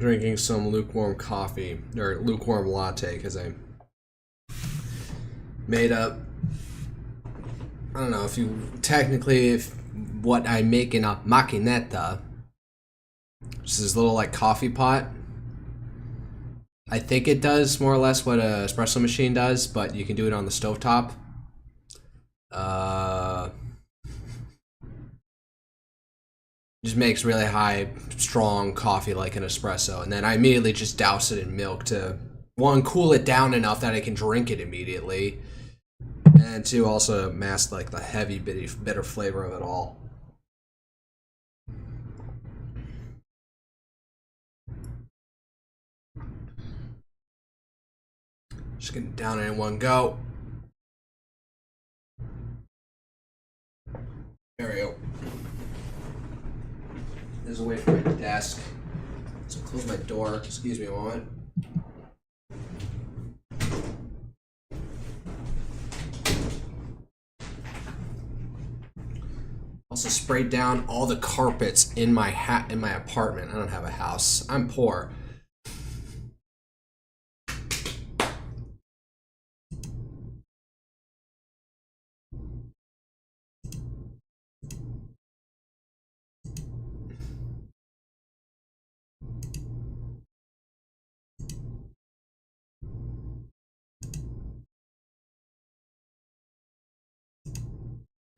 drinking some lukewarm coffee, or lukewarm latte, because I made up, I don't know, if what I make in a macchinetta, which is this little like coffee pot. I think it does more or less what a espresso machine does, but you can do it on the stovetop. Just makes really high, strong coffee like an espresso, and then I immediately just douse it in milk to, one, cool it down enough that I can drink it immediately, and two, also mask like the heavy, bitter flavor of it all. Just get it down in one go. There we go. There's a way for my desk. So close my door. Excuse me a moment. Also sprayed down all the carpets in my apartment. I don't have a house. I'm poor.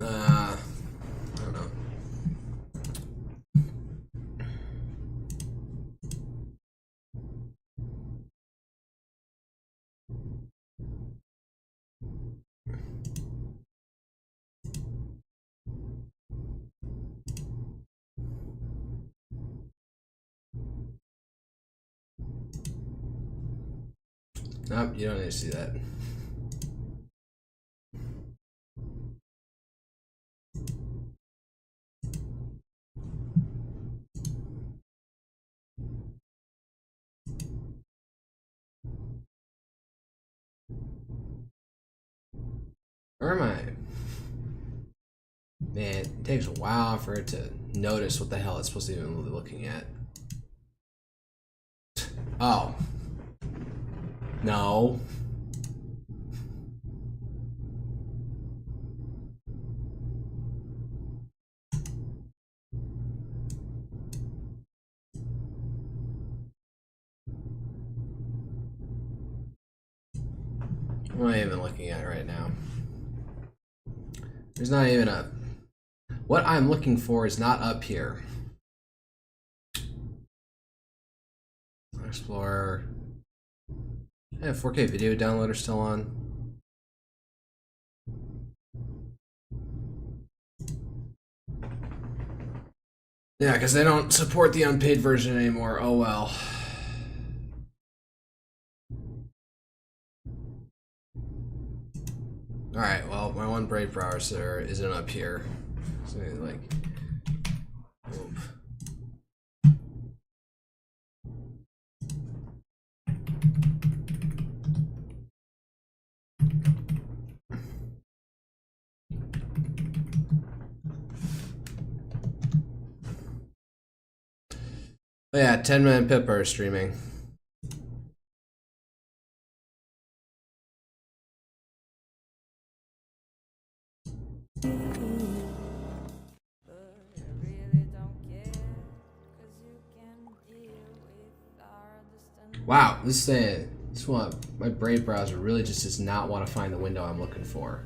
I don't know. Nope, you don't need to see that. Where am I? Man, it takes a while for it to notice what the hell it's supposed to even be looking at. Oh. No. What am I even looking at right now? There's not even a... What I'm looking for is not up here. Explorer. Yeah, 4K video downloader still on. Yeah, because they don't support the unpaid version anymore. Oh well. Alright, well, my one Brave browser isn't up here. So, like... Oof. Oh yeah, 10-minute Pipper streaming. Wow, this one, my Brave browser really just does not want to find the window I'm looking for.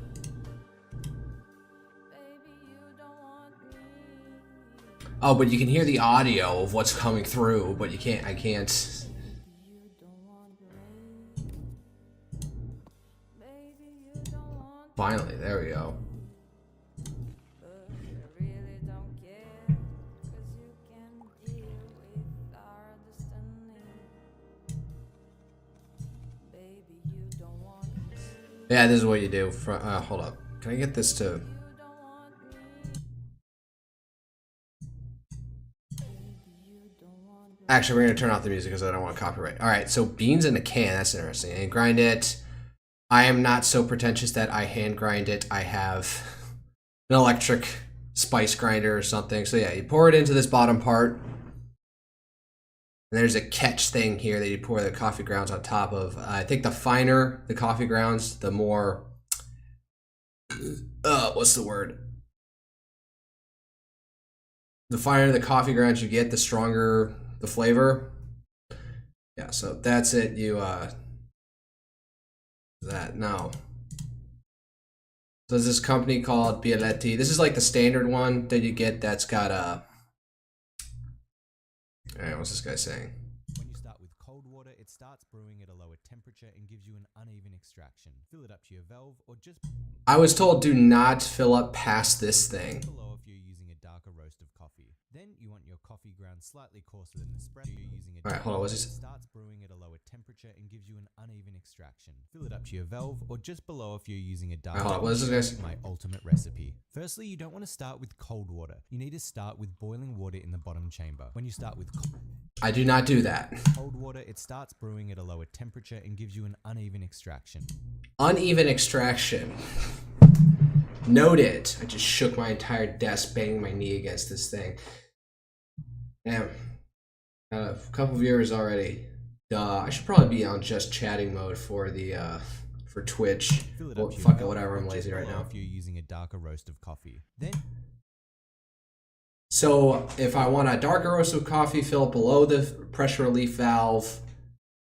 Oh, but you can hear the audio of what's coming through, but you can't, I can't. Finally, there we go. Yeah, this is what you do. Hold up. Can I get this to... Actually, we're going to turn off the music because I don't want copyright. Alright, so beans in a can. That's interesting. And grind it. I am not so pretentious that I hand grind it. I have an electric spice grinder or something. So yeah, you pour it into this bottom part. And there's a catch thing here that you pour the coffee grounds on top of. I think the finer the coffee grounds, the more, what's the word? The finer the coffee grounds you get, the stronger the flavor. Yeah, so that's it. You, that now. So there's this company called Bialetti. This is like the standard one that you get that's got a, alright, what's this guy saying? When you start with cold water, it starts brewing at a lower temperature and gives you an uneven extraction. Fill it up to your valve or just... I was told do not fill up past this thing. below if you're using a darker roast of coffee. Then you want your coffee ground slightly coarser than espresso. You're using a Alright, hold on, what's this? It starts brewing at a lower temperature and gives you an uneven extraction. Fill it up to your valve or just below if you're using a darker... Hold on, what is this, guys? My ultimate recipe. Firstly, you don't want to start with cold water. You need to start with boiling water in the bottom chamber. When you start with I do not do that. cold water, it starts brewing at a lower temperature and gives you an uneven extraction. Uneven extraction. Noted. I just shook my entire desk, banging my knee against this thing. Damn. A couple viewers already. Duh. I should probably be on just chatting mode for the for Twitch. Well, fuck it, whatever. I'm lazy right now. If you're using a darker roast of coffee, then so if I want a darker roast of coffee, fill it below the pressure relief valve,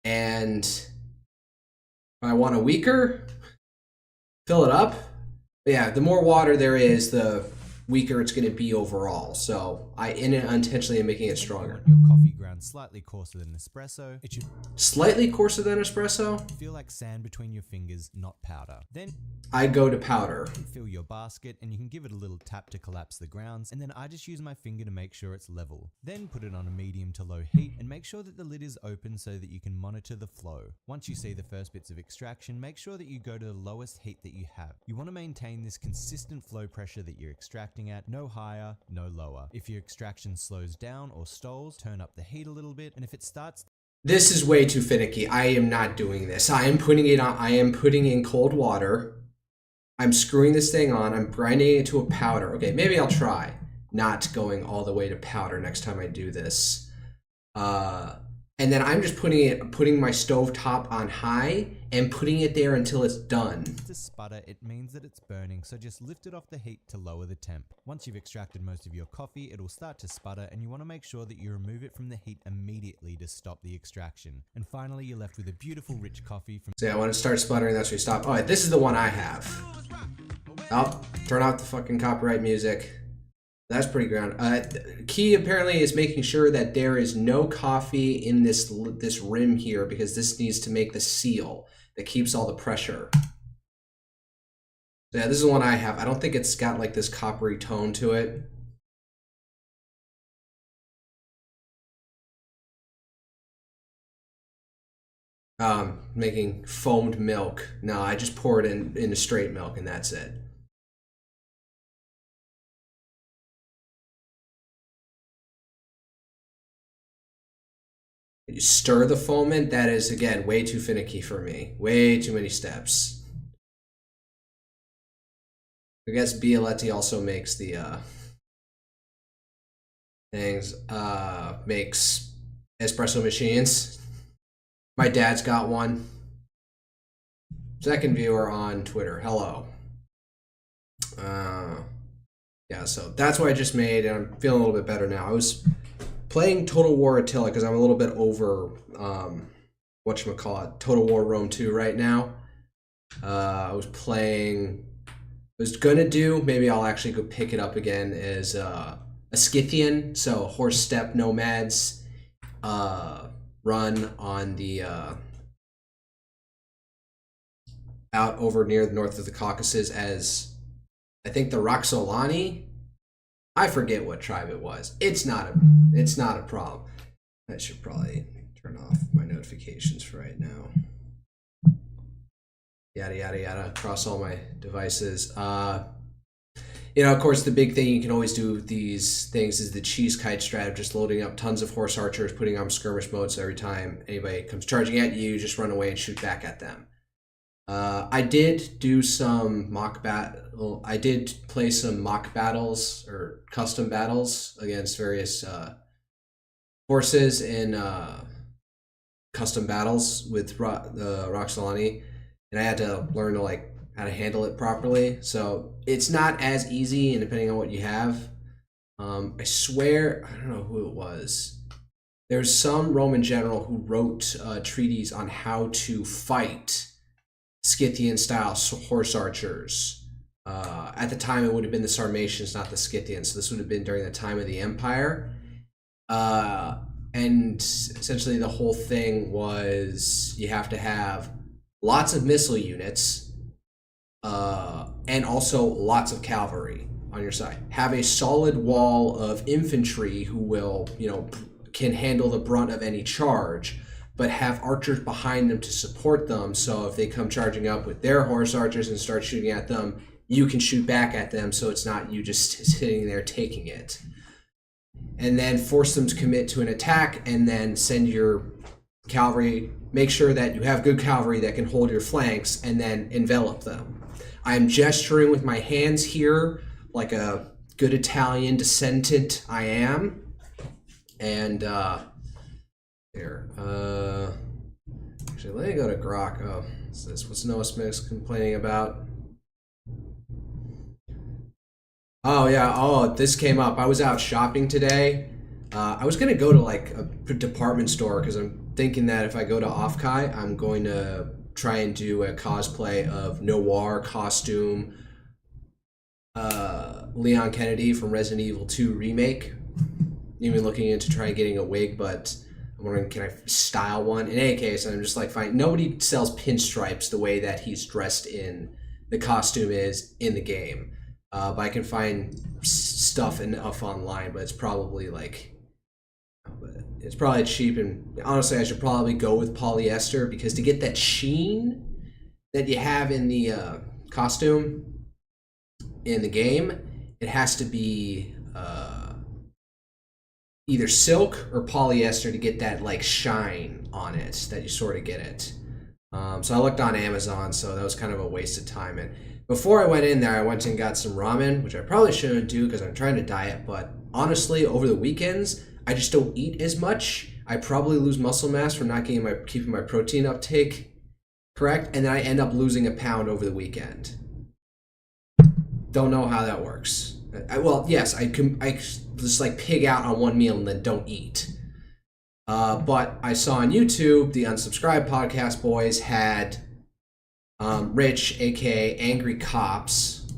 and if I want a weaker, fill it up. But yeah, the more water there is, the weaker it's going to be overall. So I unintentionally am making it stronger. your coffee ground slightly coarser than espresso. It should Slightly coarser than espresso. feel like sand between your fingers, not powder. Then I go to powder. fill your basket and you can give it a little tap to collapse the grounds, and then I just use my finger to make sure it's level. Then put it on a medium to low heat and make sure that the lid is open so that you can monitor the flow. Once you see the first bits of extraction, make sure that you go to the lowest heat that you have. You want to maintain this consistent flow pressure that you're extracting at, no higher, no lower. If your extraction slows down or stalls, turn up the heat a little bit, and if it starts... This is way too finicky. I am not doing this. I am putting in cold water. I'm screwing this thing on. I'm grinding it to a powder. Okay, maybe I'll try not going all the way to powder next time I do this. And then I'm just putting my stove top on high and putting it there until it's done. To sputter, it means that it's burning, so just lift it off the heat to lower the temp. Once you've extracted most of your coffee, it'll start to sputter, and you want to make sure that you remove it from the heat immediately to stop the extraction. And finally, you're left with a beautiful rich coffee from... So yeah, when it starts sputtering, that's where you stop. Alright, this is the one I have. Oh, turn off the fucking copyright music. That's pretty ground. Key apparently is making sure that there is no coffee in this rim here, because this needs to make the seal that keeps all the pressure. So yeah, this is the one I have. I don't think it's got like this coppery tone to it. Making foamed milk. No, I just pour it into straight milk and that's it. You stir the foamant. That is, again, way too finicky for me. Way too many steps. I guess Bialetti also makes the things, makes espresso machines. My dad's got one. Second viewer on Twitter. Hello. Yeah, so that's what I just made, and I'm feeling a little bit better now. I was playing Total War Attila because I'm a little bit over whatchamacallit, Total War Rome 2 right now. I was gonna do, maybe I'll actually go pick it up again, as a Scythian, so horse steppe nomads run on the out over near the north of the Caucasus as, I think, the Roxolani. I forget what tribe it was. It's not a problem. I should probably turn off my notifications for right now. Yada yada yada across all my devices. You know, of course, the big thing you can always do with these things is the cheese kite strat of just loading up tons of horse archers, putting on skirmish mode, so every time anybody comes charging at you, just run away and shoot back at them. I did do some I did play some mock battles or custom battles against various forces in custom battles with Roxolani, and I had to learn to like how to handle it properly. So it's not as easy, and depending on what you have, I swear I don't know who it was. There's some Roman general who wrote treaties on how to fight Scythian-style horse archers. At the time, it would have been the Sarmatians, not the Scythians. So this would have been during the time of the Empire. And essentially the whole thing was you have to have lots of missile units and also lots of cavalry on your side. Have a solid wall of infantry who will, can handle the brunt of any charge, but have archers behind them to support them, so if they come charging up with their horse archers and start shooting at them, you can shoot back at them, so it's not you just sitting there taking it. And then force them to commit to an attack, and then send your cavalry, make sure that you have good cavalry that can hold your flanks, and then envelop them. I'm gesturing with my hands here like a good Italian descendant I am. And here, actually, let me go to Grok. Oh, what's this? What's Noah Smith complaining about? Oh yeah. Oh, this came up. I was out shopping today. I was gonna go to like a department store because I'm thinking that if I go to Offkai, I'm going to try and do a cosplay of Noir costume, Leon Kennedy from Resident Evil 2 remake. Even looking into trying getting a wig, but I'm wondering, can I style one? In any case, I'm just like, fine. Nobody sells pinstripes the way that he's dressed in the costume is in the game. But I can find stuff enough online, but it's probably like, it's probably cheap. And honestly, I should probably go with polyester because to get that sheen that you have in the costume in the game, it has to be either silk or polyester to get that like shine on it that you sort of get it. So I looked on Amazon, so that was kind of a waste of time. And before I went in there, I went and got some ramen, which I probably shouldn't do because I'm trying to diet. But honestly, over the weekends, I just don't eat as much. I probably lose muscle mass from not keeping my protein uptake correct, and then I end up losing a pound over the weekend. Don't know how that works. Well, yes, I just like pig out on one meal and then don't eat. But I saw on YouTube, the Unsubscribed Podcast Boys had Rich, aka Angry Cops.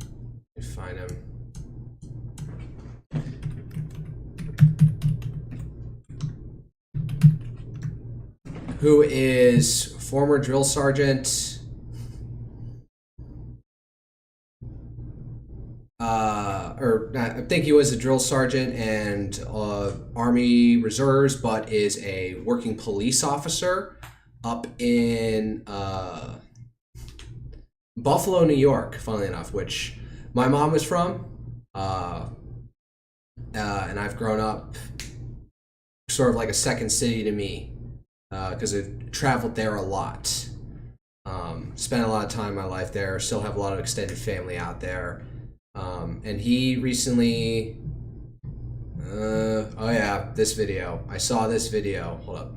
Let me find him. Who is former drill sergeant. I think he was a drill sergeant and Army Reserves, but is a working police officer up in Buffalo, New York, funnily enough, which my mom is from. And I've grown up sort of like a second city to me because I've traveled there a lot. Spent a lot of time in my life there, still have a lot of extended family out there. And he recently, oh yeah, this video. I saw this video. Hold up.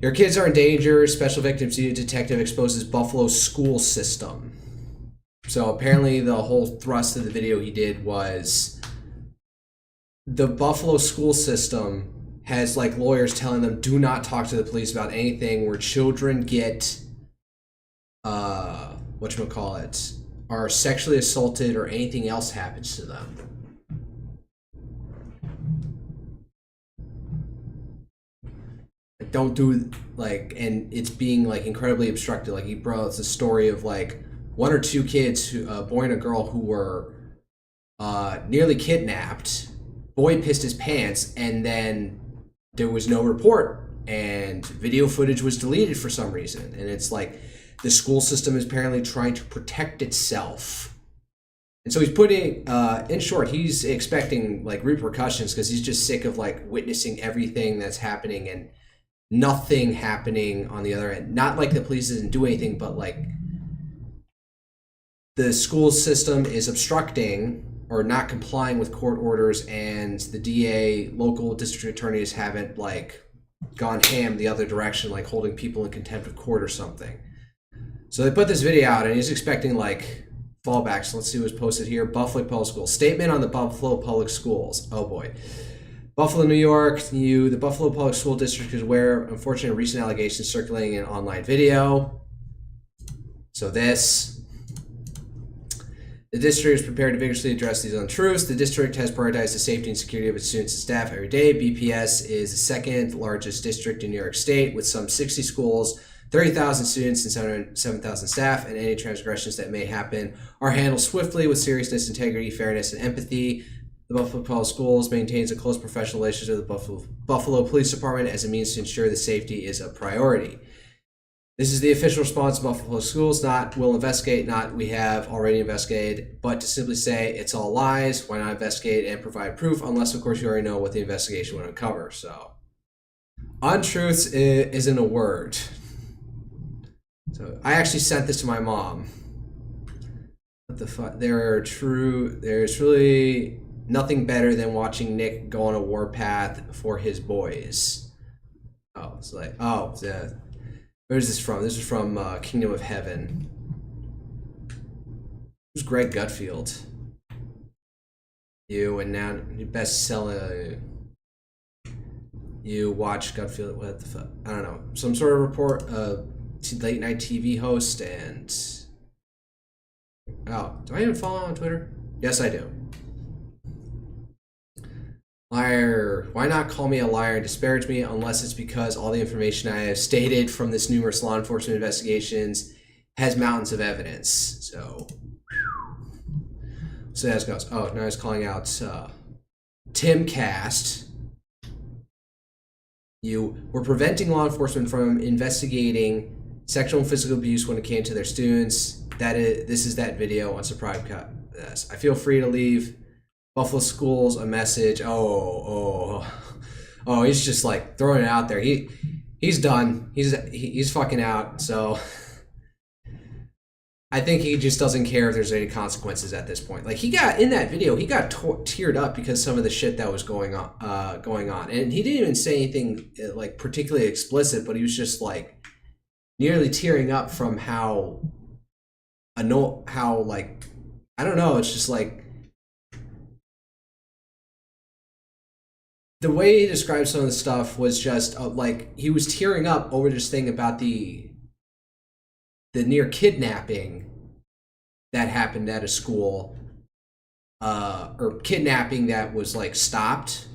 Your kids are in danger. Special Victims Unit detective exposes Buffalo school system. So apparently the whole thrust of the video he did was the Buffalo school system has like lawyers telling them do not talk to the police about anything where children get, whatchamacallit, are sexually assaulted or anything else happens to them. Don't do like, and it's being like incredibly obstructed. Like he brought us a story of like one or two kids, a boy and a girl, who were nearly kidnapped. Boy pissed his pants, and then there was no report, and video footage was deleted for some reason. And it's like the school system is apparently trying to protect itself. And so he's putting, in short, he's expecting like repercussions because he's just sick of like witnessing everything that's happening and nothing happening on the other end. Not like the police doesn't do anything, but like the school system is obstructing or not complying with court orders, and the DA, local district attorneys haven't like gone ham the other direction, like holding people in contempt of court or something. So they put this video out, and he's expecting like fallbacks. Let's see what's posted here. Buffalo Public Schools. Statement on the Buffalo Public Schools. Oh boy. Buffalo, New York. The Buffalo Public School District is aware of unfortunate recent allegations circulating in online video. So this. The district is prepared to vigorously address these untruths. The district has prioritized the safety and security of its students and staff every day. BPS is the second largest district in New York State with some 60 schools, 30,000 students, and 7,000 staff, and any transgressions that may happen are handled swiftly with seriousness, integrity, fairness, and empathy. The Buffalo Public Schools maintains a close professional relationship with the Buffalo Police Department as a means to ensure that safety is a priority. This is the official response of Buffalo Public Schools, not we'll investigate, not we have already investigated, but to simply say it's all lies. Why not investigate and provide proof, unless, of course, you already know what the investigation would uncover. So, untruths isn't a word. So, I actually sent this to my mom. What the fuck? There's really nothing better than watching Nick go on a warpath for his boys. Oh, it's like, where's this from? This is from Kingdom of Heaven. Who's Greg Gutfield? You, and now your bestseller. You watch Gutfield, what the fuck? I don't know. Some sort of report, late night TV host, and... Oh, do I even follow on Twitter? Yes, I do. Liar. Why not call me a liar and disparage me unless it's because all the information I have stated from this numerous law enforcement investigations has mountains of evidence. So that goes. Oh, now he's calling out Timcast. You were preventing law enforcement from investigating sexual and physical abuse when it came to their students. This is that video on Surprise Cut. Yes. I feel free to leave Buffalo Schools a message. Oh, he's just like throwing it out there. He's done. He's fucking out. So I think he just doesn't care if there's any consequences at this point. Like, he got in that video, he got teared up because some of the shit that was going on, and he didn't even say anything like particularly explicit, but he was just like nearly tearing up from how like, I don't know. It's just like, the way he described some of the stuff was just like he was tearing up over this thing about the near kidnapping that happened at a school, or kidnapping that was like stopped,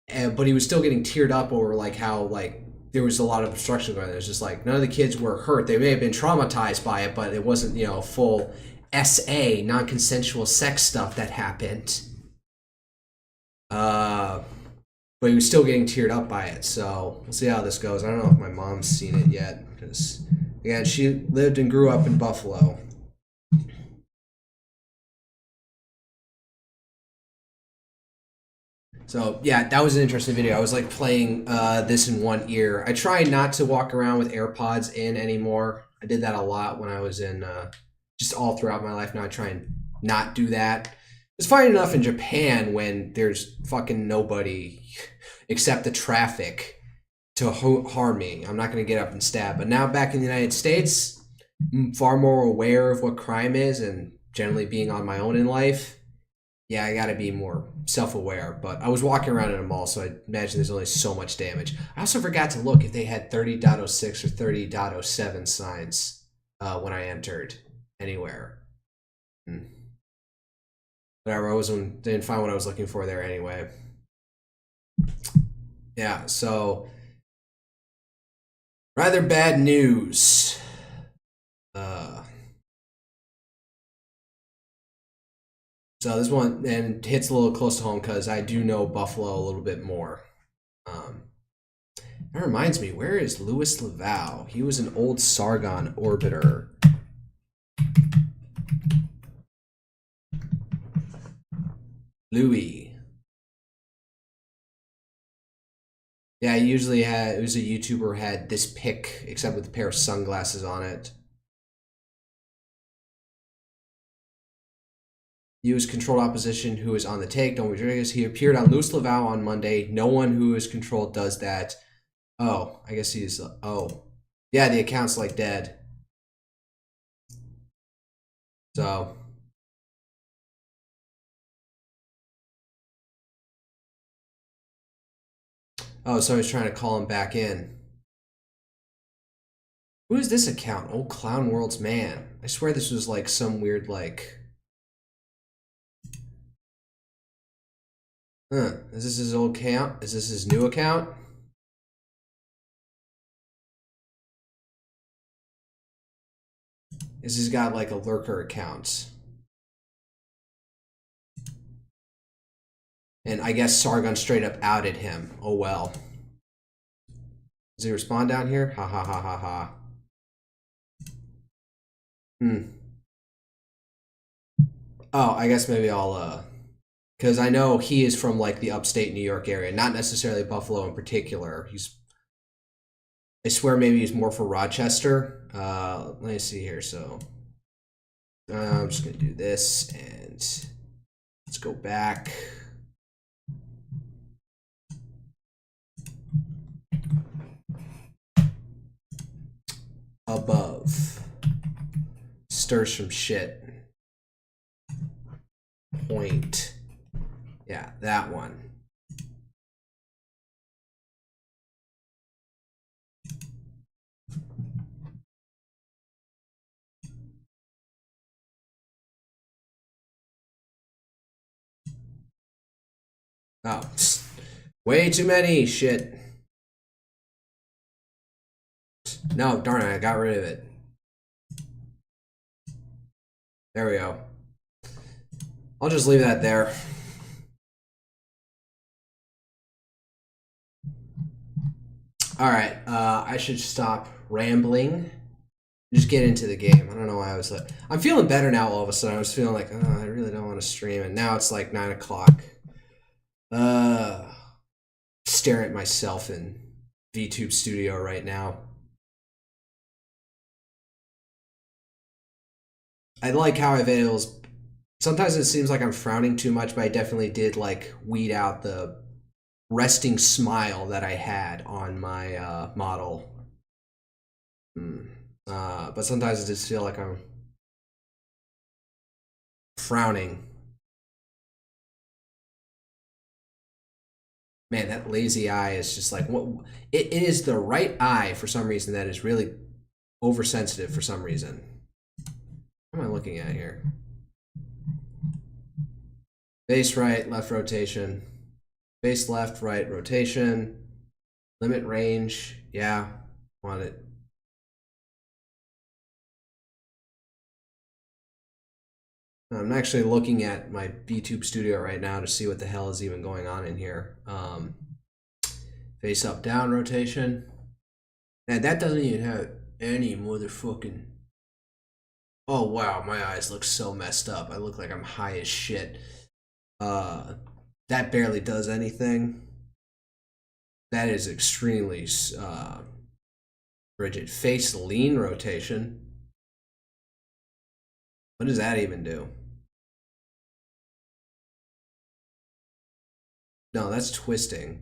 but he was still getting teared up over like how like there was a lot of obstruction going on. It was just like none of the kids were hurt. They may have been traumatized by it, but it wasn't, full SA, non-consensual sex stuff that happened. But he was still getting teared up by it, so we'll see how this goes. I don't know if my mom's seen it yet, because, again, she lived and grew up in Buffalo. So, yeah, that was an interesting video. I was, like, playing this in one ear. I try not to walk around with AirPods in anymore. I did that a lot when I was in, just all throughout my life. Now I try and not do that. It's fine enough in Japan when there's fucking nobody except the traffic to harm me. I'm not going to get up and stab. But now back in the United States, I'm far more aware of what crime is, and generally being on my own in life, yeah, I got to be more self-aware. But I was walking around in a mall, so I imagine there's only so much damage. I also forgot to look if they had 30.06 or 30.07 signs when I entered anywhere. Whatever, didn't find what I was looking for there anyway. Yeah, so rather bad news. So this one and hits a little close to home because I do know Buffalo a little bit more. That reminds me, where is Louis Laval? He was an old Sargon orbiter. Louis. Yeah, he usually had, it was a YouTuber had this pic, except with a pair of sunglasses on it. Use controlled opposition who is on the take. Don't be triggers. He appeared on Loose Laval on Monday. No one who is controlled does that. Oh, I guess he's... oh. Yeah, the account's like dead. So... oh, so he's trying to call him back in. Who is this account? Old Clown World's Man. I swear this was like some weird like... huh. Is this his old account? Is this his new account? Is he's got like a lurker account? And I guess Sargon straight up outed him. Oh well. Does he respond down here? Ha ha ha ha ha. Oh, I guess maybe I'll because I know he is from like the upstate New York area, not necessarily Buffalo in particular. I swear maybe he's more for Rochester. Let me see here. So I'm just gonna do this and let's go back. Above. Stirs some shit. Point. Yeah, that one. Oh, way too many. Shit. No, darn it, I got rid of it. There we go. I'll just leave that there. Alright, I should stop rambling. Just get into the game. I don't know why I was like... I'm feeling better now all of a sudden. I was feeling like, oh, I really don't want to stream. And now it's like 9 o'clock. Stare at myself in VTube Studio right now. I like how I've able... sometimes it seems like I'm frowning too much, but I definitely did like weed out the resting smile that I had on my model. But sometimes I just feel like I'm frowning. Man, that lazy eye is just like what it is the right eye for some reason that is really oversensitive for some reason. What am I looking at here? Base right, left rotation. Base left, right rotation. Limit range. Yeah, want it. I'm actually looking at my VTube Studio right now to see what the hell is even going on in here. Face up, down rotation. And that doesn't even have any motherfucking... oh wow, my eyes look so messed up. I look like I'm high as shit. That barely does anything. That is extremely rigid. Face lean rotation. What does that even do? No, that's twisting.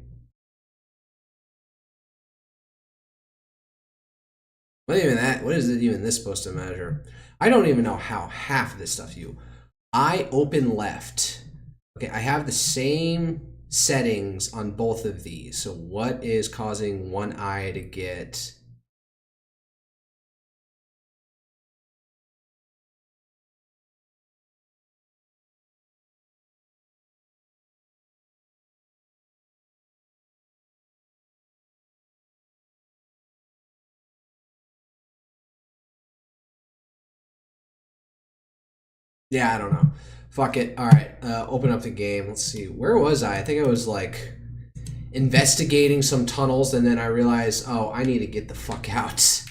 What is it even this supposed to measure? I don't even know how half of this stuff eye open left. Okay, I have the same settings on both of these. So what is causing one eye to get... yeah, I don't know. Fuck it. All right, open up the game. Let's see. Where was I? I think I was like investigating some tunnels, and then I realized, oh, I need to get the fuck out.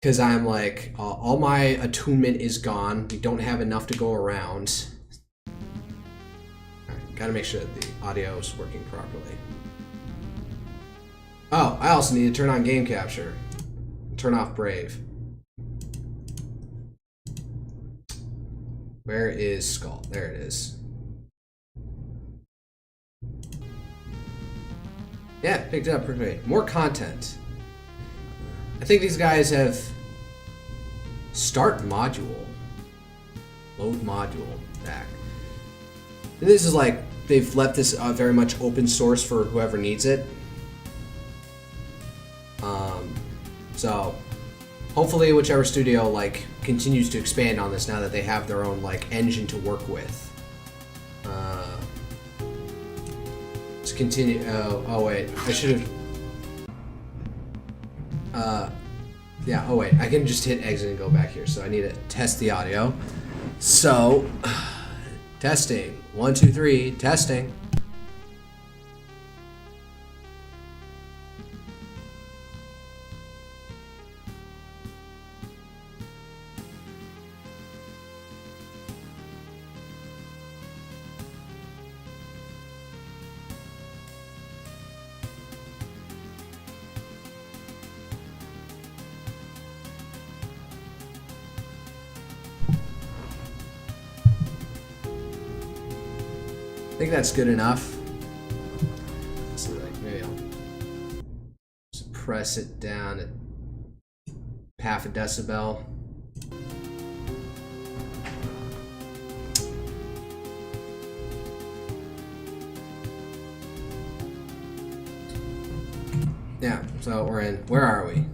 Because I'm like, all my attunement is gone. We don't have enough to go around. Right, gotta make sure that the audio is working properly. Oh, I also need to turn on game capture. Turn off Brave. Where is Skald? There it is. Yeah, picked it up pretty great. More content. I think these guys have start module. Load module back. And this is like they've left this very much open source for whoever needs it. So hopefully whichever studio like continues to expand on this now that they have their own like engine to work with. Let's continue. Oh wait, I should have. Yeah. Oh wait, I can just hit exit and go back here. So I need to test the audio. So testing. 1, 2, 3. Testing. I think that's good enough. So like maybe I'll suppress it down at half a decibel. Yeah, so we're in. Where are we?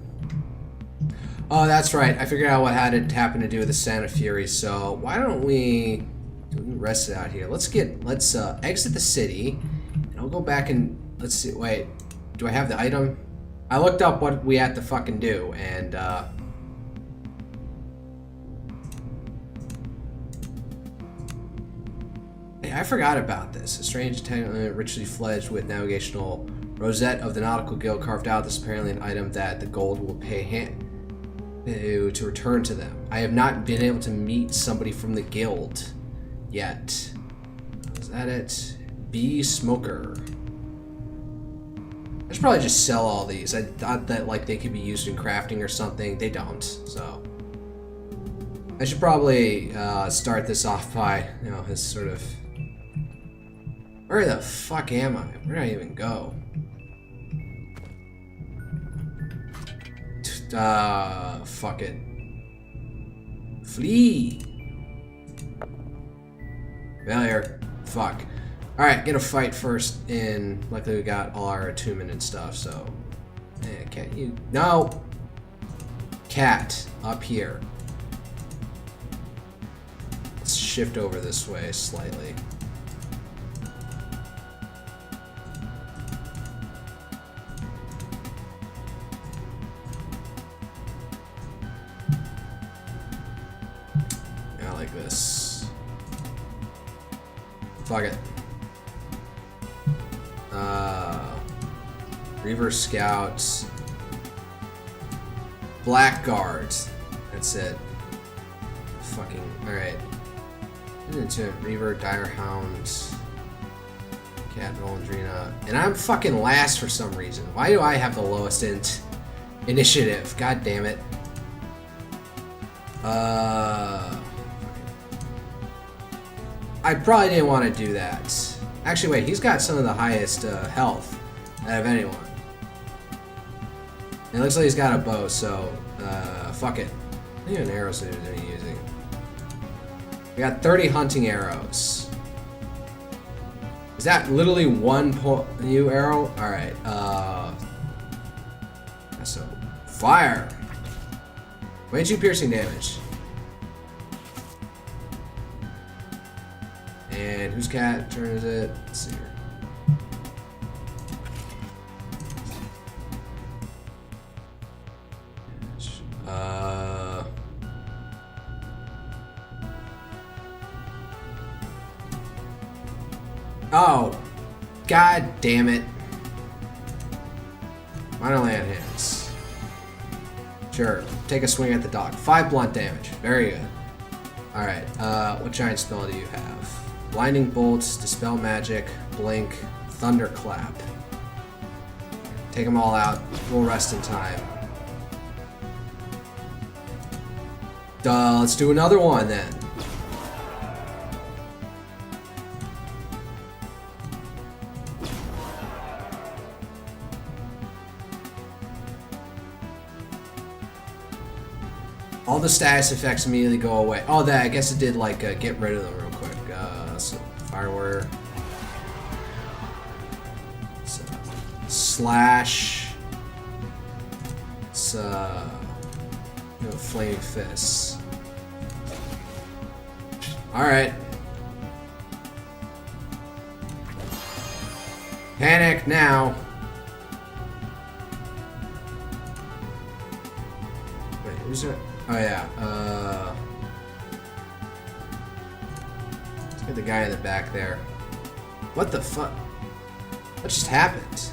Oh, that's right. I figured out what had it happen to do with the Santa Fury. So why don't we rest it out here? Let's exit the city, and I'll go back and let's see. Wait, do I have the item? I looked up what we had to fucking do, and hey, I forgot about this. A strange, richly fledged with navigational rosette of the Nautical Guild carved out. This is apparently an item that the gold will pay to return to them. I have not been able to meet somebody from the guild yet. Is that it? Bee Smoker. I should probably just sell all these. I thought that like they could be used in crafting or something. They don't, so I should probably start this off by, you know, his sort of. Where the fuck am I? Where did I even go? Fuck it. Flee. Failure. Fuck. Alright, get a fight first in. Luckily we got all our attunement and stuff, so. Can't you? No! Cat. Up here. Let's shift over this way slightly. Yeah, like this. Fuck it. Reaver Scouts. Blackguards. That's it. Fucking. Alright. Into Reaver, Dire Hounds. Cat, Nolandrina. And I'm fucking last for some reason. Why do I have the lowest initiative? God damn it. I probably didn't want to do that. Actually, wait, he's got some of the highest health out of anyone. And it looks like he's got a bow, so fuck it. What even arrows are they using? We got 30 hunting arrows. Is that literally one new arrow? Alright, so fire! Way too piercing damage. And whose cat turn is it? Let's see here. Oh, god damn it. Minor land hands. Sure, take a swing at the dog. 5 blunt damage. Very good. Alright, what giant spell do you have? Blinding bolts, dispel magic, blink, thunderclap. Take them all out. We'll rest in time. Let's do another one then. All the status effects immediately go away. Oh, that I guess it did like get rid of them real quick. So Fire Warrior. So, slash. So, Flaming Fists. All right. Panic now. Wait, who's it? Oh yeah. Let's get the guy in the back there. What the fuck? What just happened?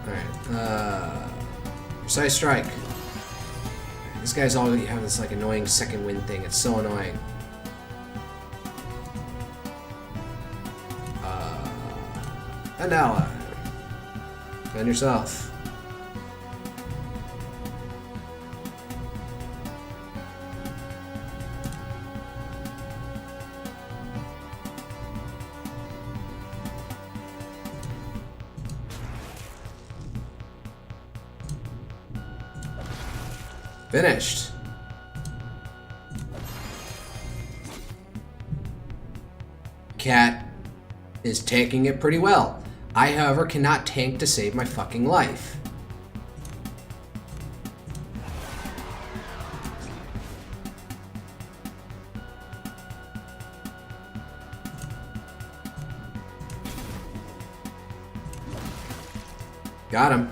Alright. Precise Strike. This guy's already having this like annoying second wind thing. It's so annoying. And ally. Defend yourself. Finished. Cat is tanking it pretty well. I, however, cannot tank to save my fucking life. Got him.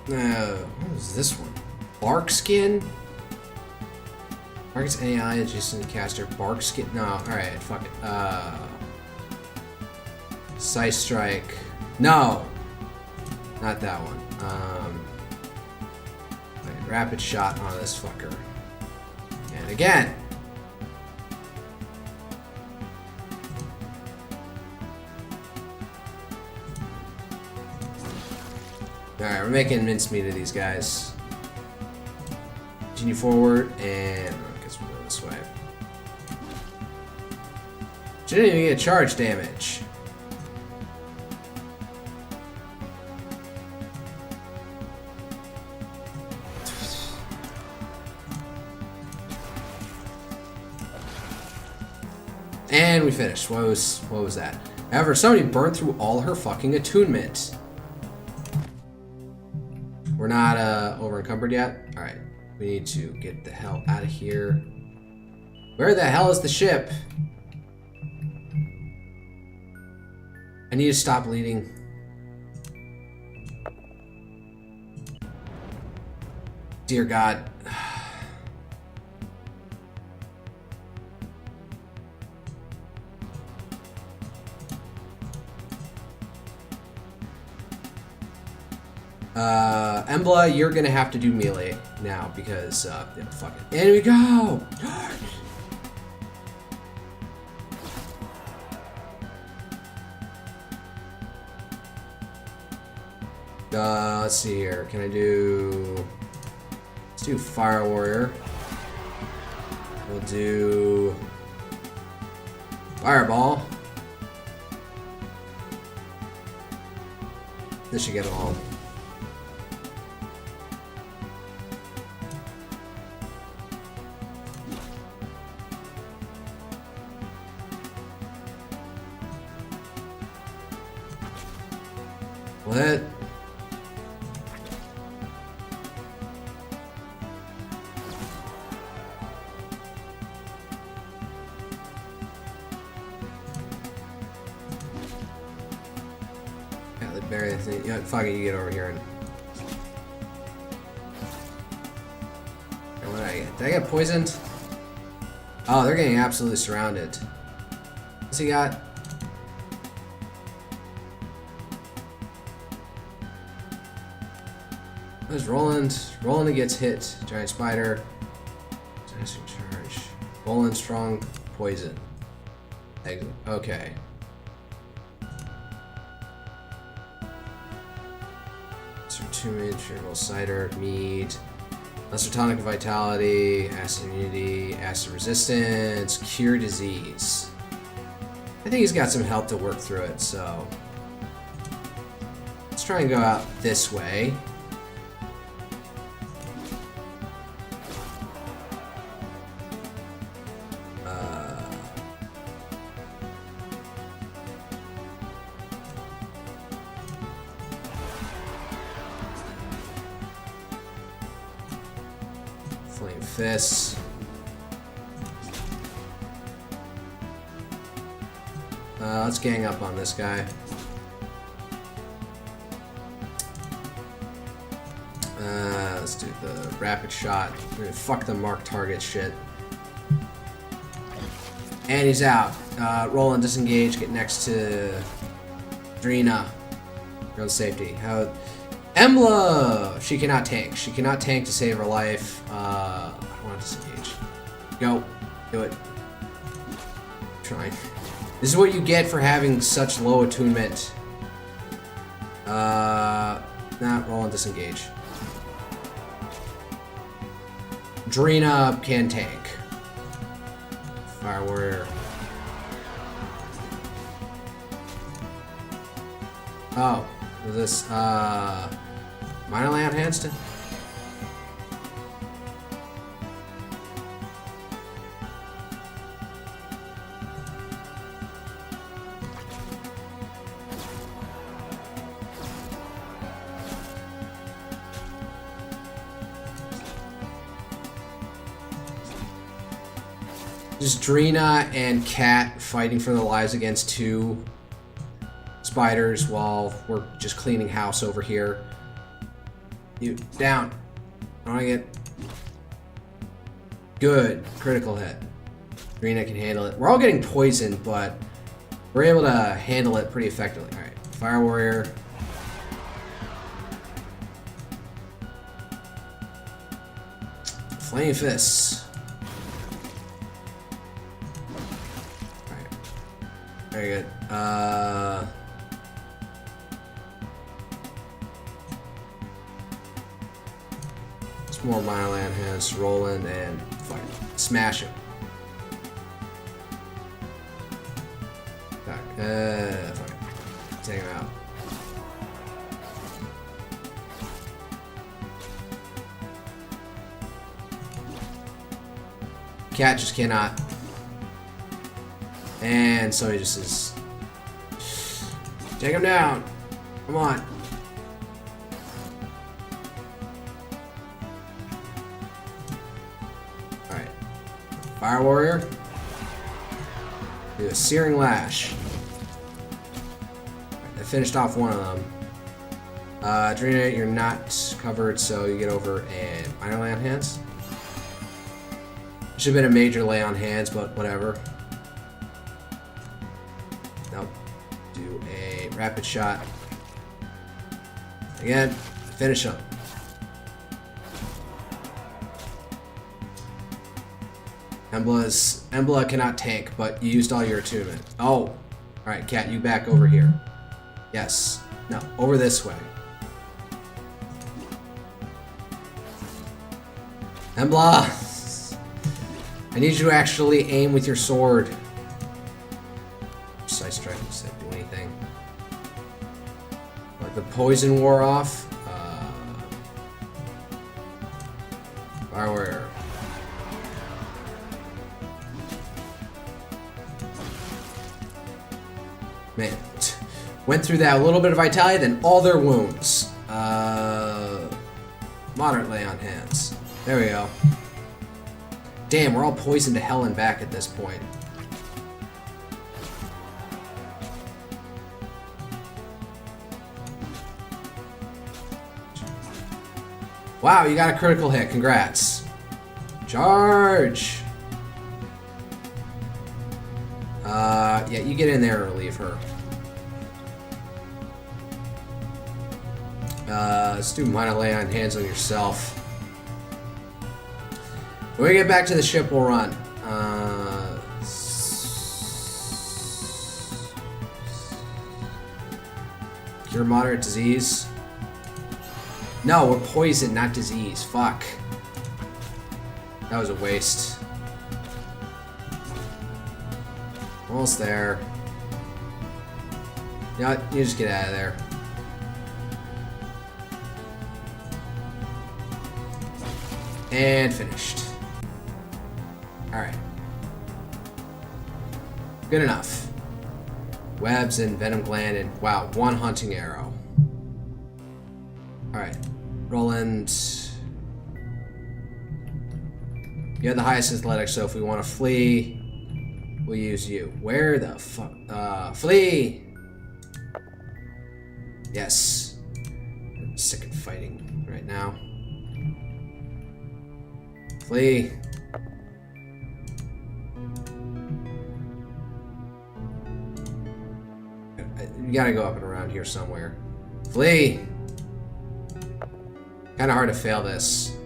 What was this one? Bark Skin? Targets AI adjacent caster. Bark Skin. No, alright, fuck it. Sight Strike. No! Not that one. Right, rapid shot on this fucker. And again! Alright, we're making mincemeat of these guys. Continue forward, and I guess we'll go this way. She didn't even get charge damage. And we finished. What was that? However, somebody burned through all her fucking attunement. We're not over encumbered yet. All right, we need to get the hell out of here. Where the hell is the ship? I need to stop leading. Dear God. Embla, you're gonna have to do melee now because, yeah, fuck it. In we go! Let's see here. Can I do... Let's do Fire Warrior. We'll do... Fireball. This should get them all. What? Yeah, they bury the thing. Yeah, fuck it, you get over here and what did I get? Did I get poisoned? Oh, they're getting absolutely surrounded. What's he got? There's Roland. Roland gets hit. Giant Spider. Dynasty Charge. Roland Strong. Poison. Exit. Okay. Lesser Tumid. Triple Cider. Mead. Lesser Tonic of Vitality. Acid Immunity. Acid Resistance. Cure Disease. I think he's got some help to work through it, so... try and go out this way. Flame fists. Let's gang up on this guy. Let's do the rapid shot. We're gonna fuck the mark target shit. And he's out. Roll and disengage. Get next to Drina. Go to safety. How? Embla! She cannot tank. She cannot tank to save her life. I don't want to disengage. Go. Do it. Trying. This is what you get for having such low attunement. Not roll and disengage. Drina can tank. Fire warrior. Oh, was this minor lay on hands to? Just Drina and Cat fighting for their lives against two spiders while we're just cleaning house over here. You down. I want to get good critical hit. Drina can handle it. We're all getting poisoned, but we're able to handle it pretty effectively. All right, Fire Warrior. Flame Fists. Very good. Some more minor land hands, rolling and fight. Smash him. Fuck. Take him out. Cat just cannot. And so he just is. Take him down. Come on. Alright. Fire Warrior. Do a Searing Lash. I finished off one of them. Drina, you're not covered, so you get over and minor lay on hands. Should have been a major lay on hands, but whatever. Nope. Do a rapid shot. Again, finish him. Embla cannot tank, but you used all your attunement. Oh, alright, Cat, you back over here. Yes. No, over this way. Embla! I need you to actually aim with your sword. Precise strike doesn't do anything. Like the poison wore off. Fire Warrior. Man, went through that a little bit of vitality, then all their wounds. Moderate lay on hands. There we go. Damn, we're all poisoned to hell and back at this point. Wow, you got a critical hit. Congrats. Charge! Yeah, you get in there and relieve her. Let's do minor lay on hands on yourself. When we get back to the ship, we'll run. Cure moderate disease. No, we're poisoned, not disease. Fuck. That was a waste. Almost there. You know what? You just get out of there. And finished. Alright. Good enough. Webs and venom gland and wow, 1 hunting arrow. Alright. Roland. You have the highest athletics, so if we want to flee, we'll use you. Where the fuck? Flee! Yes. I'm sick of fighting right now. Flee. You gotta go up and around here somewhere. Flee! Kinda hard to fail this.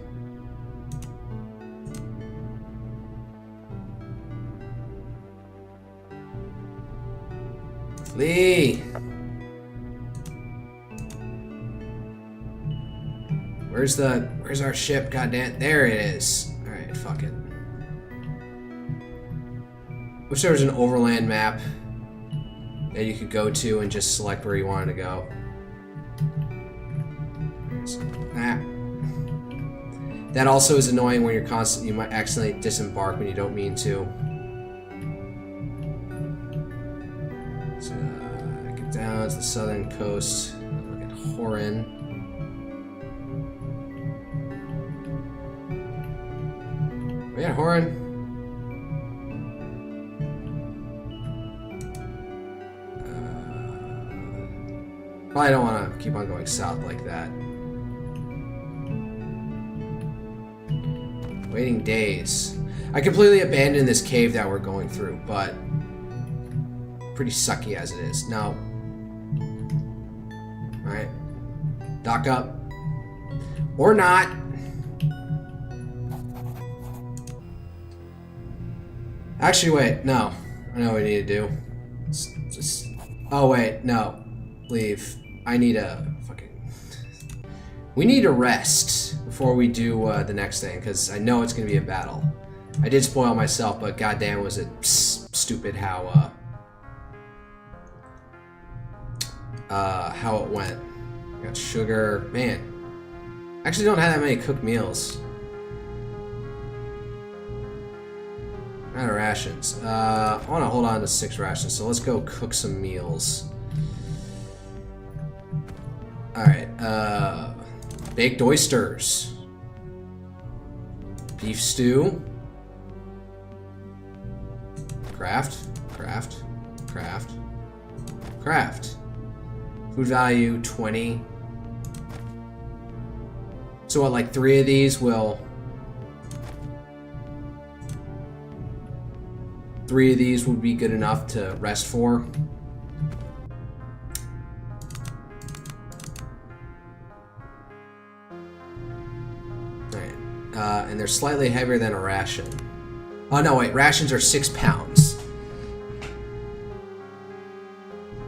Flee! Where's our ship? Goddamn, there it is. Alright, fuck it. Wish there was an overland map that you could go to and just select where you wanted to go. That also is annoying when you're you might accidentally disembark when you don't mean to. So, get down to the southern coast. Look at Horin. We got Horin. Probably don't want to keep on going south like that. Waiting days. I completely abandoned this cave that we're going through, but pretty sucky as it is. No. Alright. Dock up. Or not. Actually, wait. No. I know what we need to do. Just... Oh, wait. No. Leave. I need a fucking... We need a rest before we do the next thing, because I know it's going to be a battle. I did spoil myself, but goddamn was it stupid how it went. Got sugar. Man. I actually don't have that many cooked meals. Out of rations. I want to hold on to 6 rations, so let's go cook some meals. Alright, baked oysters. Beef stew. Craft. Food value 20. So what, like 3 of these will... 3 of these would be good enough to rest for. And they're slightly heavier than a ration. Oh no, wait, rations are 6 pounds.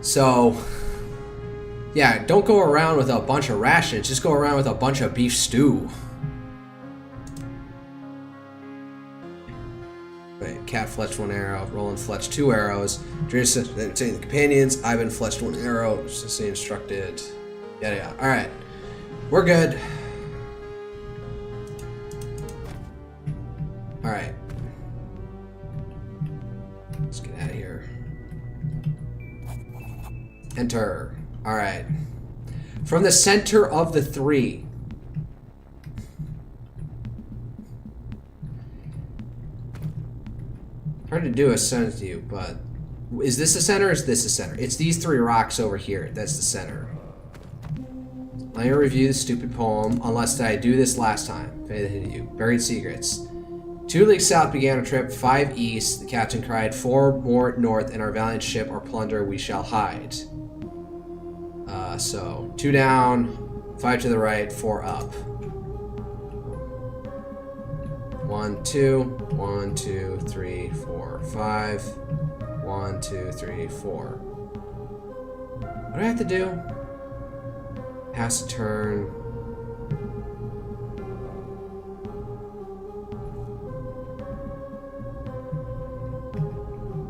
So, yeah, don't go around with a bunch of rations, just go around with a bunch of beef stew. Wait, Cat fletched 1 arrow, Roland fletched 2 arrows. Dragons entertain the companions, Ivan fletched 1 arrow, just as instructed. Yeah. Alright. We're good. Alright. Let's get out of here. Enter. Alright. From the center of the 3. Hard to do a sentence to you, but... Is this the center or is this the center? It's these 3 rocks over here. That's the center. Let me review the stupid poem, unless I do this last time. Pay the hit to you. Buried secrets. 2 leagues south began a trip, 5 east, the captain cried, 4 more north, and our valiant ship or plunder we shall hide. So, 2 down, 5 to the right, 4 up. 1, 2, 1, 2, 3, 4, 5. 1, 2, 3, 4. What do I have to do? Pass a turn.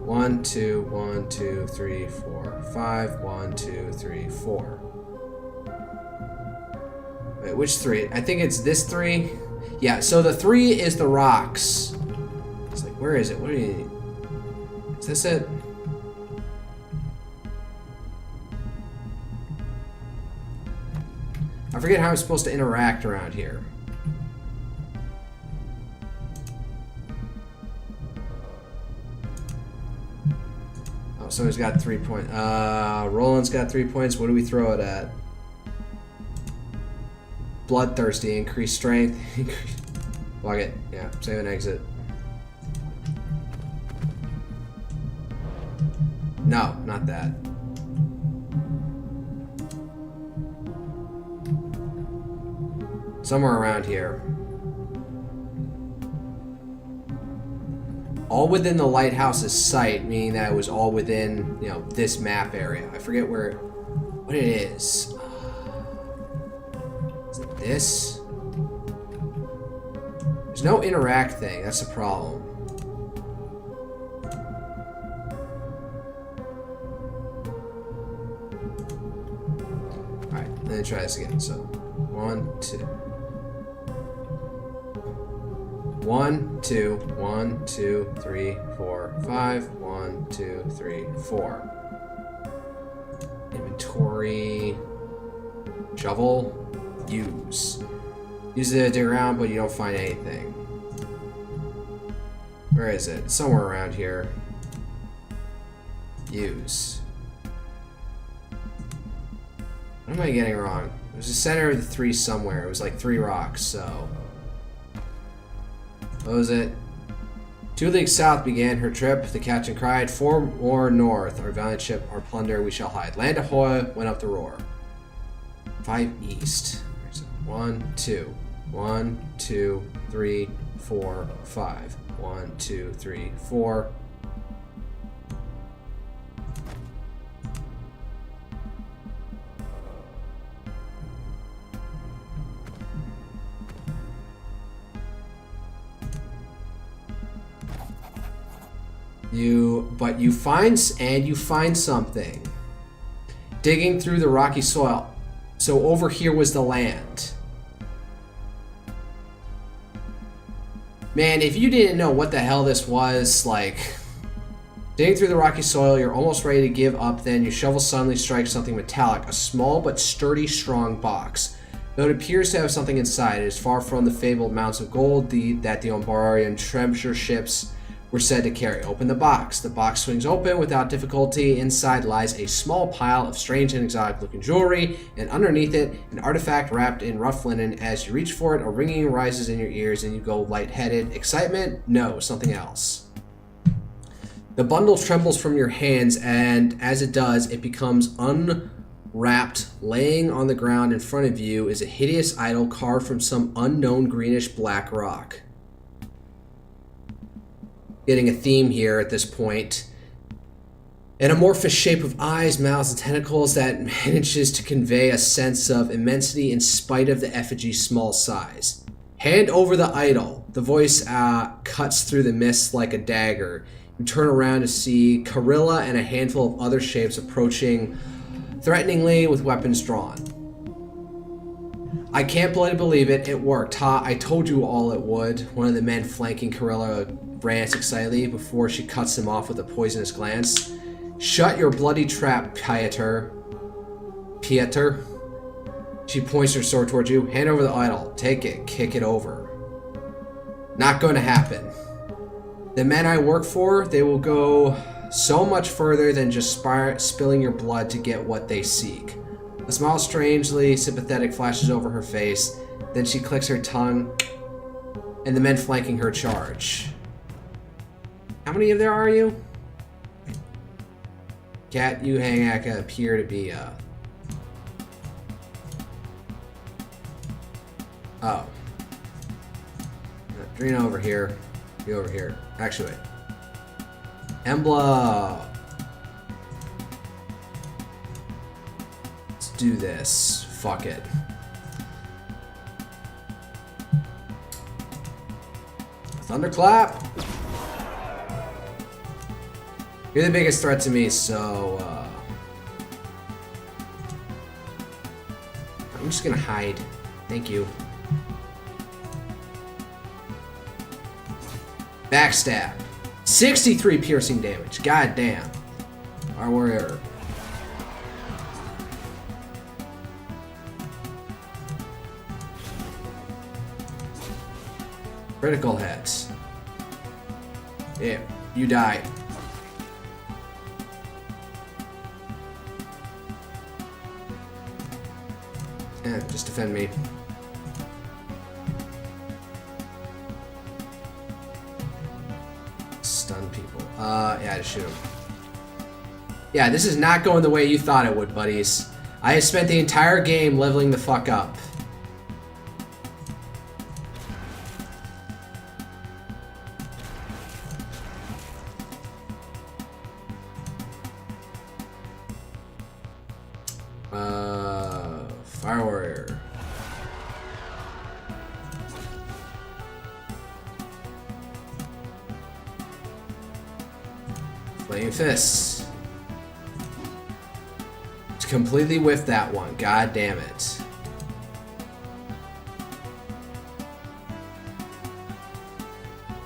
One, two, 1, 2, 3, 4, 5. 1, 2, 3, 4. Wait, which 3? I think it's this 3. Yeah, so the 3 is the rocks. It's like, where is it? What do you need? Is this it? I forget how I'm supposed to interact around here. Oh, somebody's got 3 points. Roland's got 3 points. What do we throw it at? Bloodthirsty, increased strength. Fuck it. Yeah, save and exit. No, not that. Somewhere around here. All within the lighthouse's sight, meaning that it was all within, you know, this map area. I forget what it is. Is it this? There's no interact thing, that's the problem. Alright, let me try this again. So, 1, 2. 1, 2, 1, 2, 3, 4, 5. 1, 2, 3, 4. Inventory. Shovel. Use. Use it to dig around, but you don't find anything. Where is it? It's somewhere around here. Use. What am I getting wrong? It was the center of the 3 somewhere. It was like 3 rocks, so. What was it? 2 leagues south began her trip. The captain cried, 4 more north. Our valiant ship, our plunder, we shall hide. Land ahoy, went up the roar. 5 east. 1, 2. 1, 2, 3, 4, 5. 1, 2, 3, 4. You find something. Digging through the rocky soil. So over here was the land. Man, if you didn't know what the hell this was, like, digging through the rocky soil, you're almost ready to give up, then your shovel suddenly strikes something metallic, a small but sturdy, strong box. Though it appears to have something inside, it is far from the fabled mounts of gold that the Umbarian treasure ships were said to carry. Open the box. The box swings open without difficulty. Inside lies a small pile of strange and exotic looking jewelry, and underneath it, an artifact wrapped in rough linen. As you reach for it, a ringing rises in your ears and you go lightheaded. Excitement? No, something else. The bundle trembles from your hands, and as it does, it becomes unwrapped. Laying on the ground in front of you is a hideous idol carved from some unknown greenish black rock. Getting a theme here at this point. An amorphous shape of eyes, mouths, and tentacles that manages to convey a sense of immensity in spite of the effigy's small size. Hand over the idol. The voice cuts through the mist like a dagger. You turn around to see Karilla and a handful of other shapes approaching threateningly with weapons drawn. I can't believe it. It worked. Ha, I told you all it would. One of the men flanking Karilla rants excitedly before she cuts him off with a poisonous glance. Shut your bloody trap, Pieter. She points her sword towards you. Hand over the idol. Take it. Kick it over. Not going to happen. The men I work for, they will go so much further than just spilling your blood to get what they seek. A smile strangely sympathetic flashes over her face. Then she clicks her tongue, and the men flanking her charge. How many of there are you? Cat, you, Hangaka appear to be, Oh. Drina over here. You over here. Actually, wait. Embla! Let's do this. Fuck it. Thunderclap! You're the biggest threat to me, so, I'm just gonna hide. Thank you. Backstab. 63 piercing damage. God damn. Our warrior. Critical hits. Yeah, you die. Yeah, just defend me. Stun people. Yeah, just shoot him. Yeah, this is not going the way you thought it would, buddies. I spent the entire game leveling the fuck up. Fire Warrior. Flaming Fists. Completely whiffed that one. God damn it.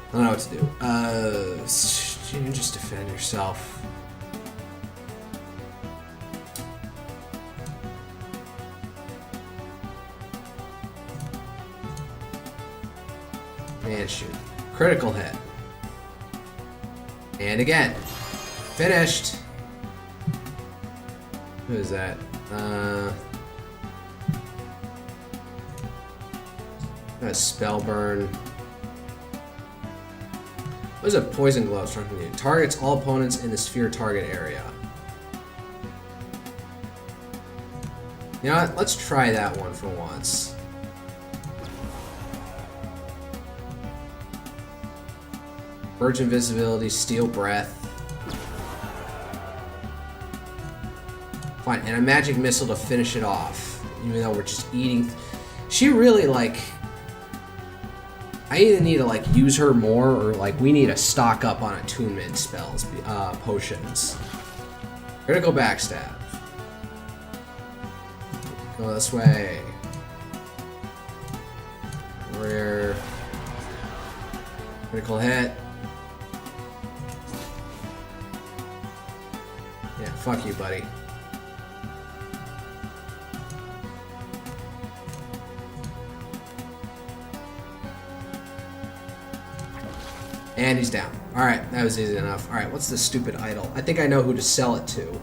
I don't know what to do. Just defend yourself. And shoot. Critical hit. And again. Finished. Who is that? A spell burn. What is a poison glove striking you? Targets all opponents in the sphere target area. You know what? Let's try that one for once. Purge invisibility, steal breath. Fine, and a magic missile to finish it off. Even though we're just eating. She really, like. I either need to, like, use her more, or, like, we need to stock up on attunement spells, potions. Critical backstab. Go this way. Warrior. Critical hit. Yeah, fuck you, buddy. And he's down. Alright, that was easy enough. Alright, what's this stupid idol? I think I know who to sell it to.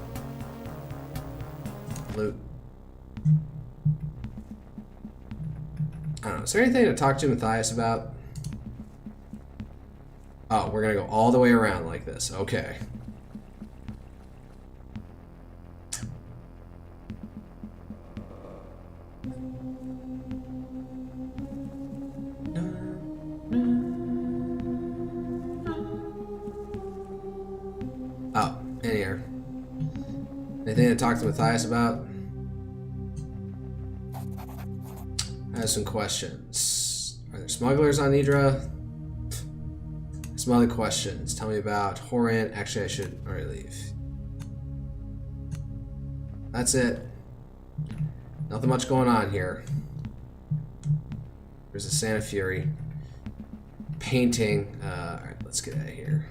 Loot. I don't know. Is there anything to talk to Matthias about? Oh, we're gonna go all the way around like this. Okay. Oh, in here. Anything to talk to Matthias about? I have some questions. Are there smugglers on Nidra? Some other questions. Tell me about Horan. Actually, I should already leave. That's it. Nothing much going on here. There's a Santa Fury. Painting. Alright, let's get out of here.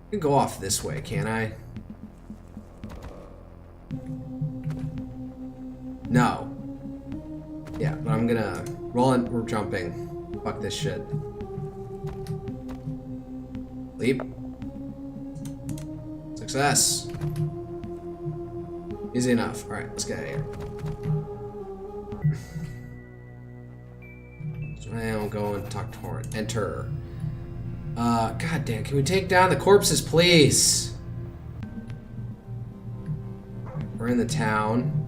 I can go off this way, can't I? No. Yeah, but I'm gonna roll in. We're jumping. Fuck this shit. Leap. Success. Easy enough. Alright, let's get out of here. So now go and talk to Horan. Enter. God damn, can we take down the corpses, please? We're in the town.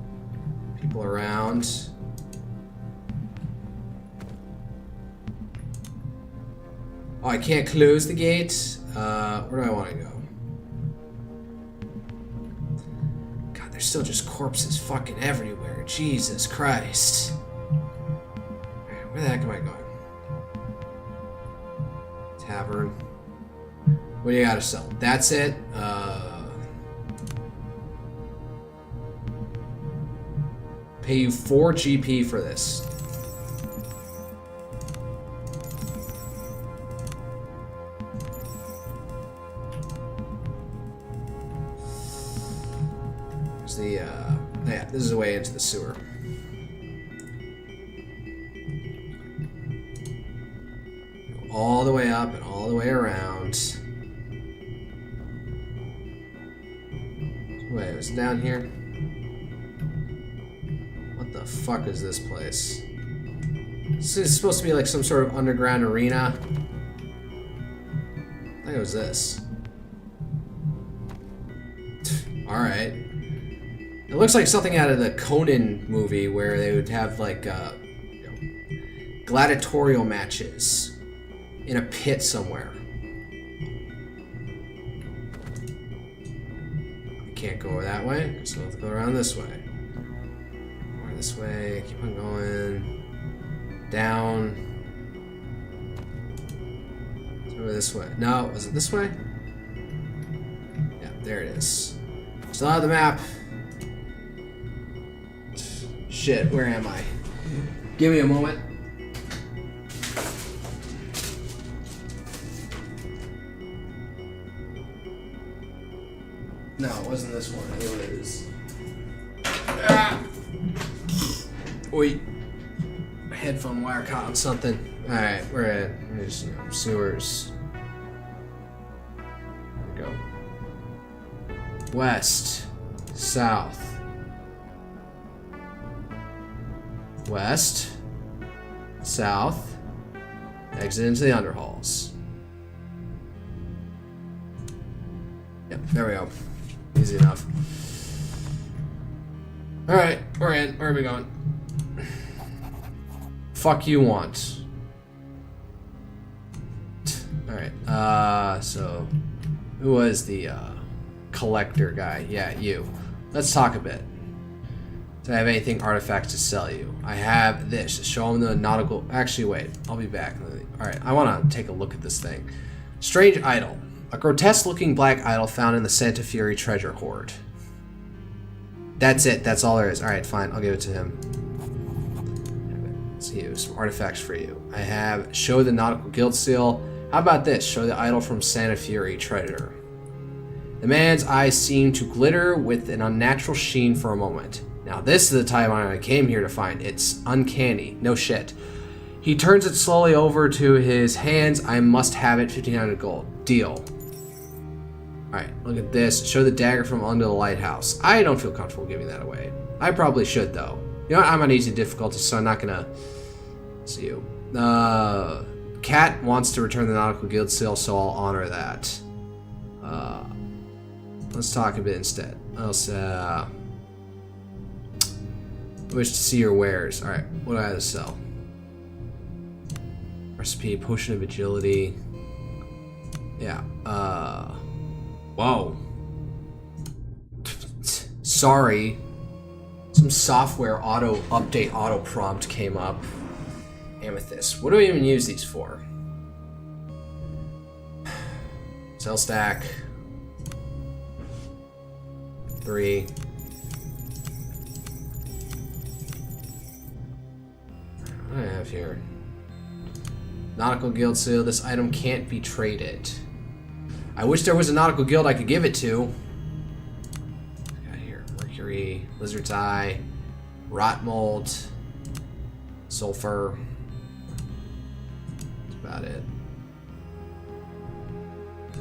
People around. Oh, I can't close the gate? Where do I want to go? God, there's still just corpses fucking everywhere. Jesus Christ. Where the heck am I going? Tavern. What do you gotta sell? That's it? Pay you 4 GP for this. There's the, yeah, this is the way into the sewer. Go all the way up and all the way around. Wait, was it down here? What the fuck is this place? This is supposed to be like some sort of underground arena. I think it was this. Alright. It looks like something out of the Conan movie where they would have like you know, gladiatorial matches in a pit somewhere. Can't go that way, so we'll have to go around this way. Or this way, keep on going. Down. Over this way. No, was it this way? Yeah, there it is. Still out of the map. Shit, where am I? Give me a moment. No, it wasn't this one. I know what it is. Ah! Oi. My headphone wire caught on something. Alright, we're at sewers. There we go. West. South. West. South. Exit into the underhalls. Yep, there we go. Easy enough. Alright, we're in. Where are we going? Fuck you want. Alright, so who was the collector guy? Yeah, you. Let's talk a bit. Do I have anything artifacts to sell you? I have this. Show them the nautical. Actually, wait. I'll be back. Alright, I want to take a look at this thing. Strange idol. A grotesque-looking black idol found in the Santa Fury treasure hoard. That's it. That's all there is. Alright, fine. I'll give it to him. Let's see, some artifacts for you. I have show the nautical guild seal. How about this? Show the idol from Santa Fury treasure. The man's eyes seem to glitter with an unnatural sheen for a moment. Now, this is the type I came here to find. It's uncanny. No shit. He turns it slowly over to his hands. I must have it. 1,500 gold. Deal. Alright, look at this. Show the dagger from under the lighthouse. I don't feel comfortable giving that away. I probably should, though. You know what? I'm on easy difficulty, so I'm not gonna see you. Cat wants to return the nautical guild seal, so I'll honor that. Let's talk a bit instead. I wish to see your wares. Alright, what do I have to sell? Recipe, potion of agility. Yeah, whoa. Sorry. Some software auto prompt came up. Amethyst. What do we even use these for? Cell stack. 3. What do I have here? Nautical guild seal. This item can't be traded. I wish there was a nautical guild I could give it to. Got here mercury, lizard's eye, rot mold, sulfur. That's about it.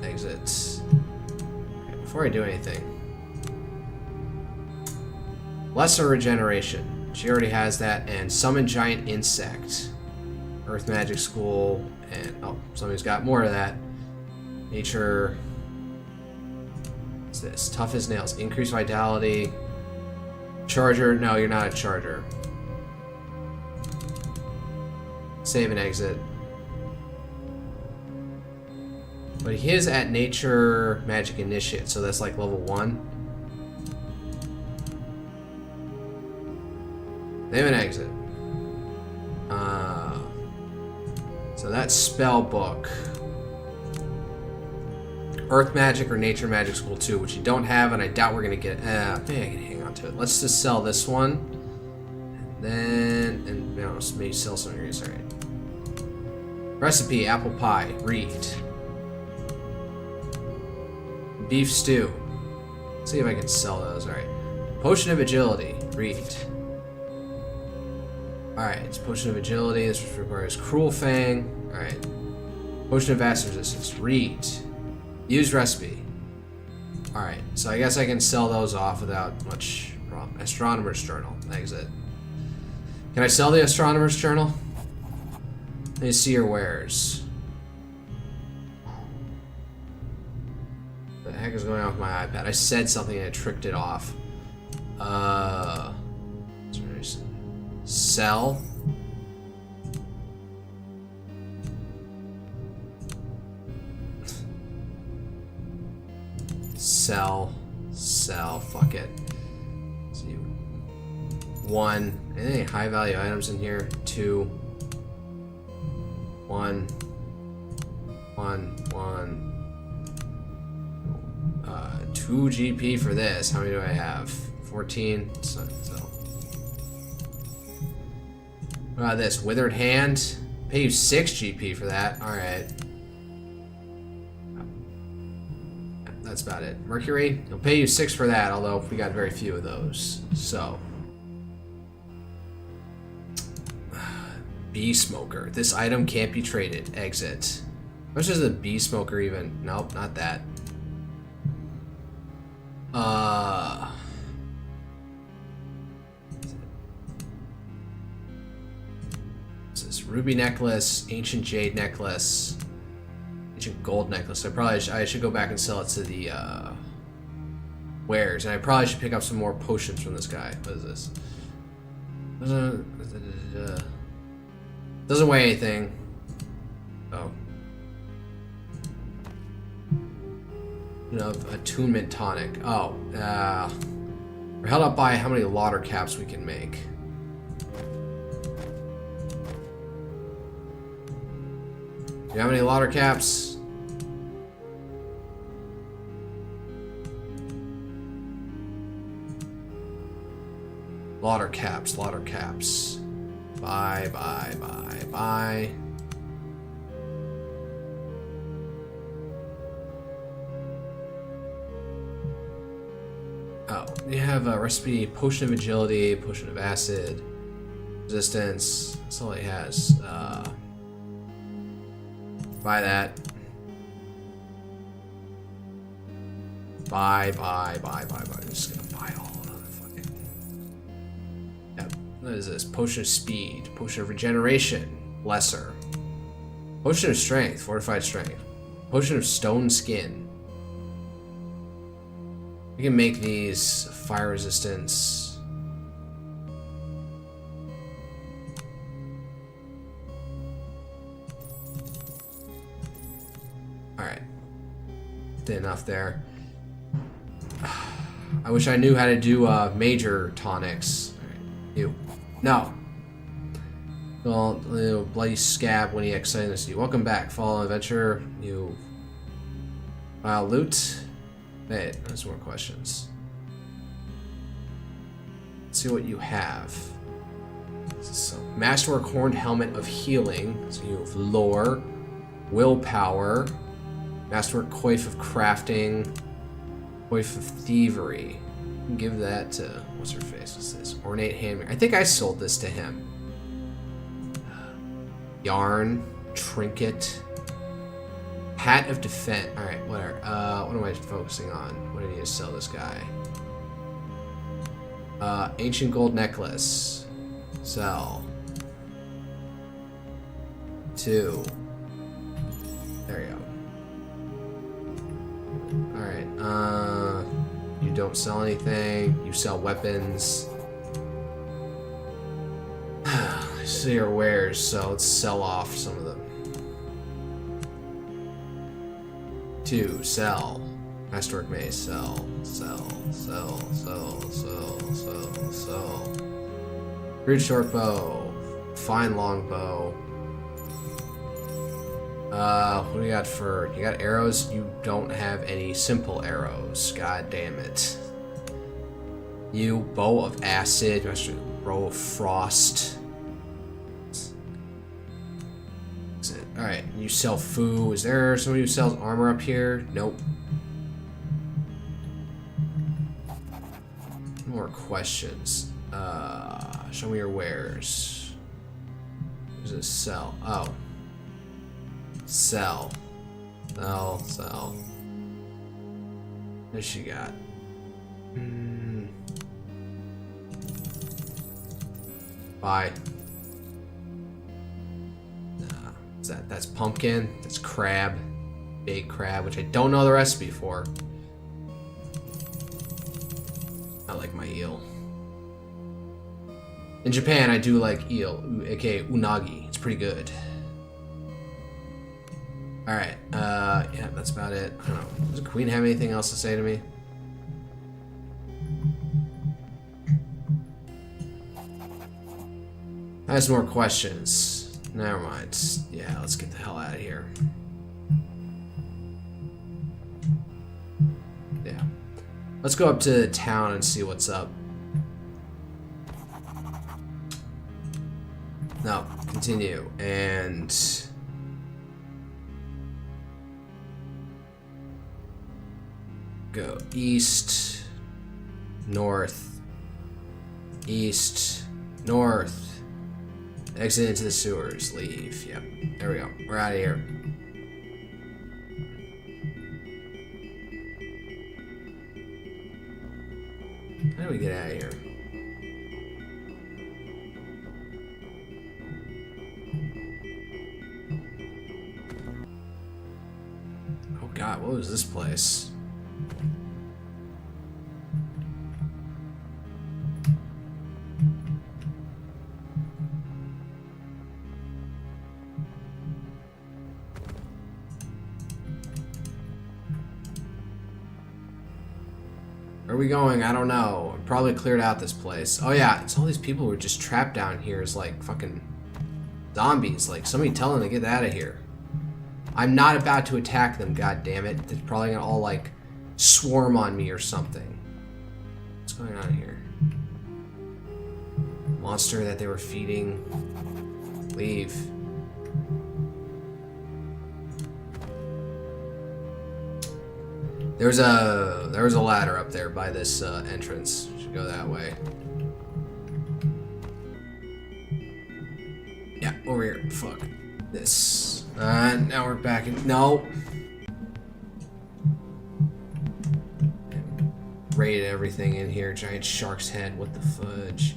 Exit. Okay, before I do anything, lesser regeneration. She already has that, and summon giant insect. Earth magic school, and oh, somebody's got more of that. Nature. What's this? Tough as nails. Increase vitality. Charger. No, you're not a charger. Save and exit. But he is at nature magic initiate, so that's like level 1. Save and exit. So that's spell book. Earth magic or nature magic school 2, which you don't have, and I doubt we're gonna get. Maybe I can hang on to it. Let's just sell this one, and then you know, maybe sell some of yours. All right. Recipe: apple pie. Read. Beef stew. Let's see if I can sell those. All right. Potion of agility. Read. Alright, it's potion of agility. This requires Cruel Fang. Alright. Potion of acid resistance. Read. Use recipe. Alright, so I guess I can sell those off without much problem. Astronomer's Journal. Exit. Can I sell the Astronomer's Journal? Let me see your wares. What the heck is going on with my iPad? I said something and it tricked it off. Sell. Sell, fuck it. So you, 1, any high value items in here? 2, 1, 2 GP for this. How many do I have? 14. So. What about this? Withered Hand? Pay you 6 GP for that. Alright. That's about it. Mercury? He'll pay you 6 for that, although we got very few of those. So. Bee Smoker. This item can't be traded. Exit. How much is the Bee Smoker even? Nope, not that. What's this? Ruby necklace, ancient jade necklace, ancient gold necklace. I should go back and sell it to the wares, and I probably should pick up some more potions from this guy. What is this? Doesn't weigh anything. Oh. Of attunement tonic. Oh, we're held up by how many lauder caps we can make. Do you have any lauder caps? Lauder caps, lauder caps. Bye. Oh, we have a recipe, potion of agility, potion of acid, resistance. That's all he has. Buy that. Buy. I'm just gonna buy all of them. Fucking. Yep. What is this? Potion of speed, potion of regeneration, lesser. Potion of strength, fortified strength. Potion of stone skin. We can make these fire resistance. Alright. Did enough there. I wish I knew how to do major tonics. Alright. You. No. Well, little bloody scab when he excited us. Welcome back. Follow adventure. You. Loot. Hey, there's more questions. Let's see what you have. So, Masterwork Horned Helmet of Healing. So you have Lore, Willpower, Masterwork Coif of Crafting, Coif of Thievery. You can give that to, what's her face? What's this? Ornate Handmade. I think I sold this to him. Yarn, Trinket. Hat of Defense. Alright, whatever. What am I focusing on? What do I need to sell this guy? Ancient gold necklace. Sell. 2. There you go. Alright, you don't sell anything. You sell weapons. I see your wares, so let's sell off some of them. 2, sell. Masterwork Mace, sell. Crude short bow. Fine long bow. What do you got for... You got arrows? You don't have any simple arrows. God damn it. You, bow of acid. Bow of frost. Alright, you sell food. Is there somebody who sells armor up here? Nope. More questions. Show me your wares. There's a sell. Oh. Sell. Sell. What she got? Buy. That's pumpkin. That's crab. Baked crab, which I don't know the recipe for. I like my eel. In Japan, I do like eel, aka unagi. It's pretty good. Alright, yeah, that's about it. I don't know. Does the queen have anything else to say to me? I have some more questions. Never mind. Yeah, let's get the hell out of here. Yeah. Let's go up to town and see what's up. No, continue. And go east, north, east, north. Exit into the sewers. Leave. Yep. There we go. We're out of here. How do we get out of here? Oh god, what was this place? Where are we going? I don't know. Probably cleared out this place. Oh yeah, it's all these people who are just trapped down here as like fucking zombies. Like somebody tell them to get out of here. I'm not about to attack them, god damn it. They're probably gonna all like swarm on me or something. What's going on here? Monster that they were feeding. Leave. There was a ladder up there by this entrance. Should go that way. Yeah, over here. Fuck this. Now we're back in. No. Raid everything in here. Giant shark's head. What the fudge?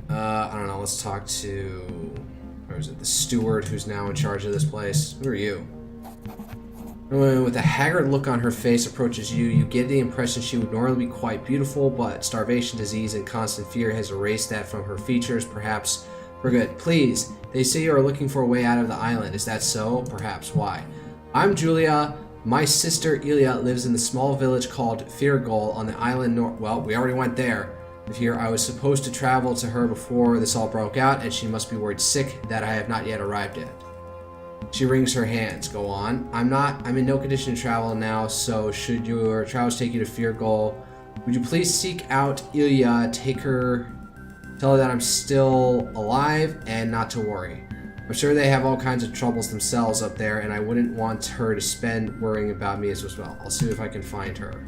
I don't know. Let's talk to. Or is it the steward who's now in charge of this place? Who are you? With a haggard look on her face approaches you, you get the impression she would normally be quite beautiful, but starvation, disease, and constant fear has erased that from her features, perhaps for good. Please, they say you are looking for a way out of the island. Is that so? Perhaps. Why? I'm Julia. My sister Ilya lives in the small village called Firgol on the island north. Well, we already went there. Here, I was supposed to travel to her before this all broke out, and she must be worried sick that I have not yet arrived yet. She wrings her hands. Go on. I'm in no condition to travel now, so should your travels take you to Firgol, would you please seek out Ilya, tell her that I'm still alive, and not to worry. I'm sure they have all kinds of troubles themselves up there, and I wouldn't want her to spend worrying about me as well. I'll see if I can find her.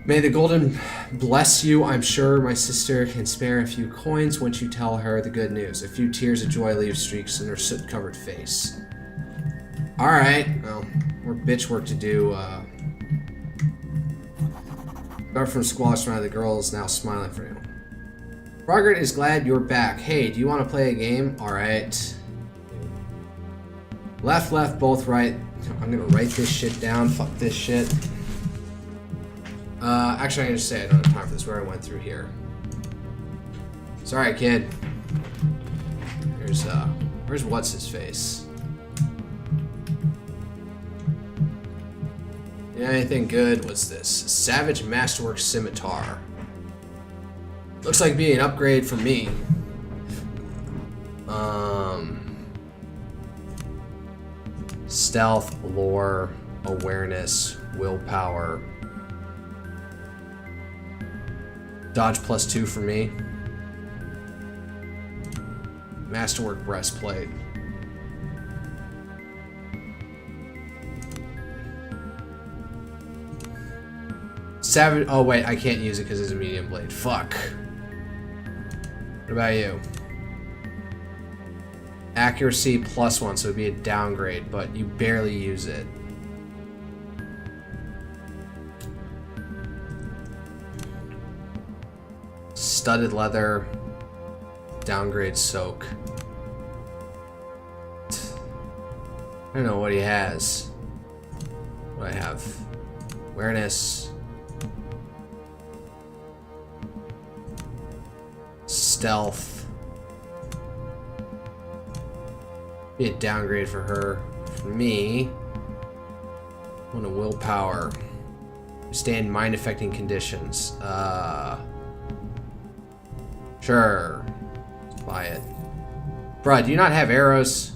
May the golden bless you. I'm sure my sister can spare a few coins once you tell her the good news. A few tears of joy leave streaks in her soot-covered face. Alright, well, more bitch work to do. Apart from squalor smile, the girl is now smiling for you. Margaret is glad you're back. Hey, do you want to play a game? Alright. Left, both right. I'm gonna write this shit down. Fuck this shit. Actually, I'm gonna say I don't have time for this. Where I went through here. Sorry, kid. Where's what's his face? Yeah, anything good? What's this? Savage Masterwork Scimitar. Looks like being an upgrade for me. Stealth, lore, awareness, willpower. Dodge +2 for me. Masterwork breastplate. Savage. Oh wait, I can't use it because it's a medium blade. Fuck. What about you? Accuracy +1, so it'd be a downgrade, but you barely use it. Studded leather. Downgrade soak. I don't know what he has. What do I have? Awareness. Stealth. Be a downgrade for her. For me, I want a willpower. Stand mind affecting conditions. Sure. Let's buy it. Bruh, do you not have arrows?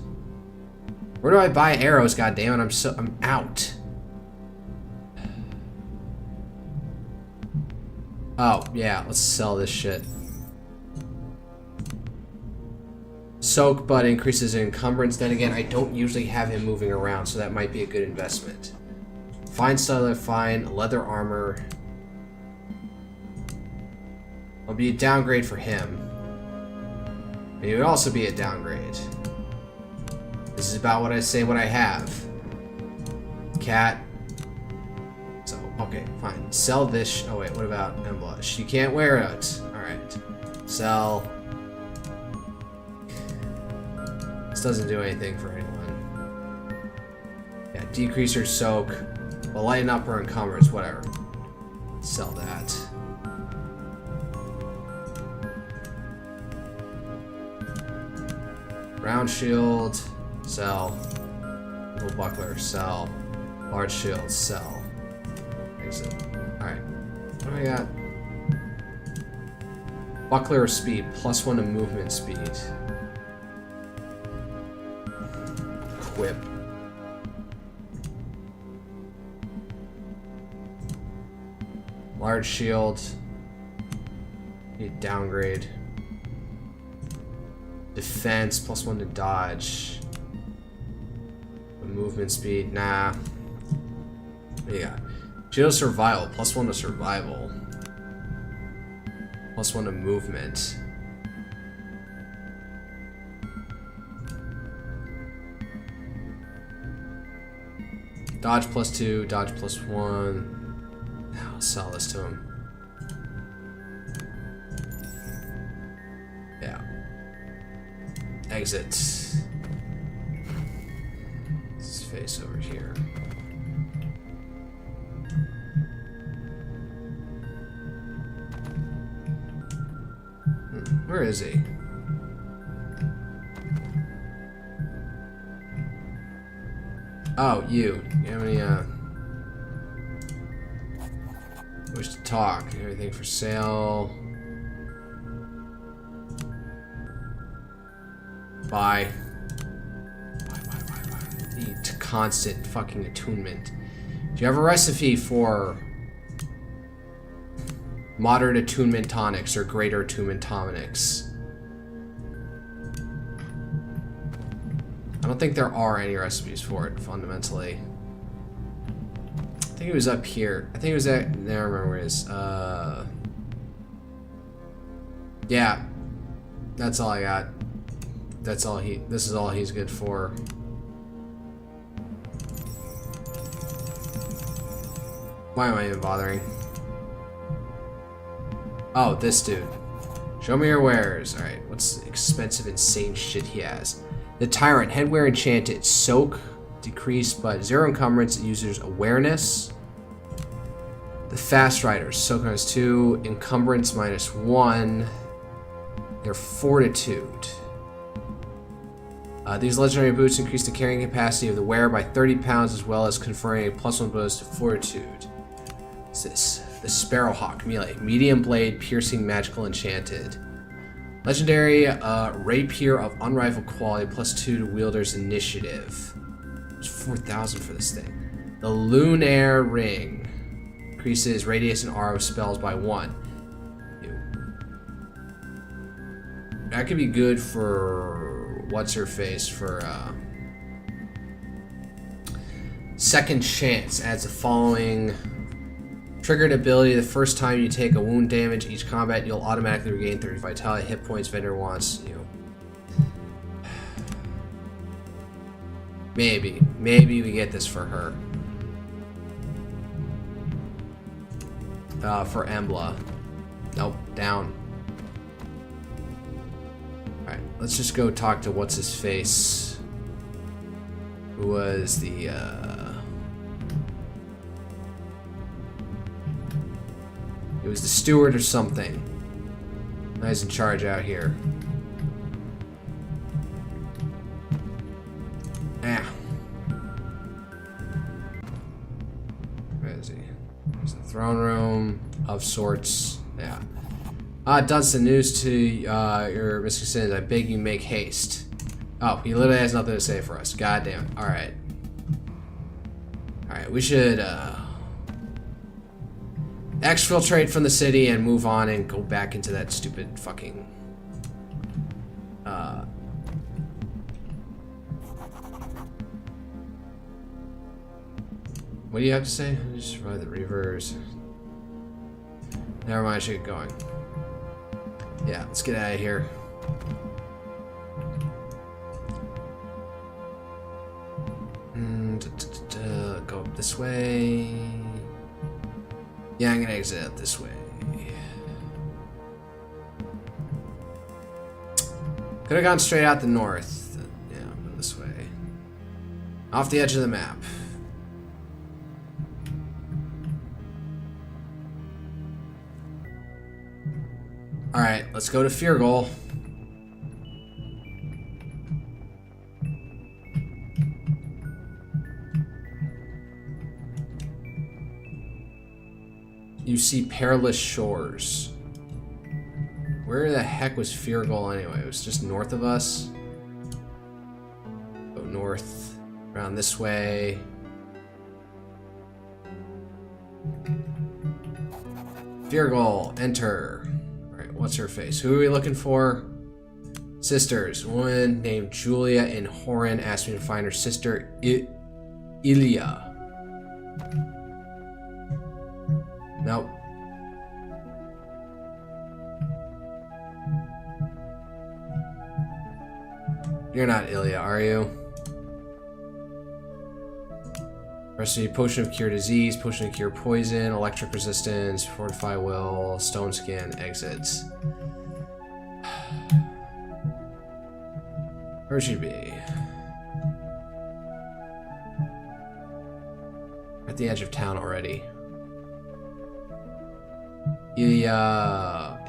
Where do I buy arrows, goddammit? I'm out. Oh, yeah, let's sell this shit. Soak, but increases encumbrance. Then again, I don't usually have him moving around, so that might be a good investment. Fine studded, fine leather armor. It'll be a downgrade for him. And it would also be a downgrade. This is about what I say what I have. Cat. So, okay, fine. Sell this. Oh, wait, what about Emblush? You can't wear it. Alright. Sell. This doesn't do anything for anyone. Yeah, decrease her soak. Well, lighten up her encumbrance, whatever. Sell that. Round shield, sell. Little buckler, sell. Large shield, sell. Exit. Alright. What do I got? Buckler speed, +1 to movement speed. Equip. Large shield. Need downgrade. Defense, +1 to dodge. Movement speed, nah. What do you got? Shield survival, +1 to survival. +1 to movement. Dodge +2, dodge +1. I'll sell this to him. Yeah. Exit. His face over here. Where is he? Oh, you. You have any, wish to talk. Everything for sale. Buy. Buy. Need constant fucking attunement. Do you have a recipe for moderate attunement tonics or greater attunement tonics? I don't think there are any recipes for it, fundamentally. I think it was up here. I think it was at... I don't remember where it is. Yeah. That's all I got. That's all he... This is all he's good for. Why am I even bothering? Oh, this dude. Show me your wares. Alright, what's the expensive, insane shit he has? The Tyrant, headwear enchanted. Soak, decreased, but 0 encumbrance, user's awareness. The Fast Riders, soak minus 2, encumbrance -1. Their fortitude. These legendary boots increase the carrying capacity of the wearer by 30 pounds, as well as conferring a +1 bonus to fortitude. What's this? The Sparrowhawk melee, medium blade, piercing, magical, enchanted. Legendary rapier of unrivaled quality, +2 to wielder's initiative. It's 4,000 for this thing. The Lunaire ring increases radius and aura of spells by 1. That could be good for what's her face for second chance. Adds the following Triggered ability, the first time you take a wound damage each combat, you'll automatically regain 30 vitality, hit points vendor wants, you know. Maybe we get this for her. For Embla. Nope, down. Alright, let's just go talk to what's his face. Who was the, It was the steward or something. Now he's in charge out here. Ah. Where is he? There's the throne room of sorts. Yeah. Dunstan, news to your Mr. Sins. I beg you make haste. Oh, he literally has nothing to say for us. God damn it. Alright. Alright, we should exfiltrate from the city and move on and go back into that stupid fucking what do you have to say? Just ride the reavers. Never mind, I should get going. Yeah, let's get out of here. Go up this way. Yeah, I'm gonna exit out this way. Could have gone straight out the north. Yeah, go this way. Off the edge of the map. Alright, let's go to Feargoal. You see perilous shores. Where the heck was Feargoal anyway? It was just north of us. Go north, around this way. Feargoal, enter. Alright, what's her face? Who are we looking for? Sisters. Woman named Julia in Horan asked me to find her sister, Ilya. Nope. You're not Ilya, are you? Recipe: potion of cure disease, potion of cure poison, electric resistance, fortify will, stone skin, exits. Where should she be? At the edge of town already. Ilya,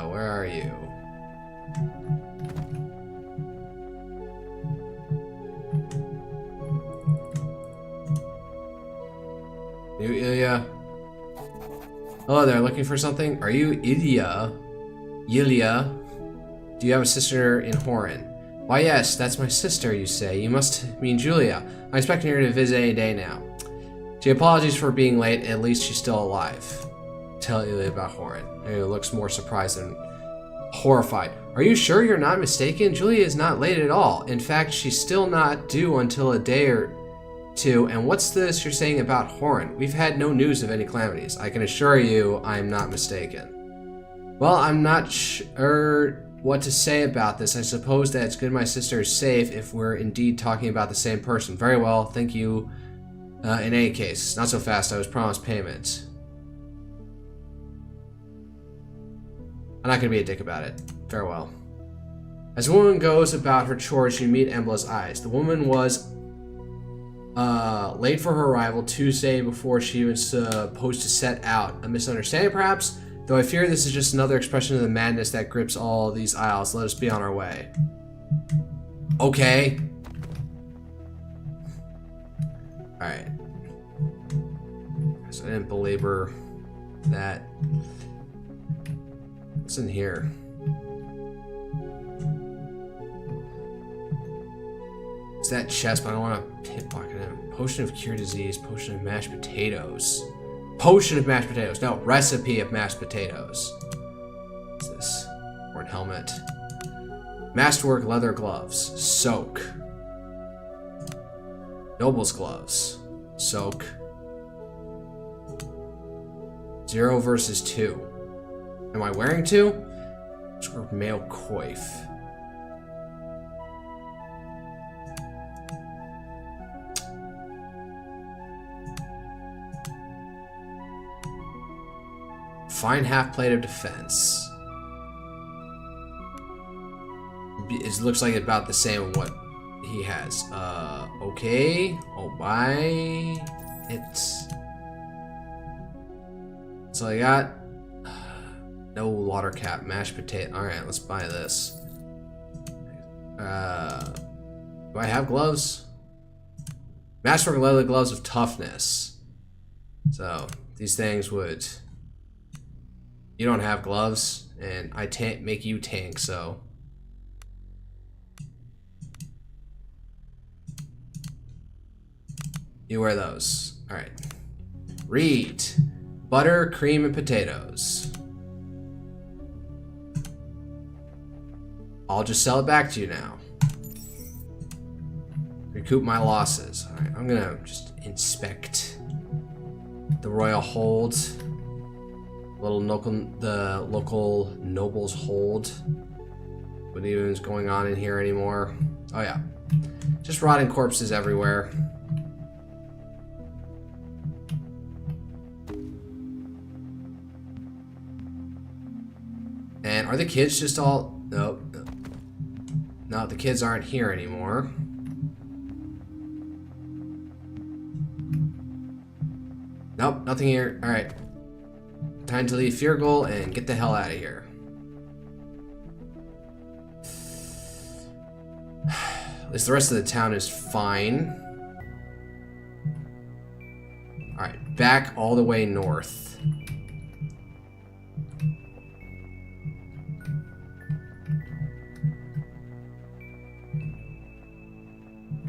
where are you? You, Ilya? Hello there, looking for something? Are you Ilya? Do you have a sister in Horan? Why yes, that's my sister, you say. You must mean Julia. I'm expecting her to visit any day now. She apologies for being late, at least she's still alive. Tell Ilya about Horan. Ilya looks more surprised than horrified. Are you sure you're not mistaken? Julia is not late at all. In fact, she's still not due until a day or two. And what's this you're saying about Horan? We've had no news of any calamities. I can assure you I'm not mistaken. Well, I'm not sure what to say about this. I suppose that it's good my sister is safe if we're indeed talking about the same person. Very well, thank you. In any case, not so fast. I was promised payment. I'm not going to be a dick about it. Farewell. As the woman goes about her chores, you meet Embla's eyes. The woman was late for her arrival Tuesday before she was supposed to set out. A misunderstanding, perhaps? Though I fear this is just another expression of the madness that grips all these isles. Let us be on our way. Okay. Alright. So I didn't belabor that. What's in here? It's that chest, but I don't want to pickpocket him. Potion of cure disease, potion of mashed potatoes. Potion of mashed potatoes. No, recipe of mashed potatoes. What's this? Horn helmet. Masterwork leather gloves. Soak. Noble's gloves. Soak. 0 versus 2. Am I wearing 2? Sort of male coif. Fine half plate of defense. It looks like about the same as what he has. Okay. I'll buy it. So I got no water cap, mashed potato. Alright, let's buy this. Do I have gloves? Matchwork leather gloves of toughness. So these things would. You don't have gloves, and I make you tank, so. You wear those. Alright. Read. Butter, cream, and potatoes. I'll just sell it back to you now. Recoup my losses. Alright, I'm gonna just inspect the royal hold. The local nobles hold. What even is going on in here anymore? Oh yeah. Just rotting corpses everywhere. And are the kids just all... Nope. No, the kids aren't here anymore. Nope, nothing here. Alright. Time to leave Feargoal and get the hell out of here. At least the rest of the town is fine. Alright, back all the way north.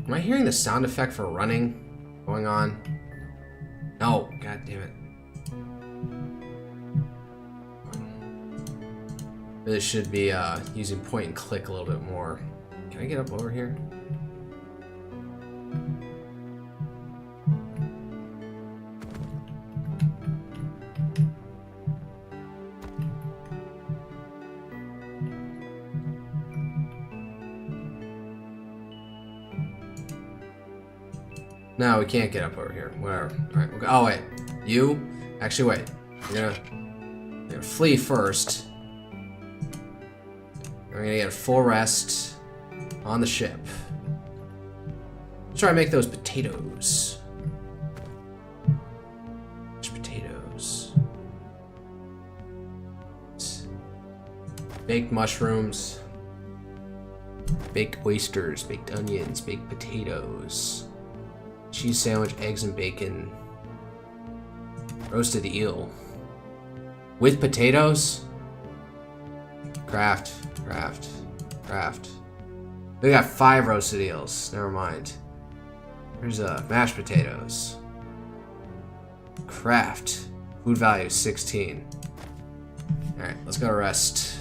Am I hearing the sound effect for running going on? No, god damn it. Really should be using point and click a little bit more. Can I get up over here? No, we can't get up over here. Whatever. Alright, okay. Oh, wait. You? Actually, wait. You're gonna flee first. We're gonna get a full rest on the ship. Let's try to make those potatoes. Potatoes. Baked mushrooms. Baked oysters. Baked onions. Baked potatoes. Cheese sandwich, eggs and bacon. Roasted eel. With potatoes? Craft. We got 5 roasted eels. Never mind. Here's mashed potatoes. Craft. Food value 16. Alright, let's go rest.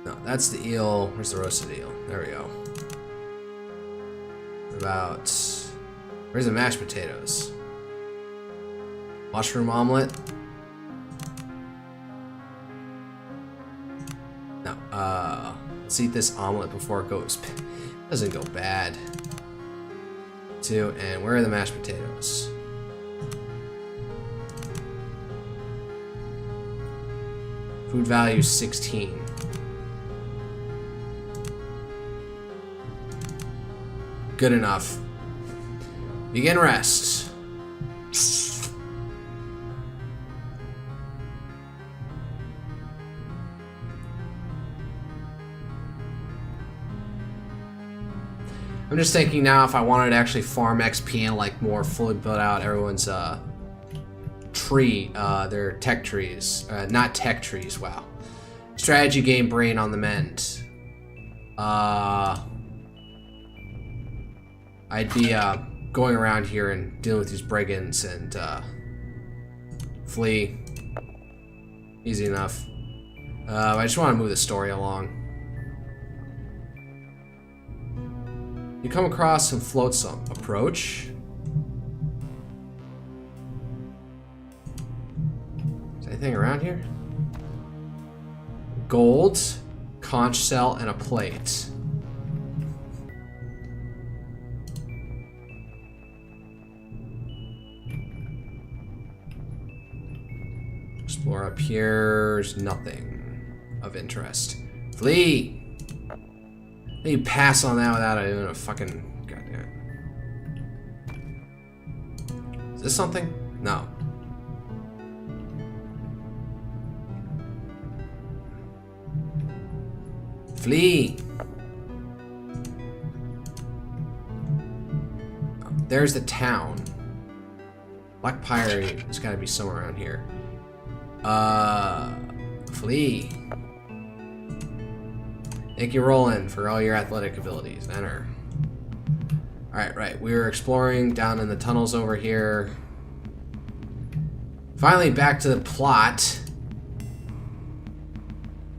No, that's the eel. Where's the roasted eel? There we go. Where's the mashed potatoes? Mushroom omelet? No, let's eat this omelet before it doesn't go bad. 2, and where are the mashed potatoes? Food value 16. Good enough. Begin rest. I'm just thinking now if I wanted to actually farm XP and like more fully build out everyone's tree, their tech trees. Not tech trees, wow. Strategy game brain on the mend. I'd be going around here and dealing with these brigands and flee. Easy enough. I just want to move the story along. You come across some flotsam. Approach. Is there anything around here? Gold, conch shell, and a plate. Explore up here. There's nothing of interest. Flee! You pass on that without even a fucking... Goddamn. Is this something? No. Flee! Oh, there's the town. Black Priory has got to be somewhere around here. Flee. Make you roll in for all your athletic abilities. Enter. Alright, right. We were exploring down in the tunnels over here. Finally, back to the plot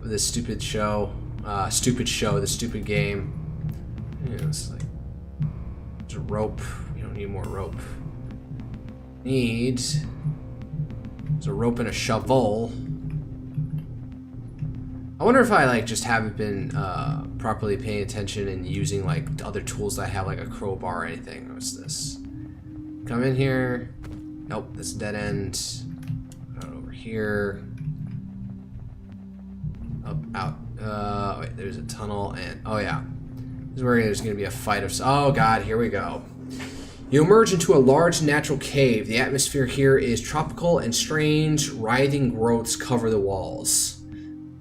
of this stupid show. The stupid game. You know, it's like... There's a rope. We don't need more rope. There's a rope and a shovel. I wonder if I like just haven't been properly paying attention and using like other tools that have like a crowbar or anything. What's this? Come in here. Nope, this is a dead end. Out over here. Up, out. Wait, there's a tunnel and oh yeah. This is where there's gonna be a fight of. Oh god, here we go. You emerge into a large natural cave. The atmosphere here is tropical and strange, writhing growths cover the walls.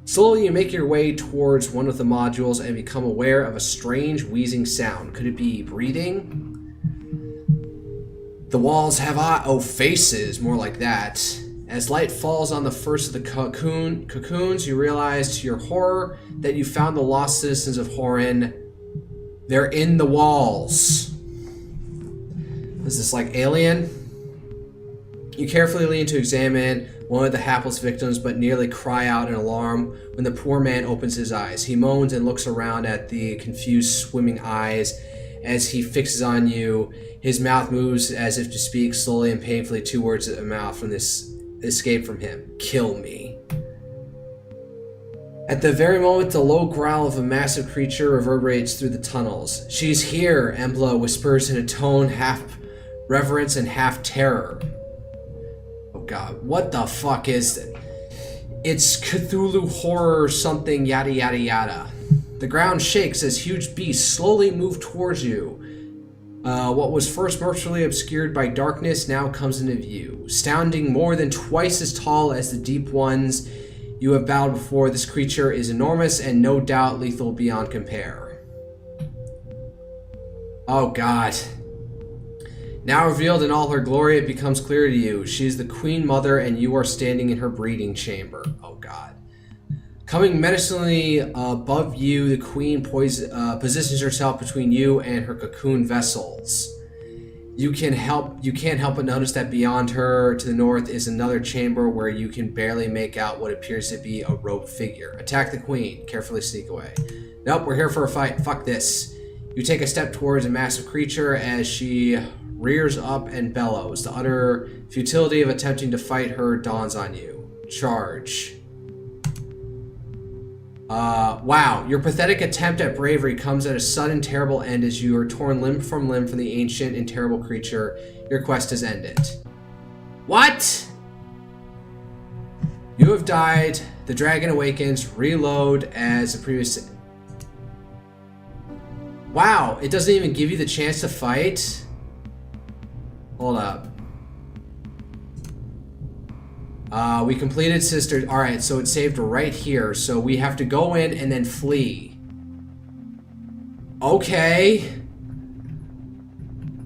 Slowly you make your way towards one of the modules and become aware of a strange wheezing sound. Could it be breathing? The walls have faces, more like that. As light falls on the first of the cocoons, you realize to your horror that you found the lost citizens of Horin. They're in the walls. Is this like Alien? You carefully lean to examine one of the hapless victims, but nearly cry out in alarm when the poor man opens his eyes. He moans and looks around at the confused, swimming eyes as he fixes on you. His mouth moves as if to speak slowly and painfully. Two words at the mouth from this escape from him. Kill me. At the very moment, the low growl of a massive creature reverberates through the tunnels. She's here, Embla whispers in a tone half reverence and half terror. Oh god, what the fuck is it? It's Cthulhu horror or something, yada yada yada. The ground shakes as huge beasts slowly move towards you. What was first virtually obscured by darkness now comes into view. Sounding more than twice as tall as the deep ones you have battled before, this creature is enormous and no doubt lethal beyond compare. Oh god. Now revealed in all her glory, it becomes clear to you. She is the Queen Mother and you are standing in her breeding chamber. Oh god. Coming menacingly above you, the Queen positions herself between you and her cocoon vessels. You can't help but notice that beyond her to the north is another chamber where you can barely make out what appears to be a robed figure. Attack the Queen. Carefully sneak away. Nope, we're here for a fight. Fuck this. You take a step towards a massive creature as she rears up and bellows. The utter futility of attempting to fight her dawns on you. Charge. Wow. Your pathetic attempt at bravery comes at a sudden terrible end as you are torn limb from the ancient and terrible creature. Your quest has ended. What? You have died. The dragon awakens. Reload as the previous... Wow, it doesn't even give you the chance to fight? Hold up. We completed Sister... Alright, so it saved right here. So we have to go in and then flee. Okay.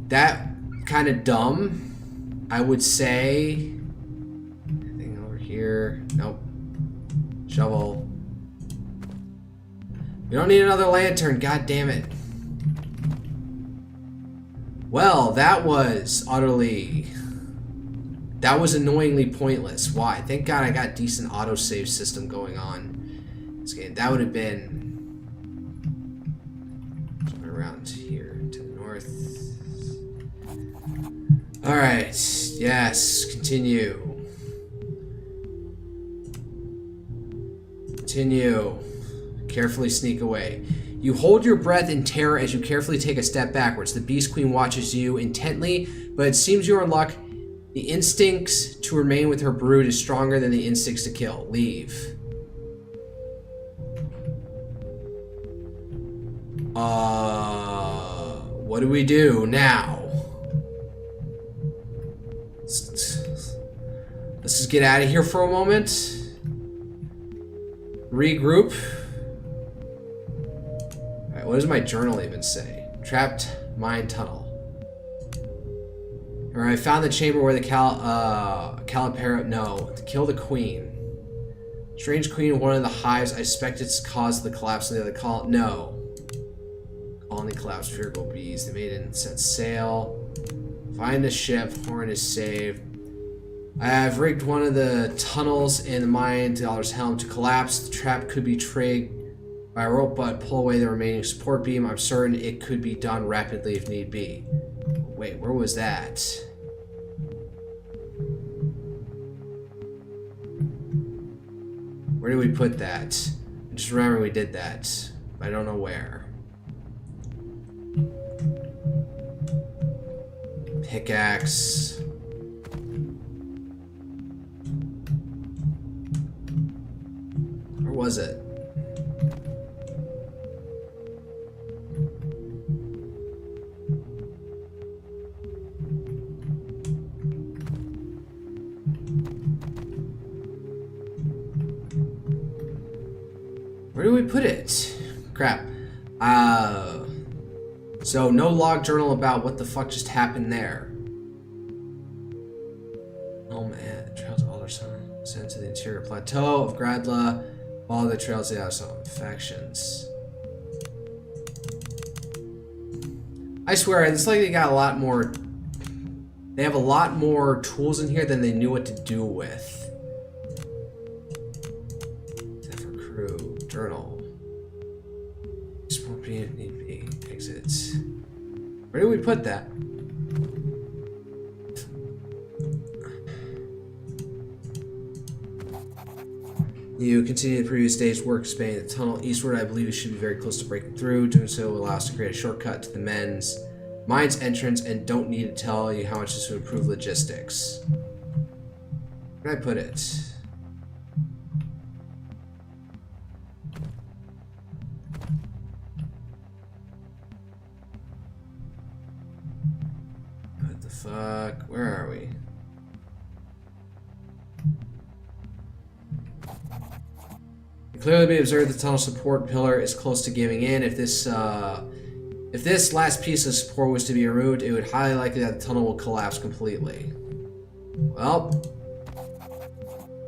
That kind of dumb, I would say. Anything over here? Nope. Shovel. We don't need another lantern, god damn it. Well, that was utterly... That was annoyingly pointless. Why? Thank God I got decent autosave system going on. Okay, that would have been around here to the north. Alright, yes, continue. Continue. Carefully sneak away. You hold your breath in terror as you carefully take a step backwards. The Beast Queen watches you intently, but it seems you're in luck. The instincts to remain with her brood is stronger than the instincts to kill. Leave. What do we do now? Let's just get out of here for a moment. Regroup. Alright, what does my journal even say? Trapped mine tunnel. Alright, I found the chamber where the Caliparo... No, to kill the queen. Strange queen of one of the hives. I suspect it's caused the collapse of the other colony. No. Colony collapse, fearful bees. The maiden set sail. Find the ship. Horn is saved. I have rigged one of the tunnels in the mine dollar's helm to collapse. The trap could be trigged by a rope, but pull away the remaining support beam. I'm certain it could be done rapidly if need be. Wait, where was that? Where did we put that? I just remember we did that, but I don't know where. Pickaxe. Where was it? Where do we put it? Crap. So no log journal about what the fuck just happened there. Oh man, the trails of Alderson sent to the interior plateau of Gradla. Follow the trails of some factions. I swear, it's like they got a lot more. They have a lot more tools in here than they knew what to do with. For crew journal. Scorpion need be exits. Where did we put that? You continue the previous day's work, spanning the tunnel eastward. I believe you should be very close to breaking through. Doing so will allow us to create a shortcut to the mine's entrance, and don't need to tell you how much this would improve logistics. Where did I put it? What the fuck? Where are we? Clearly be observed the tunnel support pillar is close to giving in. If this last piece of support was to be removed, it would highly likely that the tunnel will collapse completely. Well,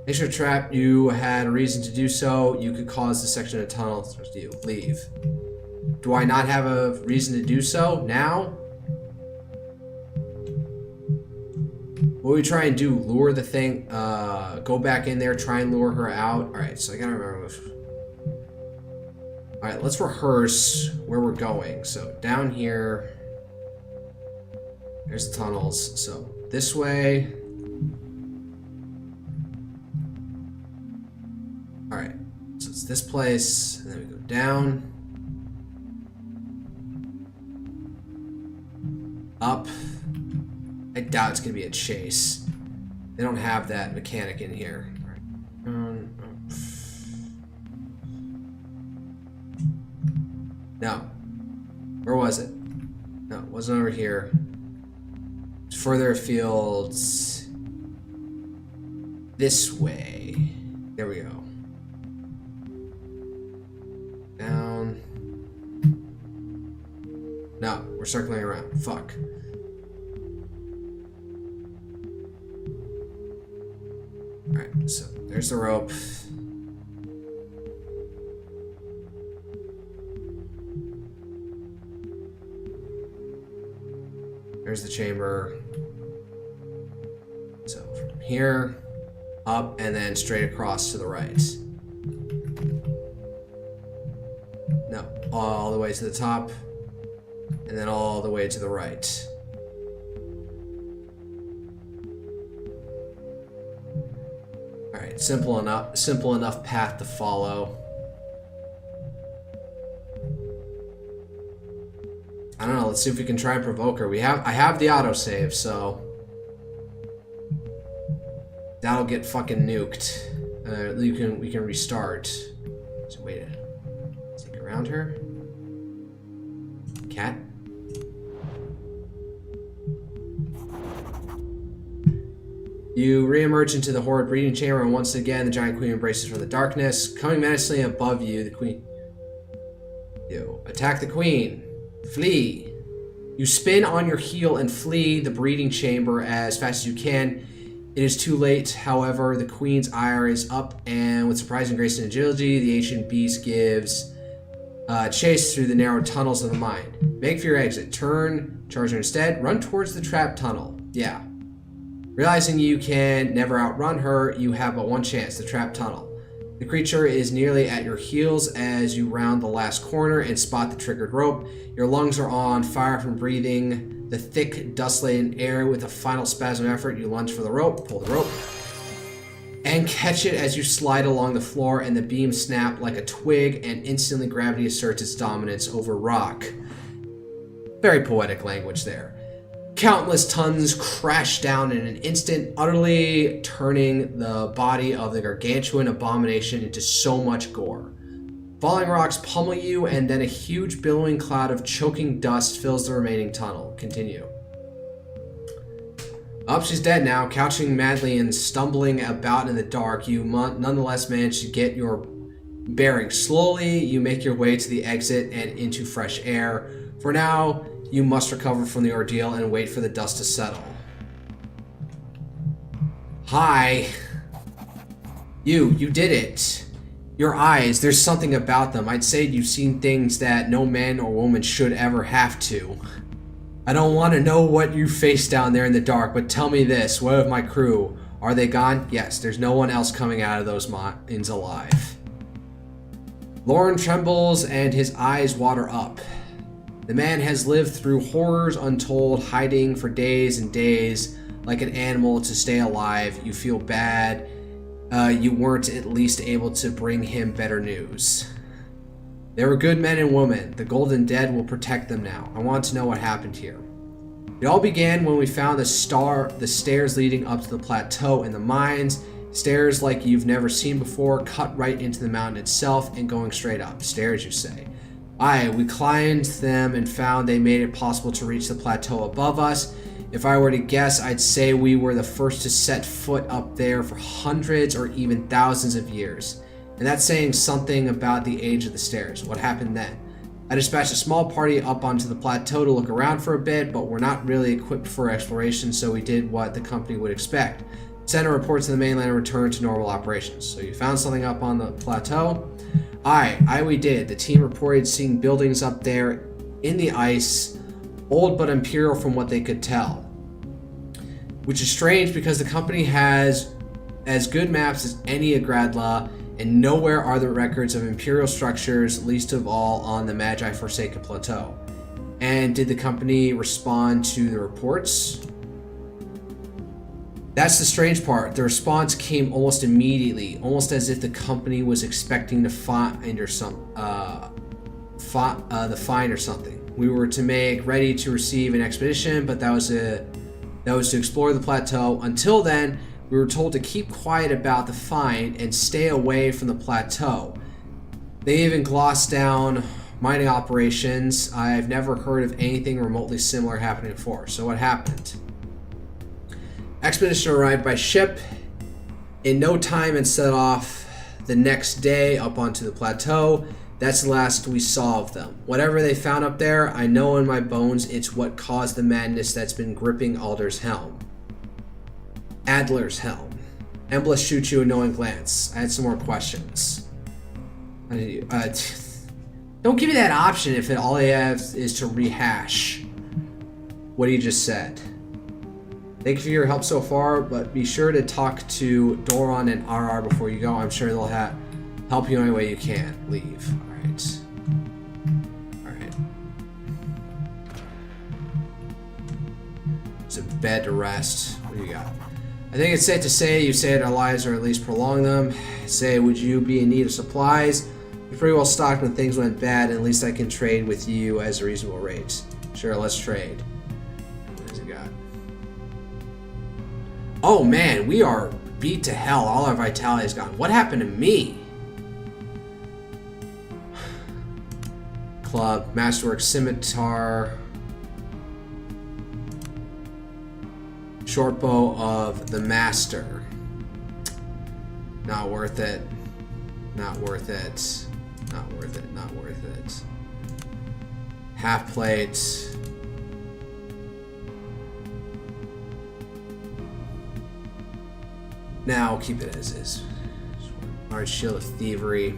extra trap, you had a reason to do so. You could cause the section of the tunnel to leave. Do I not have a reason to do so now? What do we try and do? Lure the thing, go back in there, try and lure her out. Alright, so I gotta remember. Alright, let's rehearse where we're going. So, down here. There's the tunnels. So, this way. Alright, so it's this place. And then we go down. Up. I doubt it's going to be a chase. They don't have that mechanic in here. No. Where was it? No, it wasn't over here. It's further afield. This way. There we go. Down. No, we're circling around. Fuck. Alright, so there's the rope. There's the chamber. So from here, up, and then straight across to the right. all the way to the top, and then all the way to the right. Alright, simple enough path to follow. I don't know, let's see if we can try and provoke her. I have the autosave, so that'll get fucking nuked. We can restart. So wait, take around her. Cat. You re-emerge into the horrid breeding chamber, and once again the giant queen embraces from the darkness. Coming menacingly above you, the queen. You attack the queen. Flee. You spin on your heel and flee the breeding chamber as fast as you can. It is too late, however, the queen's ire is up, and with surprising grace and agility, the ancient beast gives chase through the narrow tunnels of the mine. Make for your exit. Turn, charge her instead, run towards the trap tunnel. Yeah. Realizing you can never outrun her, you have but one chance, the trap tunnel. The creature is nearly at your heels as you round the last corner and spot the triggered rope. Your lungs are on fire from breathing the thick, dust-laden air. With a final spasm effort, you lunge for the rope, pull the rope, and catch it as you slide along the floor, and the beam snap like a twig, and instantly gravity asserts its dominance over rock. Very poetic language there. Countless tons crash down in an instant, utterly turning the body of the gargantuan abomination into so much gore. Falling rocks pummel you, and then a huge billowing cloud of choking dust fills the remaining tunnel. Continue. She's dead now, couching madly and stumbling about in the dark. You nonetheless manage to get your bearings. Slowly, you make your way to the exit and into fresh air. For now, you must recover from the ordeal and wait for the dust to settle. Hi. You did it. Your eyes, there's something about them. I'd say you've seen things that no man or woman should ever have to. I don't want to know what you face down there in the dark, but tell me this, what of my crew? Are they gone? Yes, there's no one else coming out of those mines alive. Lauren trembles and his eyes water up. The man has lived through horrors untold, hiding for days and days like an animal to stay alive. You feel bad. You weren't at least able to bring him better news. They were good men and women. The Golden Dead will protect them now. I want to know what happened here. It all began when we found the stairs leading up to the plateau in the mines. Stairs like you've never seen before, cut right into the mountain itself and going straight up. Stairs, you say. Aye, we climbed them and found they made it possible to reach the plateau above us. If I were to guess, I'd say we were the first to set foot up there for hundreds or even thousands of years. And that's saying something about the age of the stairs. What happened then? I dispatched a small party up onto the plateau to look around for a bit, but we're not really equipped for exploration, so we did what the company would expect. Sent a report to the mainland and returned to normal operations. So you found something up on the plateau? Aye, we did. The team reported seeing buildings up there in the ice, old but imperial from what they could tell. Which is strange because the company has as good maps as any of Gradla, and nowhere are there records of imperial structures, least of all on the Magi Forsaken Plateau. And did the company respond to the reports? That's the strange part. The response came almost immediately, almost as if the company was expecting to find or the find or something. We were to make ready to receive an expedition, but that was to explore the plateau. Until then, we were told to keep quiet about the find and stay away from the plateau. They even glossed down mining operations. I've never heard of anything remotely similar happening before. So what happened? Expedition arrived by ship in no time and set off the next day up onto the plateau. That's the last we saw of them. Whatever they found up there, I know in my bones it's what caused the madness that's been gripping Adler's helm. Embla shoots you a knowing glance. I had some more questions. Don't give me that option if all I have is to rehash what he just said. Thank you for your help so far, but be sure to talk to Doron and RR before you go. I'm sure they'll help you any way you can. Leave. All right. bed to rest. What do you got? I think it's safe to say you saved our lives or at least prolonged them. Say, would you be in need of supplies? You're pretty well stocked when things went bad, and at least I can trade with you as a reasonable rate. Sure, let's trade. What does it got? Oh man, we are beat to hell. All our vitality is gone. What happened to me? Club, Masterwork, Scimitar, Shortbow of the Master. Not worth it. Not worth it. Not worth it. Not worth it. Half plate. Now keep it as is. Large Shield of Thievery.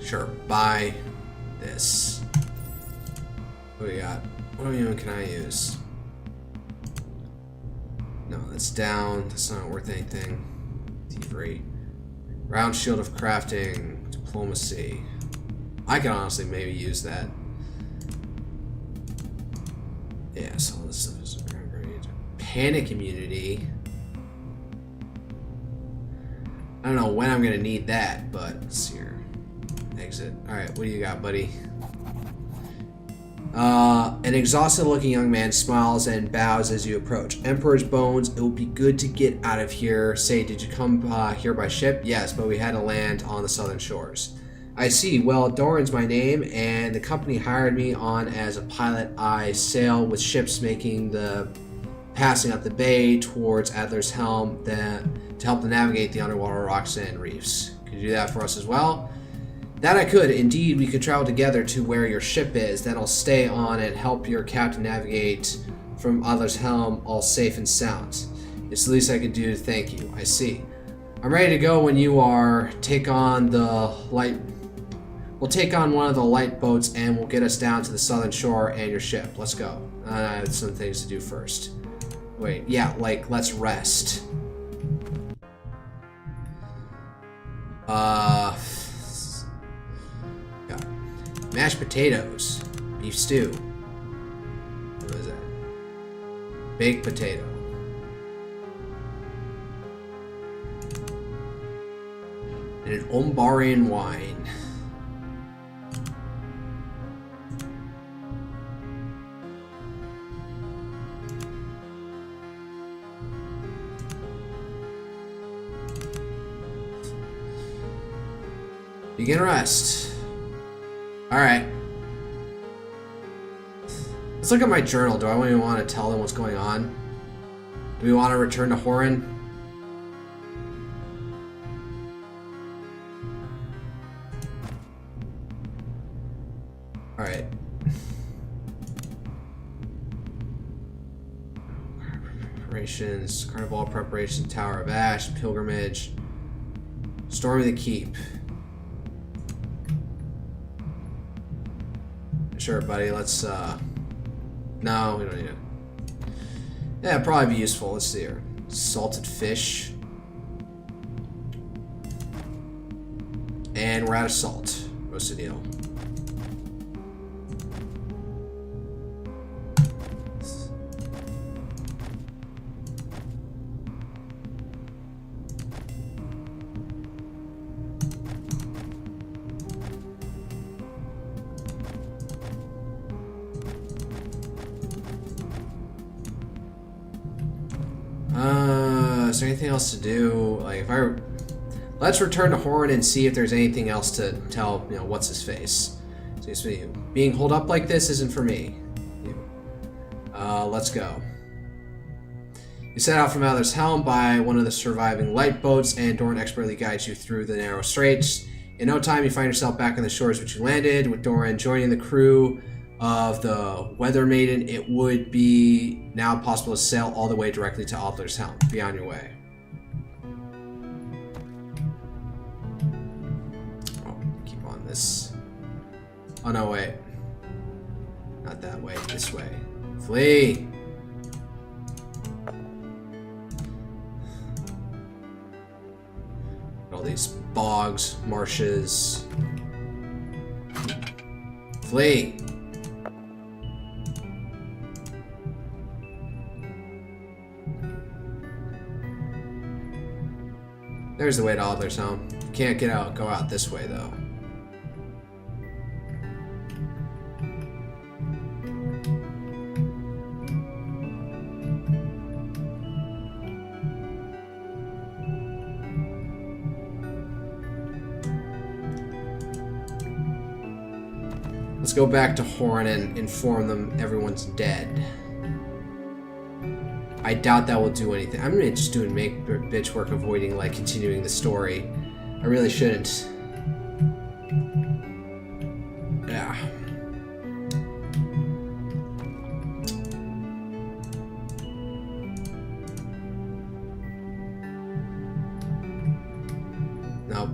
Sure, buy this. What do we got? What even can I use? No, that's down. That's not worth anything. Thievery. Round Shield of Crafting. Diplomacy. I could honestly maybe use that. Yeah, so this stuff is great. Panic Immunity. I don't know when I'm gonna need that, but let's see here. Exit. Alright, what do you got, buddy? An exhausted looking young man smiles and bows as you approach. Emperor's Bones, it would be good to get out of here. Say, did you come here by ship? Yes, but we had to land on the southern shores. I see. Well, Doran's my name, and the company hired me on as a pilot. I sail with ships making the passing up the bay towards Adler's Helm to help them navigate the underwater rocks and reefs. Could you do that for us as well? That I could. Indeed, we could travel together to where your ship is. Then I'll stay on and help your captain navigate from Adler's Helm all safe and sound. It's the least I could do to thank you. I see. I'm ready to go when you are. Take on the light... We'll take on one of the light boats and we'll get us down to the southern shore and your ship. Let's go. I have some things to do first. Wait, yeah, like, let's rest. Yeah. Mashed potatoes. Beef stew. What is that? Baked potato. And an Umbarian wine. Begin rest. Alright. Let's look at my journal. Do I even want to tell them what's going on? Do we want to return to Horin? Alright. Preparations. Carnival preparations. Tower of Ash. Pilgrimage. Storm of the Keep. Sure, buddy, let's, no, we don't need it. Yeah, it'd probably be useful. Let's see here. Salted fish. And we're out of salt. Roasted eel. Is there anything else to do? Like, if I... Let's return to Horin and see if there's anything else to tell, you know, what's his face. So being holed up like this isn't for me. Let's go. You set out from Adler's Helm by one of the surviving light boats, and Doran expertly guides you through the narrow straits. In no time, you find yourself back on the shores which you landed, with Doran joining the crew of the Weather Maiden. It would be now possible to sail all the way directly to Adler's Helm. Be on your way. Oh, keep on this. Oh no, wait. Not that way, this way. Flee! All these bogs, marshes. Flee! There's the way to Adler's home. Can't get out. Go out this way, though. Let's go back to Horn and inform them everyone's dead. I doubt that will do anything. I'm really just doing make bitch work avoiding, like, continuing the story. I really shouldn't. Yeah. Nope.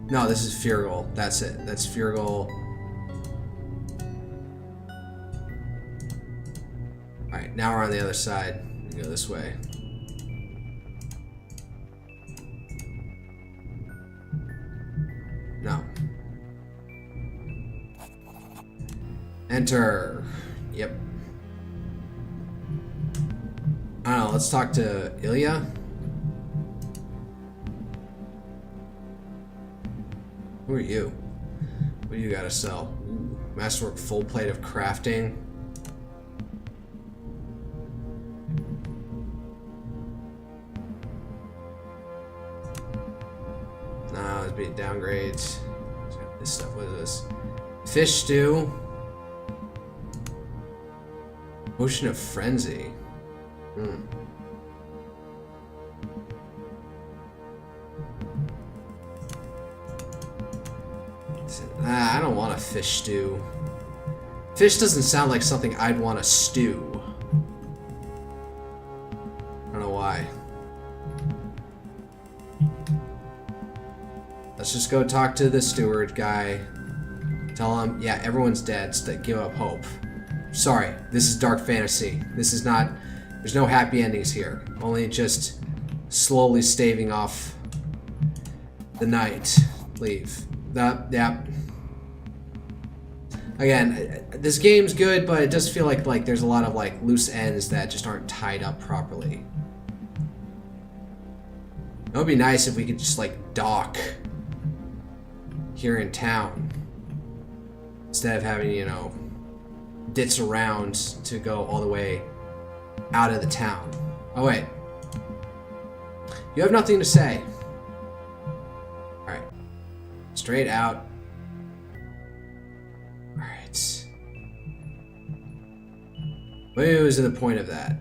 No, this is Feargal. That's it. That's Feargal. Alright, now we're on the other side. We go this way. No. Enter. Yep. I don't know, let's talk to Ilya. Who are you? What do you gotta sell? Ooh, masterwork full plate of crafting. Nah, it's being downgrades. This stuff, what is this? Fish stew. Potion of frenzy. I don't want a fish stew. Fish doesn't sound like something I'd want to stew. I don't know why. Let's just go talk to the steward guy. Tell him, yeah, everyone's dead, so give up hope. Sorry, this is dark fantasy. This is not... There's no happy endings here. Only just slowly staving off the night. Leave. Yeah. Again, this game's good, but it does feel like there's a lot of like loose ends that just aren't tied up properly. It would be nice if we could just like dock here in town instead of having, you know, ditz around to go all the way out of the town. Oh wait, you have nothing to say. All right, straight out. Alright. What was the point of that?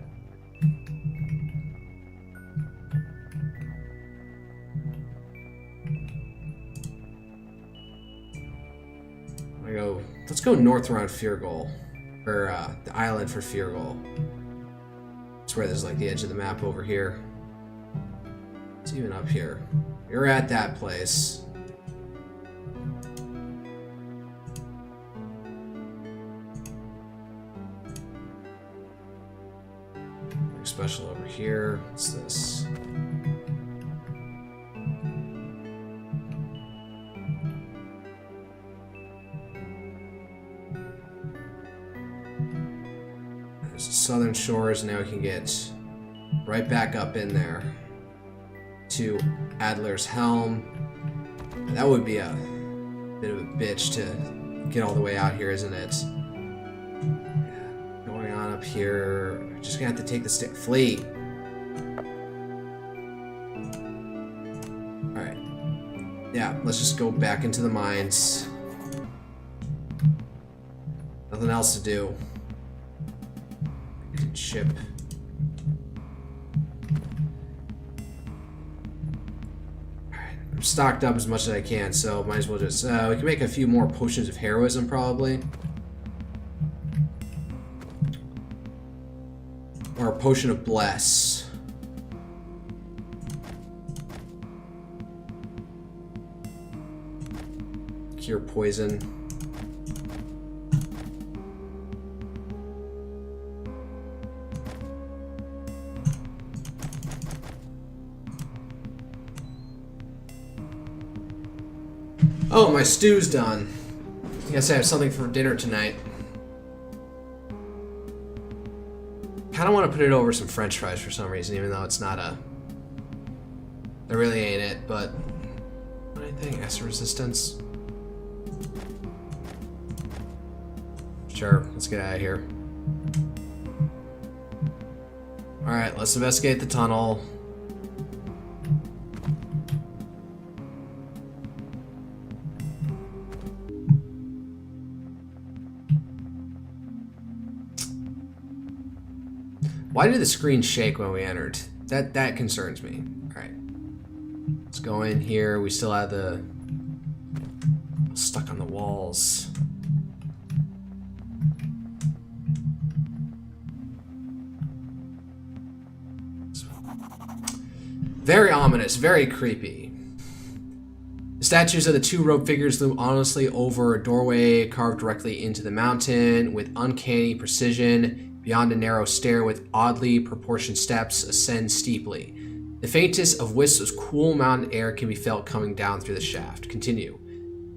Let's go north around Feargal. Or the island for Feargal. That's where there's like the edge of the map over here. It's even up here. You're at that place. Special over here. What's this? There's Southern Shores. Now we can get right back up in there to Adler's Helm. That would be a bit of a bitch to get all the way out here, isn't it? Going on up here. Just gonna have to take the stick. Flee. Alright. Yeah, let's just go back into the mines. Nothing else to do. Ship. Alright. I'm stocked up as much as I can, so might as well just... we can make a few more potions of heroism, probably. Or a potion of bless. Cure poison. Oh, my stew's done. I guess I have something for dinner tonight. Kind of want to put it over some french fries for some reason, even though it's not a... There really ain't it, but... What do I think? Acid resistance? Sure, let's get out of here. Alright, let's investigate the tunnel. Why did the screen shake when we entered? That concerns me. Alright. Let's go in here. We still have the... stuck on the walls. Very ominous, very creepy. The statues of the two robed figures loom ominously over a doorway carved directly into the mountain with uncanny precision. Beyond a narrow stair with oddly proportioned steps ascend steeply. The faintest of wisps of cool mountain air can be felt coming down through the shaft. Continue.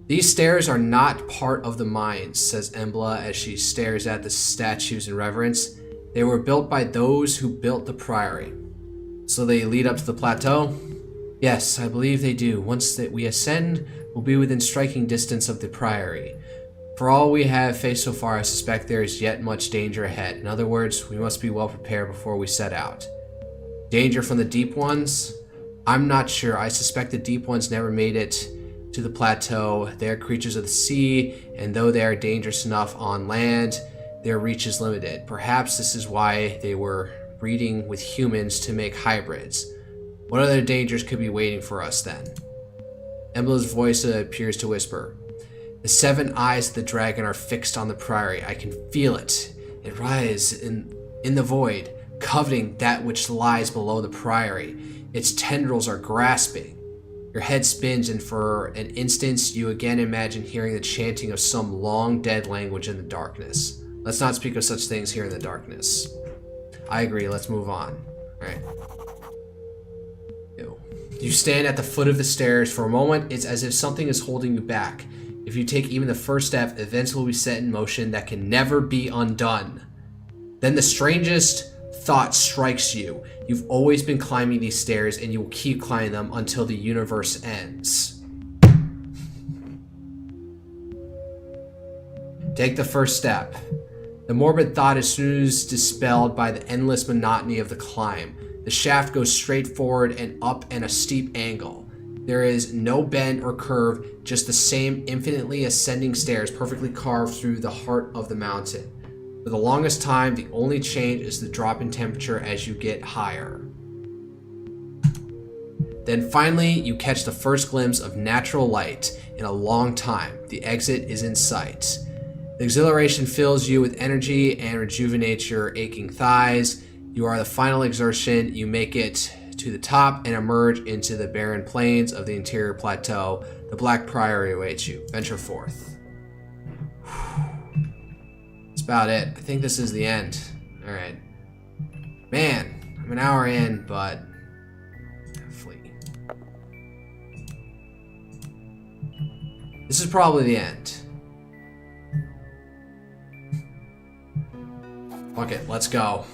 These stairs are not part of the mines, says Embla as she stares at the statues in reverence. They were built by those who built the Priory. So they lead up to the plateau? Yes, I believe they do. Once that we ascend, we'll be within striking distance of the Priory. For all we have faced so far, I suspect there is yet much danger ahead. In other words, we must be well prepared before we set out. Danger from the Deep Ones? I'm not sure. I suspect the Deep Ones never made it to the plateau. They are creatures of the sea, and though they are dangerous enough on land, their reach is limited. Perhaps this is why they were breeding with humans to make hybrids. What other dangers could be waiting for us then? Embla's voice appears to whisper. The 7 eyes of the dragon are fixed on the Priory. I can feel it. It rises in the void, coveting that which lies below the Priory. Its tendrils are grasping. Your head spins, and for an instant, you again imagine hearing the chanting of some long-dead language in the darkness. Let's not speak of such things here in the darkness. I agree. Let's move on. All right. Ew. You stand at the foot of the stairs. For a moment, it's as if something is holding you back. If you take even the first step, events will be set in motion that can never be undone. Then the strangest thought strikes you. You've always been climbing these stairs, and you will keep climbing them until the universe ends. Take the first step. The morbid thought is soon dispelled by the endless monotony of the climb. The shaft goes straight forward and up at a steep angle. There is no bend or curve, just the same infinitely ascending stairs perfectly carved through the heart of the mountain. For the longest time, the only change is the drop in temperature as you get higher. Then finally, you catch the first glimpse of natural light in a long time. The exit is in sight. The exhilaration fills you with energy and rejuvenates your aching thighs. You are the final exertion. You make it to the top and emerge into the barren plains of the interior plateau. The Black Priory awaits you. Venture forth. That's about it. I think this is the end. Alright. Man, I'm an hour in, but... flee. This is probably the end. Fuck it, let's go.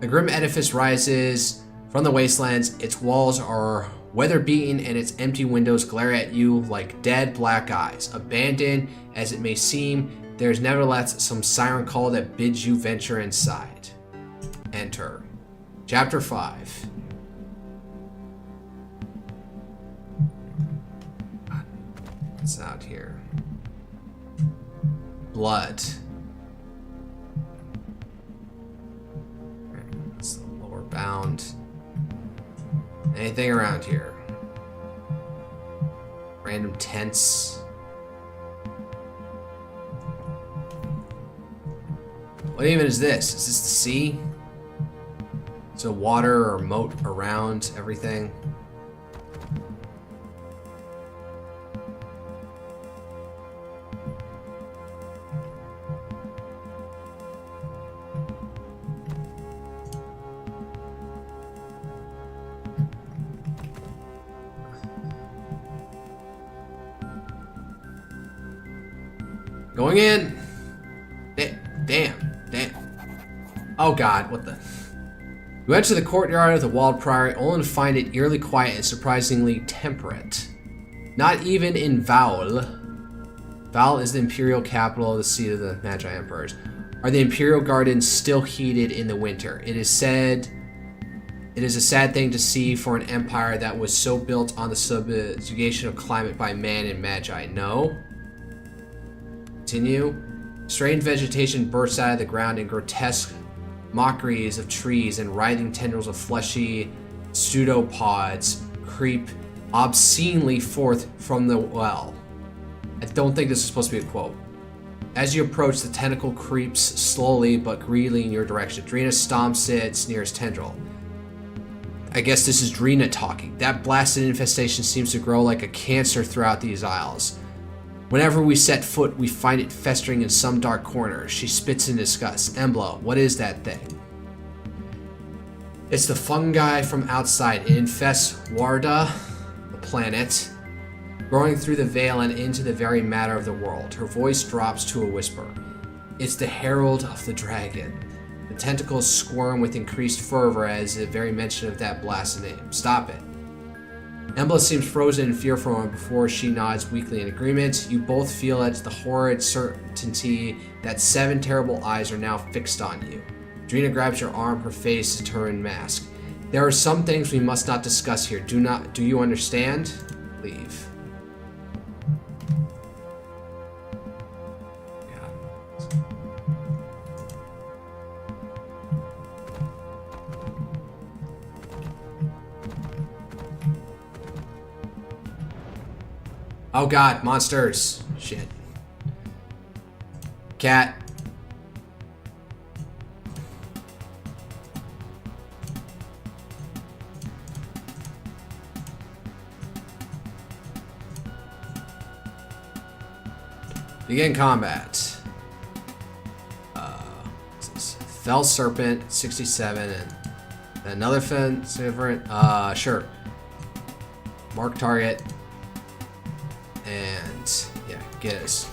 A grim edifice rises from the wastelands. Its walls are weather-beaten and its empty windows glare at you like dead black eyes. Abandoned as it may seem, there is nevertheless some siren call that bids you venture inside. Enter. Chapter 5. What's out here? Blood. That's the lower bound. Anything around here? Random tents. What even is this? Is this the sea? So water or moat around everything? Going in. Damn. Oh god, what the... You enter the courtyard of the walled priory only to find it eerily quiet and surprisingly temperate. Not even in Vaul. Vaul is the imperial capital, the seat of the Magi Emperors. Are the imperial gardens still heated in the winter? It is a sad thing to see for an empire that was so built on the subjugation of climate by man and magi. No. Continue. Strange vegetation bursts out of the ground in grotesque mockeries of trees, and writhing tendrils of fleshy pseudopods creep obscenely forth from the well. I don't think this is supposed to be a quote. As you approach, the tentacle creeps slowly but greedily in your direction. Drina stomps its nearest tendril. I guess this is Drina talking. That blasted infestation seems to grow like a cancer throughout these isles. Whenever we set foot, we find it festering in some dark corner. She spits in disgust. Embla, what is that thing? It's the fungi from outside. It infests Warda, the planet, growing through the veil and into the very matter of the world. Her voice drops to a whisper. It's the herald of the dragon. The tentacles squirm with increased fervor as the very mention of that blasted name. Stop it. Embla seems frozen in fear for a moment before she nods weakly in agreement. You both feel at the horrid certainty that 7 terrible eyes are now fixed on you. Drina grabs your arm, her face a turned mask. There are some things we must not discuss here. Do you understand? Leave. Oh god, monsters. Shit. Cat. Begin combat. Fell Serpent, 67, and another different. Sure. Mark target. And yeah, get us.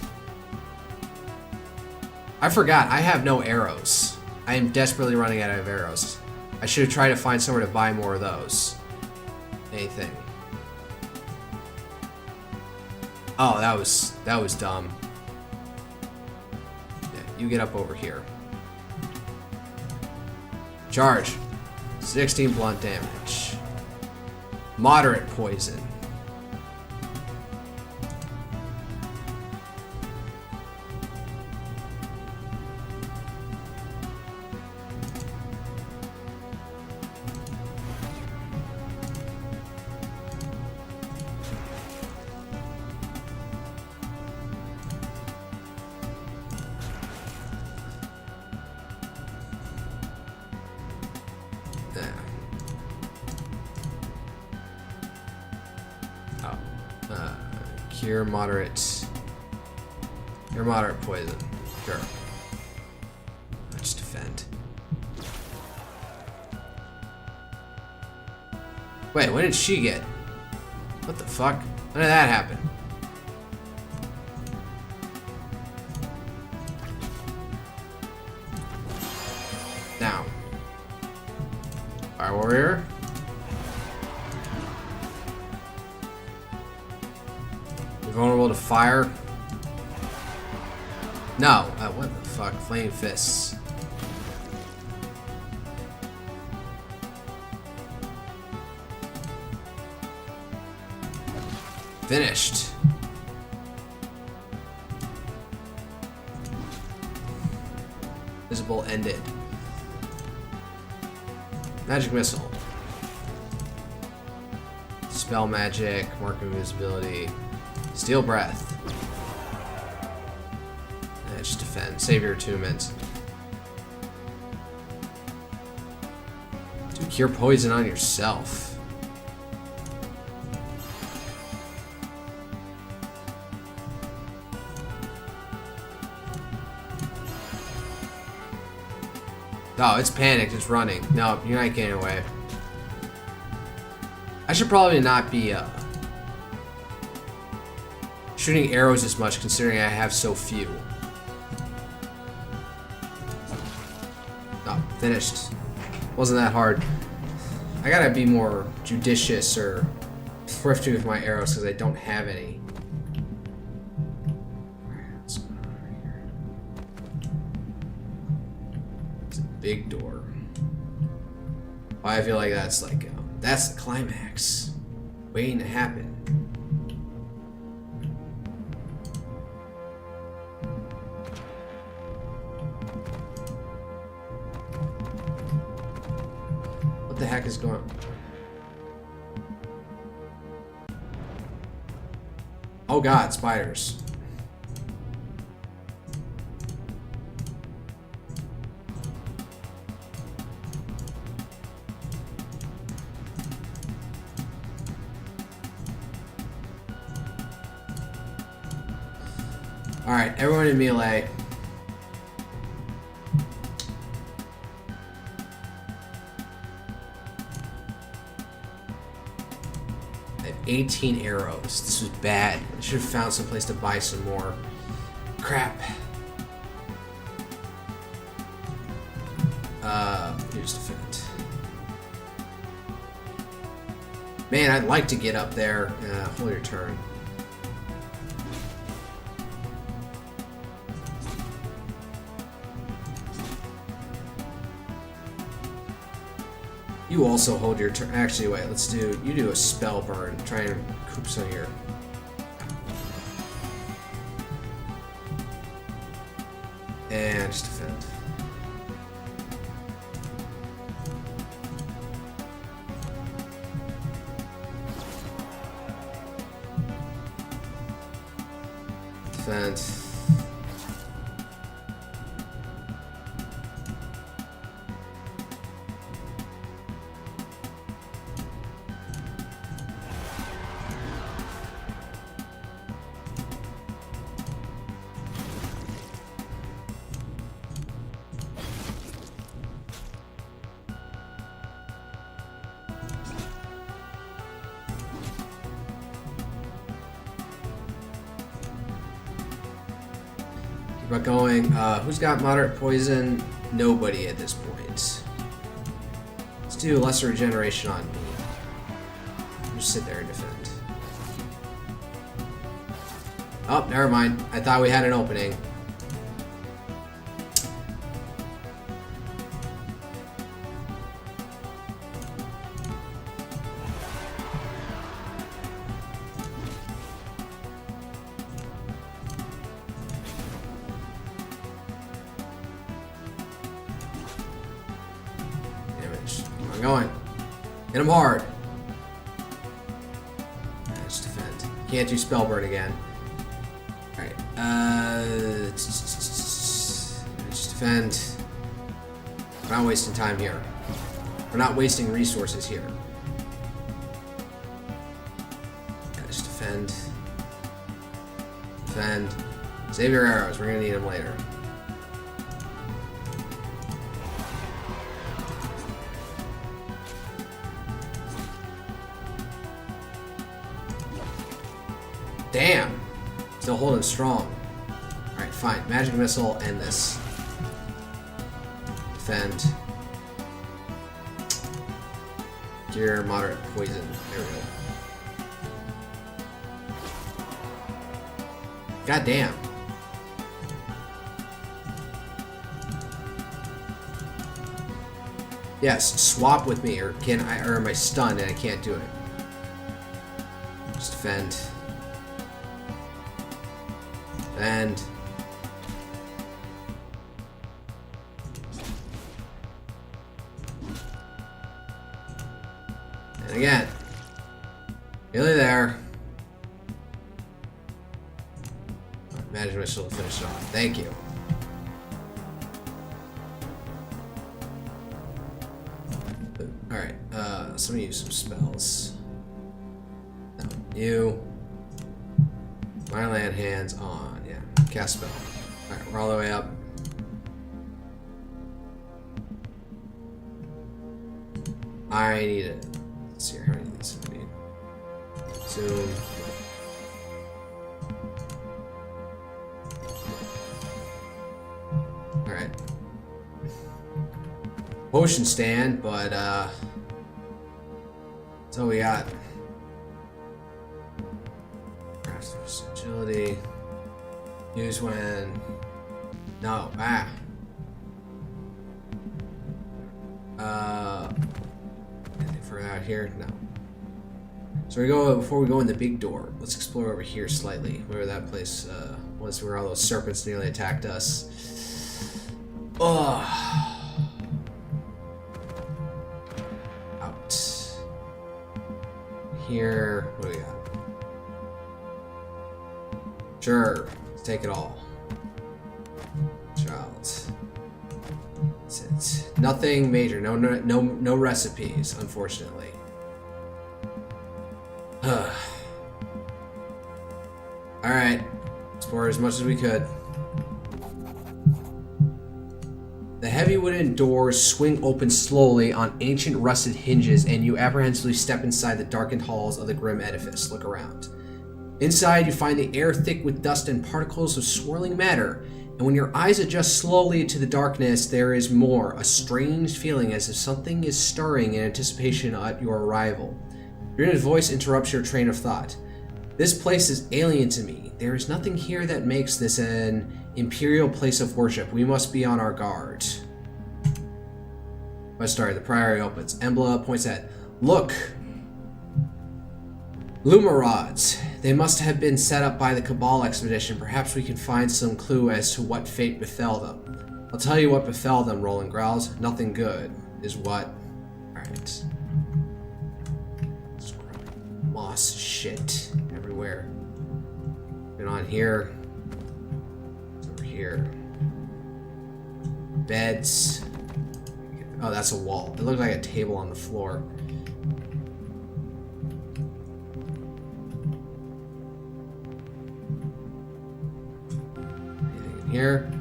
I forgot, I have no arrows. I am desperately running out of arrows. I should have tried to find somewhere to buy more of those. Anything. Oh, that was dumb. Yeah, you get up over here. Charge. 16 blunt damage. Moderate poison. Cure moderate. Cure moderate poison. Sure. Let's defend. Wait, when did she get? What the fuck? When did that happen? Now. Fire warrior. Vulnerable to fire. No. What the fuck? Flame fists. Finished. Visible ended. Magic missile. Spell magic. Mark invisibility. Steel breath. Just defend. Save your attunement. Do cure poison on yourself. Oh, it's panicked. It's running. No, you're not getting away. I should probably not be shooting arrows as much, considering I have so few. finished. Wasn't that hard. I gotta be more judicious or thrifty with my arrows because I don't have any. Let's go over here. It's a big door. I feel like that's like that's the climax waiting to happen. What the heck is going on? Oh god, spiders. Alright, everyone in melee. I have 18 arrows. This was bad. I should have found some place to buy some more. Crap. Here's defend. Man, I'd like to get up there. Hold your turn. You also hold your turn. Actually, wait. You do a spell burn. Try and coop some here. And just defend. Defend. Keep going. Who's got moderate poison? Nobody at this point. Let's do lesser regeneration on me. Just sit there and defend. Oh, never mind. I thought we had an opening. Going. Hit him hard. Just defend. Can't do spell burn again. Alright. Just defend. We're not wasting time here. We're not wasting resources here. Just defend. Defend. Save your arrows. We're gonna need them later. Damn! Still holding strong. Alright, fine. Magic missile and this. Defend. Gear moderate poison. There we go. God damn. Yes, swap with me, or am I stunned and I can't do it? Just defend. And again, nearly there. Magic missile to finish it off. Thank you. All right. So I'm gonna use some spells. You. My land hands on. Cast spell. Alright, we're all the way up. I need it. Let's see here, how many of these do I need? Zoom. Alright. potion stand, but that's all we got. Agility. Use when. No. Anything further out here? No. So before we go in the big door, let's explore over here slightly. Where that place was, where all those serpents nearly attacked us. Oh. Out. Here. What do we got? Sure. Let's take it all. Child. That's it. Nothing major. No recipes, unfortunately. Alright. Explore as much as we could. The heavy wooden doors swing open slowly on ancient rusted hinges, and you apprehensively step inside the darkened halls of the grim edifice. Look around. Inside, you find the air thick with dust and particles of swirling matter, and when your eyes adjust slowly to the darkness, there is more, a strange feeling as if something is stirring in anticipation at your arrival. Drina's voice interrupts your train of thought. This place is alien to me. There is nothing here that makes this an imperial place of worship. We must be on our guard. The Priory opens. Embla points at, look! Luma rods. They must have been set up by the Cabal expedition. Perhaps we can find some clue as to what fate befell them. I'll tell you what befell them, Roland growls. Nothing good is what... Alright. Moss shit everywhere. Been on here. It's over here. Beds. Oh, that's a wall. It looked like a table on the floor. Anything in here?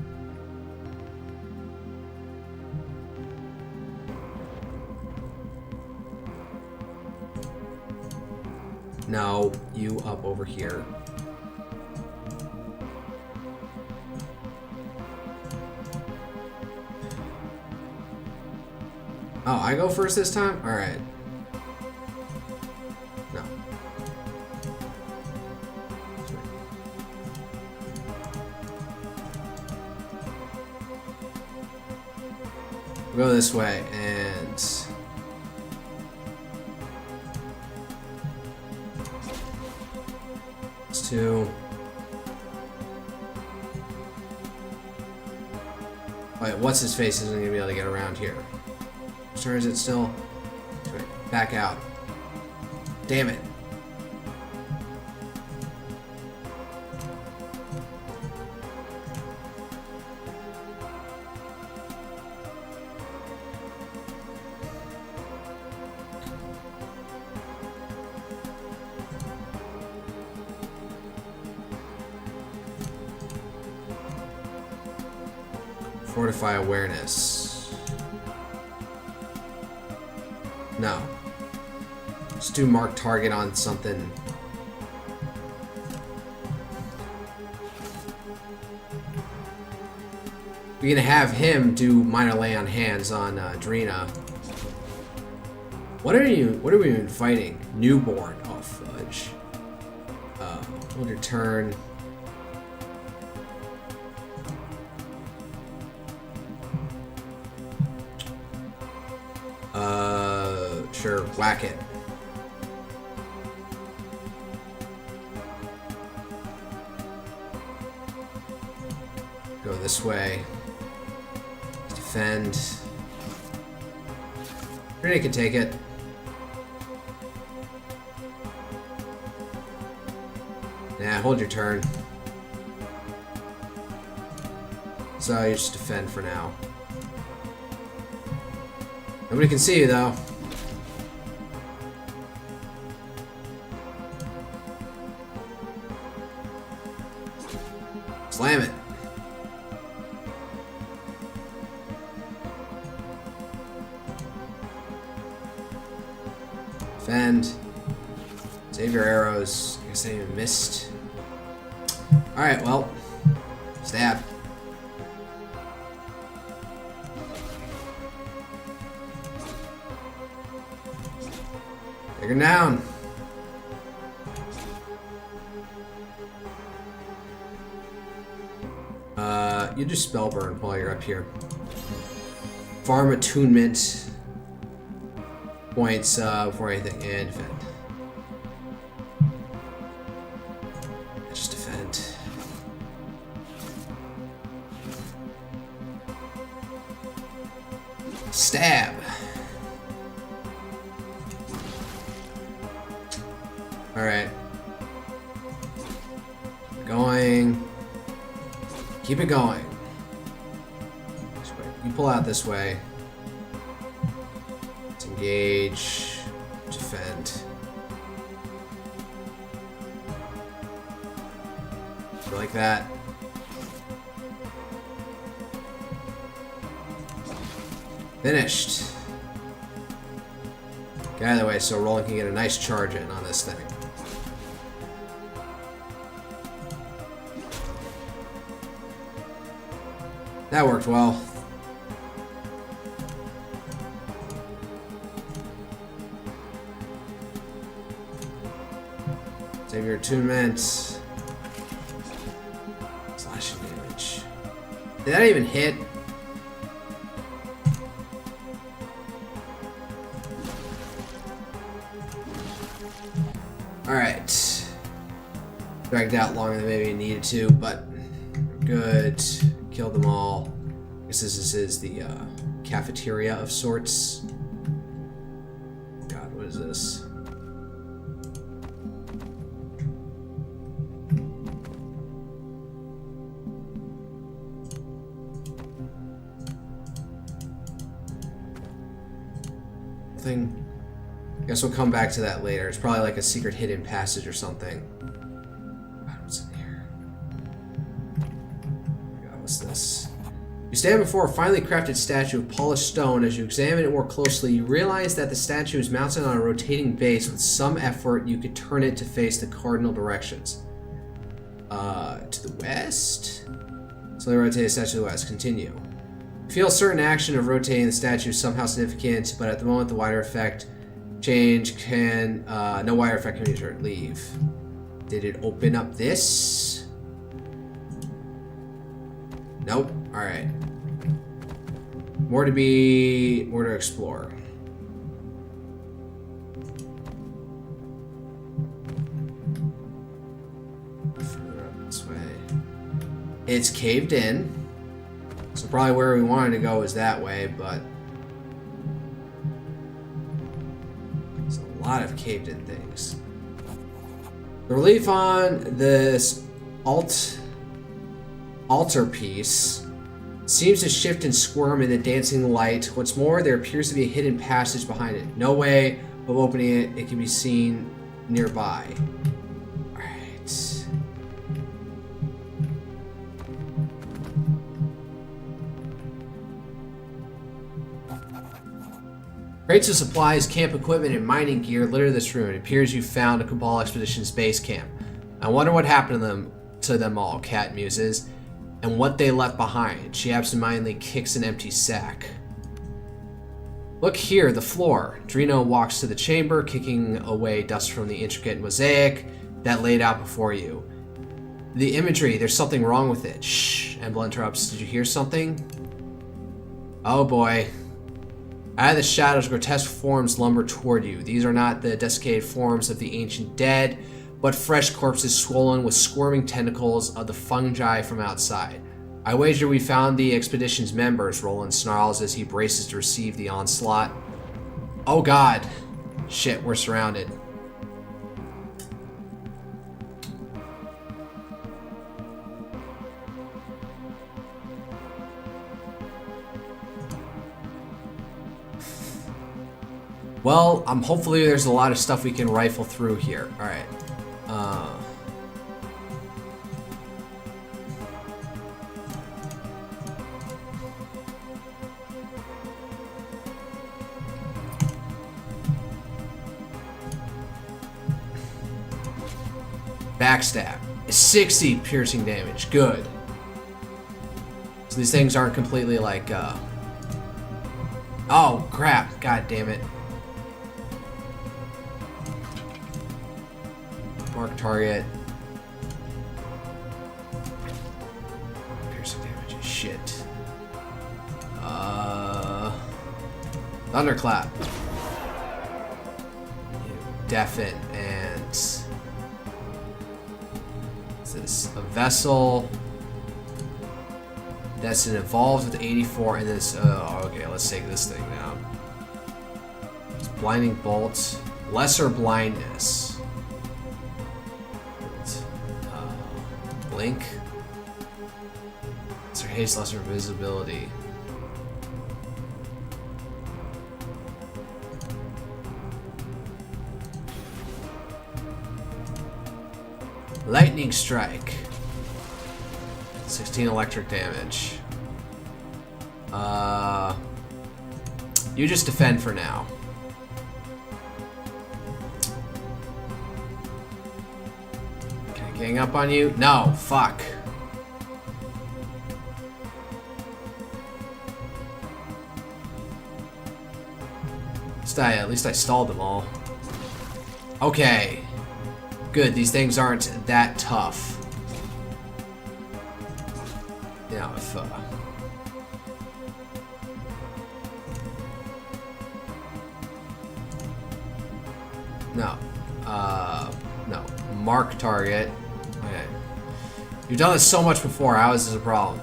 No, you up over here. Oh, I go first this time? Alright. No. We'll go this way, and... It's two. Wait, what's his face isn't gonna be able to get around here. Or is it still? Back out. Damn it. Fortify awareness. No. Just do mark target on something. We're gonna have him do minor lay on hands on Drina. What are we even fighting? Newborn. Oh fudge. Hold your turn. Sure, whack it. Go this way. Defend. Renee can take it. Nah, hold your turn. So you just defend for now. Nobody can see you though. Slam it. Defend. Save your arrows. I guess I even missed. Alright, well. Stab. Take her down. You do spell burn while you're up here. Farm attunement points before anything, and defend. Just defend. Stab. Alright. Going. Keep it going. You pull out this way. Let's engage. Defend. Like that. Finished. Get out of the way so Roland can get a nice charge in on this thing. That worked well. Save your attunement. Slashing damage. Did that even hit? Alright. Dragged out longer than maybe it needed to, but good. Killed them all. I guess this is the cafeteria of sorts. God, what is this? Thing. I guess we'll come back to that later. It's probably like a secret hidden passage or something. God, what's in here? God, what's this? You stand before a finely crafted statue of polished stone. As you examine it more closely, you realize that the statue is mounted on a rotating base. With some effort, you could turn it to face the cardinal directions. To the west? Slowly rotate the statue to the west. Continue. You feel a certain action of rotating the statue is somehow significant, but at the moment the wider effect change can... no wider effect can be turned. Leave. Did it open up this? Nope. Alright. More to explore. Further up this way. It's caved in. So probably where we wanted to go is that way, but there's a lot of caved in things. The relief on this altarpiece seems to shift and squirm in the dancing light. What's more, there appears to be a hidden passage behind it. No way of opening it. It can be seen nearby. Alright. Crates of supplies, camp equipment, and mining gear litter this room. It appears you found a Cabal Expedition's base camp. I wonder what happened to them all, Kat muses, and what they left behind. She absentmindedly kicks an empty sack. Look here, the floor. Drino walks to the chamber, kicking away dust from the intricate mosaic that laid out before you. The imagery, there's something wrong with it. Shh, Embla interrupts. Did you hear something? Oh boy. Out of the shadows, grotesque forms lumber toward you. These are not the desiccated forms of the ancient dead, but fresh corpses swollen with squirming tentacles of the fungi from outside. I wager we found the expedition's members, Roland snarls as he braces to receive the onslaught. Oh god. Shit, we're surrounded. Well, hopefully there's a lot of stuff we can rifle through here. Alright. Backstab. 60 piercing damage. Good. So these things aren't completely like, Oh, crap. God damn it. Mark target. Piercing damage is shit. Thunderclap. You deafen and is this a vessel? That's an evolved with 84 and this okay, let's take this thing down. It's blinding bolt. Lesser blindness. Blink. Lesser haste, lesser visibility. Lightning strike. 16 electric damage. You just defend for now. Can I gang up on you? No, fuck. At least I stalled them all. Okay. Good, these things aren't that tough. Now if no. Mark target. Okay. You've done this so much before, how is this a problem?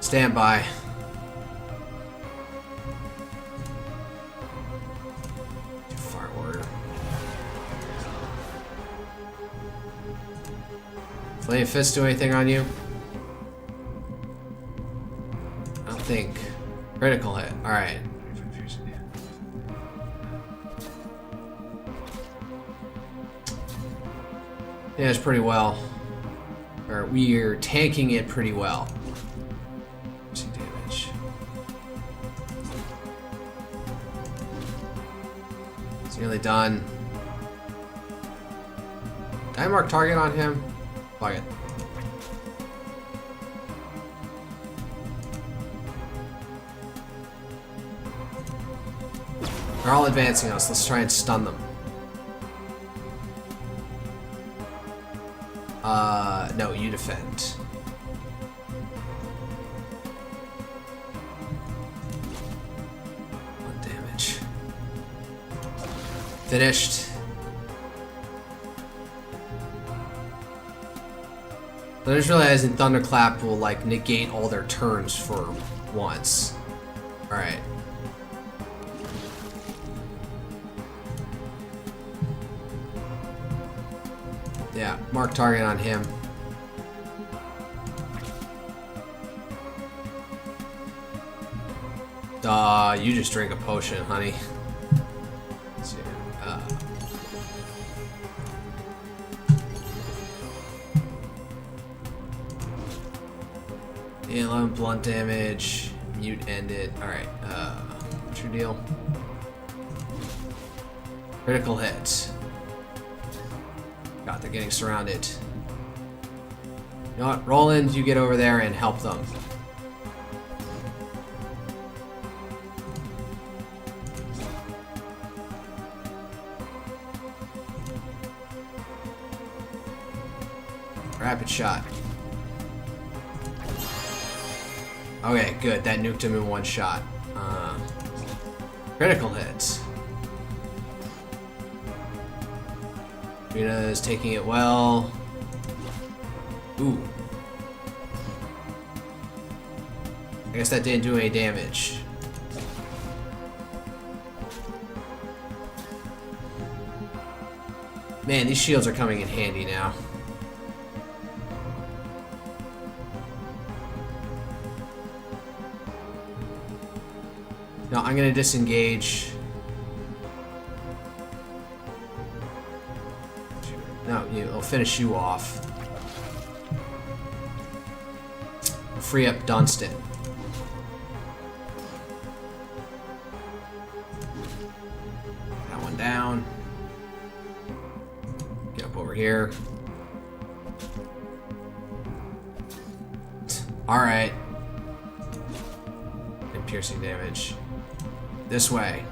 Stand by. Fire warrior. Flame Fist do anything on you? I don't think. Critical hit. Alright. Yeah, it's pretty well. Or we're tanking it pretty well. Nearly done. Did I mark target on him? Fuck it. They're all advancing us. Let's try and stun them. No, you defend. Finished. I just realized in Thunderclap will like negate all their turns for once. Alright. Yeah, mark target on him. You just drink a potion, honey. Yeah, 11 blunt damage, mute ended. Alright, what's your deal? Critical hit. God, they're getting surrounded. You know what? Roland, you get over there and help them. Rapid shot. Okay, good. That nuked him in one shot. Critical hit. Rina is taking it well. Ooh. I guess that didn't do any damage. Man, these shields are coming in handy now. No, I'm gonna disengage. No, it'll finish you off. Free up Dunstan. That one down. Get a Over here. Alright. And piercing damage. This way.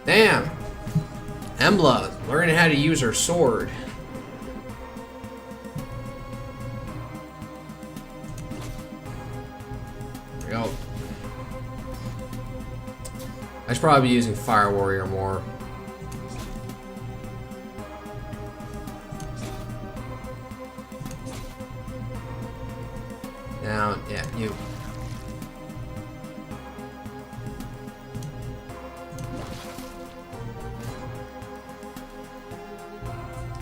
Damn! Embla, learning how to use her sword. There we go. I should probably be using Fire Warrior more. Now, yeah, you.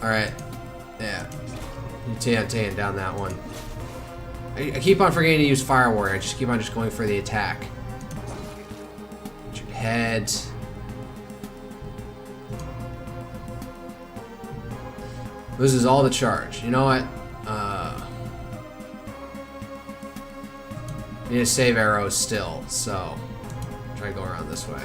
Alright. Yeah. You taking down that one. I keep on forgetting to use Fire Warrior. I just keep on just going for the attack. Get your head. Loses all the charge. You know what? Need to save arrows still, so try to go around this way.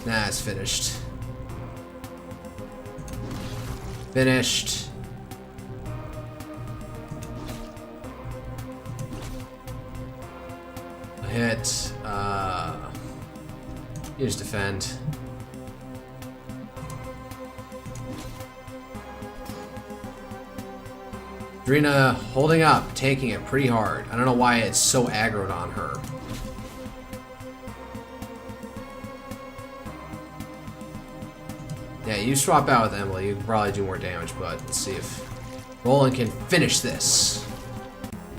Nah, it's finished. Finished. A hit. You just defend. Drina holding up, taking it pretty hard. I don't know why it's so aggroed on her. Yeah, you swap out with Emily, you can probably do more damage, but let's see if Roland can finish this.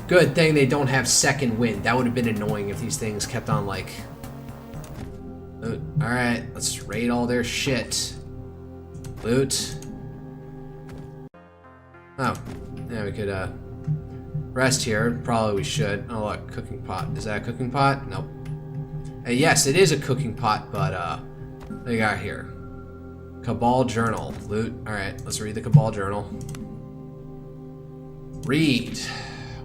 Good thing they don't have second wind. That would have been annoying if these things kept on like... Alright, let's raid all their shit. Loot. Oh, yeah, we could rest here. Probably we should. Oh look, cooking pot. Is that a cooking pot? Nope. Yes, it is a cooking pot, but what do we got here? Cabal Journal. Loot. Alright, let's read the Cabal Journal. Read.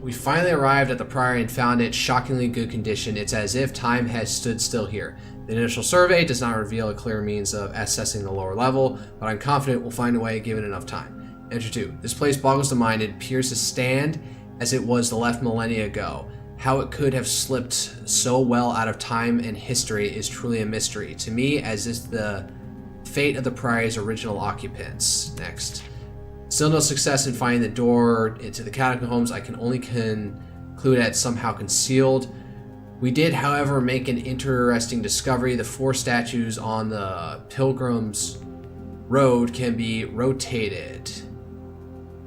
We finally arrived at the Priory and found it shockingly good condition. It's as if time has stood still here. The initial survey does not reveal a clear means of assessing the lower level, but I'm confident we'll find a way given enough time. Enter 2. This place boggles the mind. It appears to stand as it was the left millennia ago. How it could have slipped so well out of time and history is truly a mystery. To me, as is the fate of the Priory's original occupants. Next. Still no success in finding the door into the catacombs. I can only conclude that it's somehow concealed. We did, however, make an interesting discovery. The 4 statues on the Pilgrim's Road can be rotated.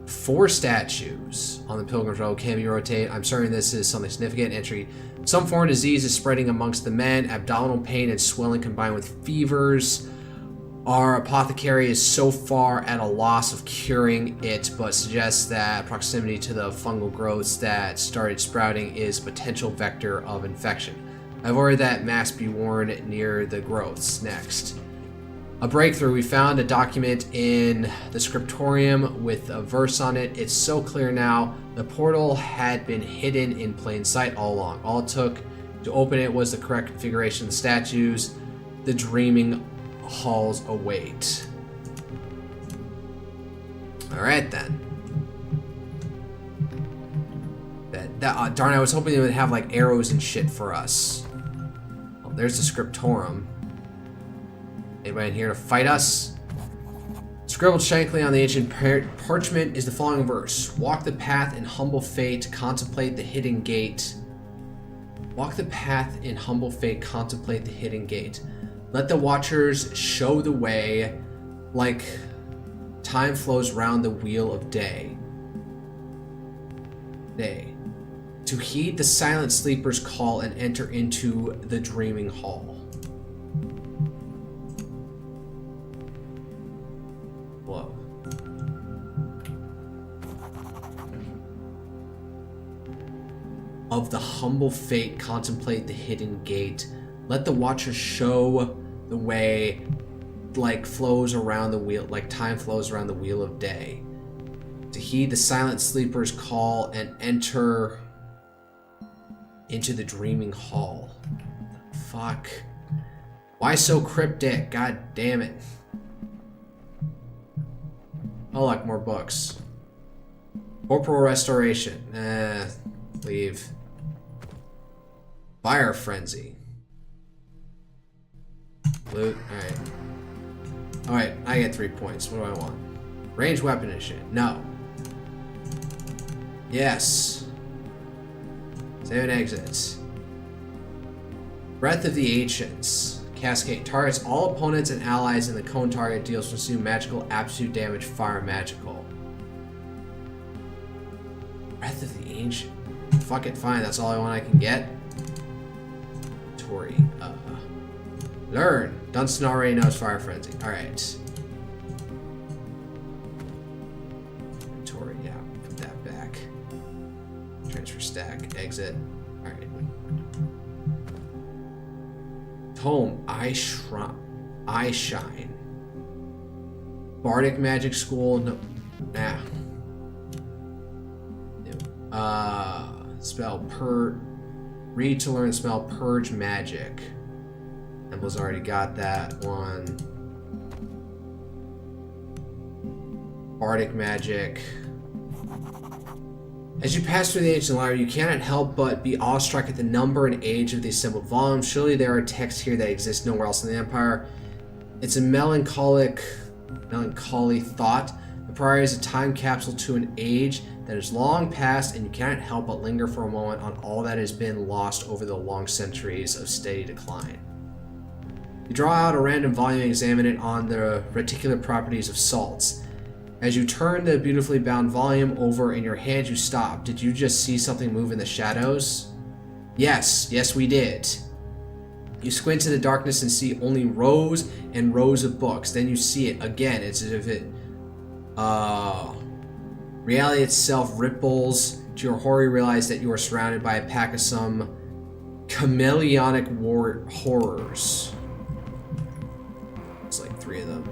4 statues on the Pilgrim's Road can be rotated. I'm certain this is something significant. Entry. Some form of disease is spreading amongst the men. Abdominal pain and swelling combined with fevers. Our apothecary is so far at a loss of curing it, but suggests that proximity to the fungal growths that started sprouting is a potential vector of infection. I've ordered that mask be worn near the growths. Next. A breakthrough. We found a document in the scriptorium with a verse on it. It's so clear now. The portal had been hidden in plain sight all along. All it took to open it was the correct configuration of the statues. The dreaming halls await. Alright then. Darn, I was hoping they would have like arrows and shit for us. Oh, there's the scriptorium. Anybody in here to fight us? Scribbled shankly on the ancient parchment is the following verse. Walk the path in humble fate, contemplate the hidden gate. Walk the path in humble fate, contemplate the hidden gate. Let the watchers show the way, like time flows round the wheel of day. To heed the silent sleeper's call and enter into the dreaming hall. Whoa. Of the humble fate, contemplate the hidden gate. Let the watchers show the way, like flows around the wheel, like time flows around the wheel of day. To heed the silent sleeper's call and enter into the dreaming hall. Fuck. Why so cryptic? God damn it. Oh look, more books. Corporal restoration. Leave. Fire frenzy. Loot. Alright. Alright, I get 3 points. What do I want? Ranged weapon and shit. No. Yes. Save and exits. Breath of the Ancients. Cascade. Targets all opponents and allies in the cone target. Deals pursue magical absolute damage. Fire magical. Breath of the Ancient. Fuck it, fine. That's all I want I can get. Tori. Learn. Dunstan already knows Fire Frenzy. Alright. Tori, yeah. Put that back. Transfer stack. Exit. Alright. Tome. Eye Shine. Bardic Magic School. No. Nah. Spell read to learn spell Purge Magic. Emble's already got that one. Bardic Magic. As you pass through the ancient library, you cannot help but be awestruck at the number and age of the assembled volumes. Surely there are texts here that exist nowhere else in the Empire. It's a melancholy thought. The Priory is a time capsule to an age that is long past, and you cannot help but linger for a moment on all that has been lost over the long centuries of steady decline. You draw out a random volume and examine it on the reticular properties of salts. As you turn the beautifully bound volume over in your hand, you stop. Did you just see something move in the shadows? Yes, we did. You squint to the darkness and see only rows and rows of books. Then you see it again. It's as if it... reality itself ripples. To your horror, you realize that you are surrounded by a pack of some chameleonic horrors. It's like 3 of them.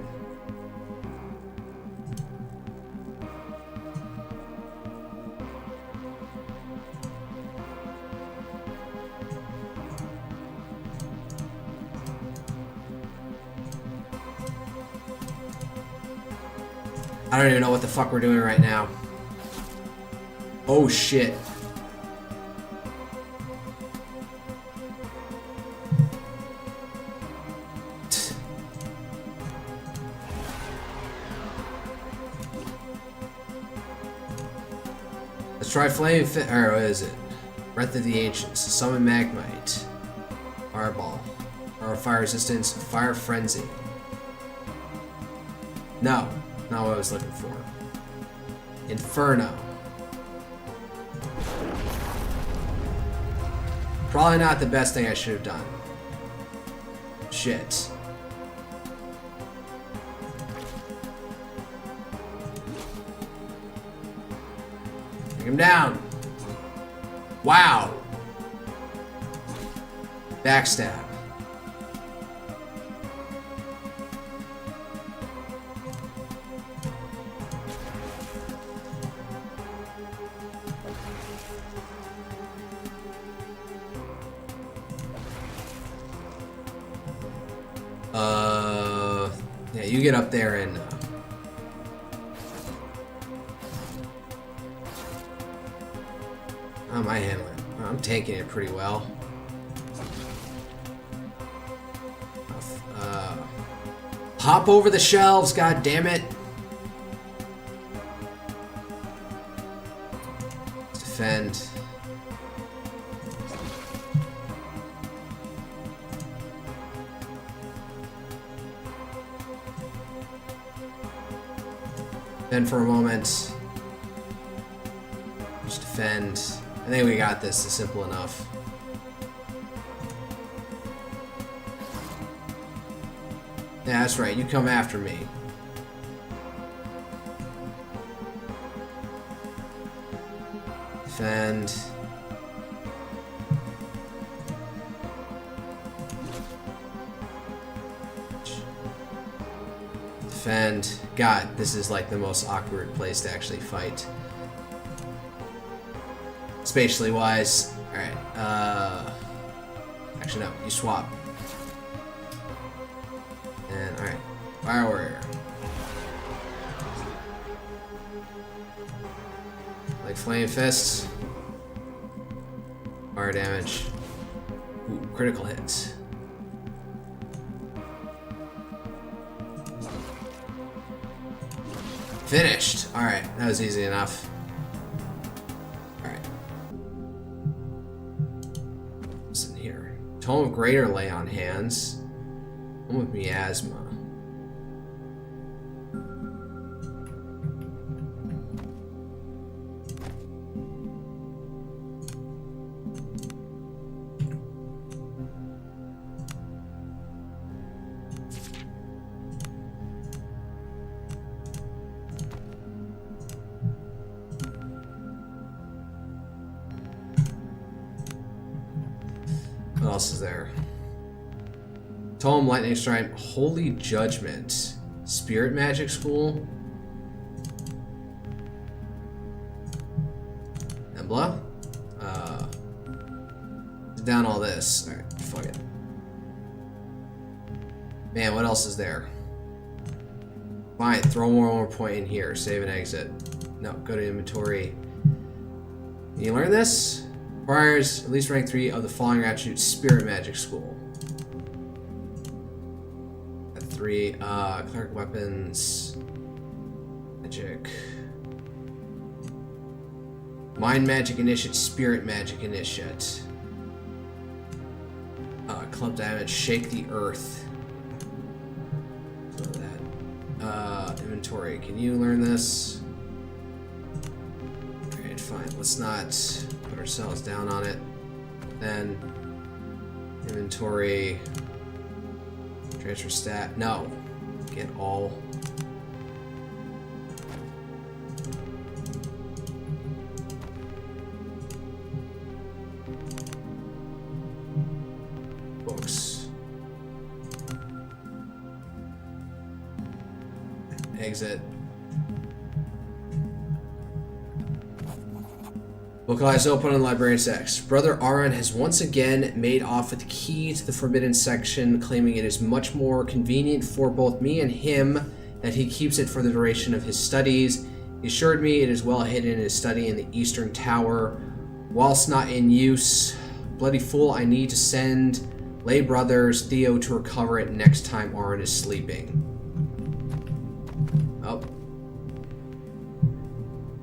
I don't even know what the fuck we're doing right now. Oh shit. Let's try Flame Fit. Or what is it? Breath of the Ancients. Summon Magmite. Fireball. Or Fire Resistance. Fire Frenzy. No. Not what I was looking for. Inferno. Probably not the best thing I should have done. Shit. Bring him down. Wow. Backstab. Yeah, you get up there and how am I handling it? I'm taking it pretty well. Hop over the shelves, god damn it. Defend. Then for a moment, just defend. I think we got this. It's simple enough. Yeah, that's right. You come after me. Defend. defend. God, this is like the most awkward place to actually fight. Spatially wise. Alright, actually no, you swap. And alright, Fire Warrior. Like Flame Fists. Fire damage. Ooh, critical hits. Finished! Alright, that was easy enough. Alright. What's in here? Tome of Greater Lay on Hands. Tome of Miasma. What else is there? Tome, Lightning Strike, Holy Judgment, Spirit Magic School, Embla. Down all this. Alright, fuck it. Man, what else is there? Fine, throw more point in here. Save and exit. No, go to inventory. You learn this? Requires at least rank 3 of the following attributes: Spirit Magic School. At 3, cleric weapons, magic, mind magic initiate, spirit magic initiate, club damage, shake the earth. So that inventory. Can you learn this? Alright, fine. Let's not put ourselves down on it. Then inventory, transfer stat. No, get all. Books. Exit. Book eyes open on Librarian's X. Brother Aron has once again made off with the key to the forbidden section, claiming it is much more convenient for both me and him that he keeps it for the duration of his studies. He assured me it is well hidden in his study in the Eastern Tower. Whilst not in use, bloody fool, I need to send lay brothers Theo to recover it next time Aron is sleeping. Oh.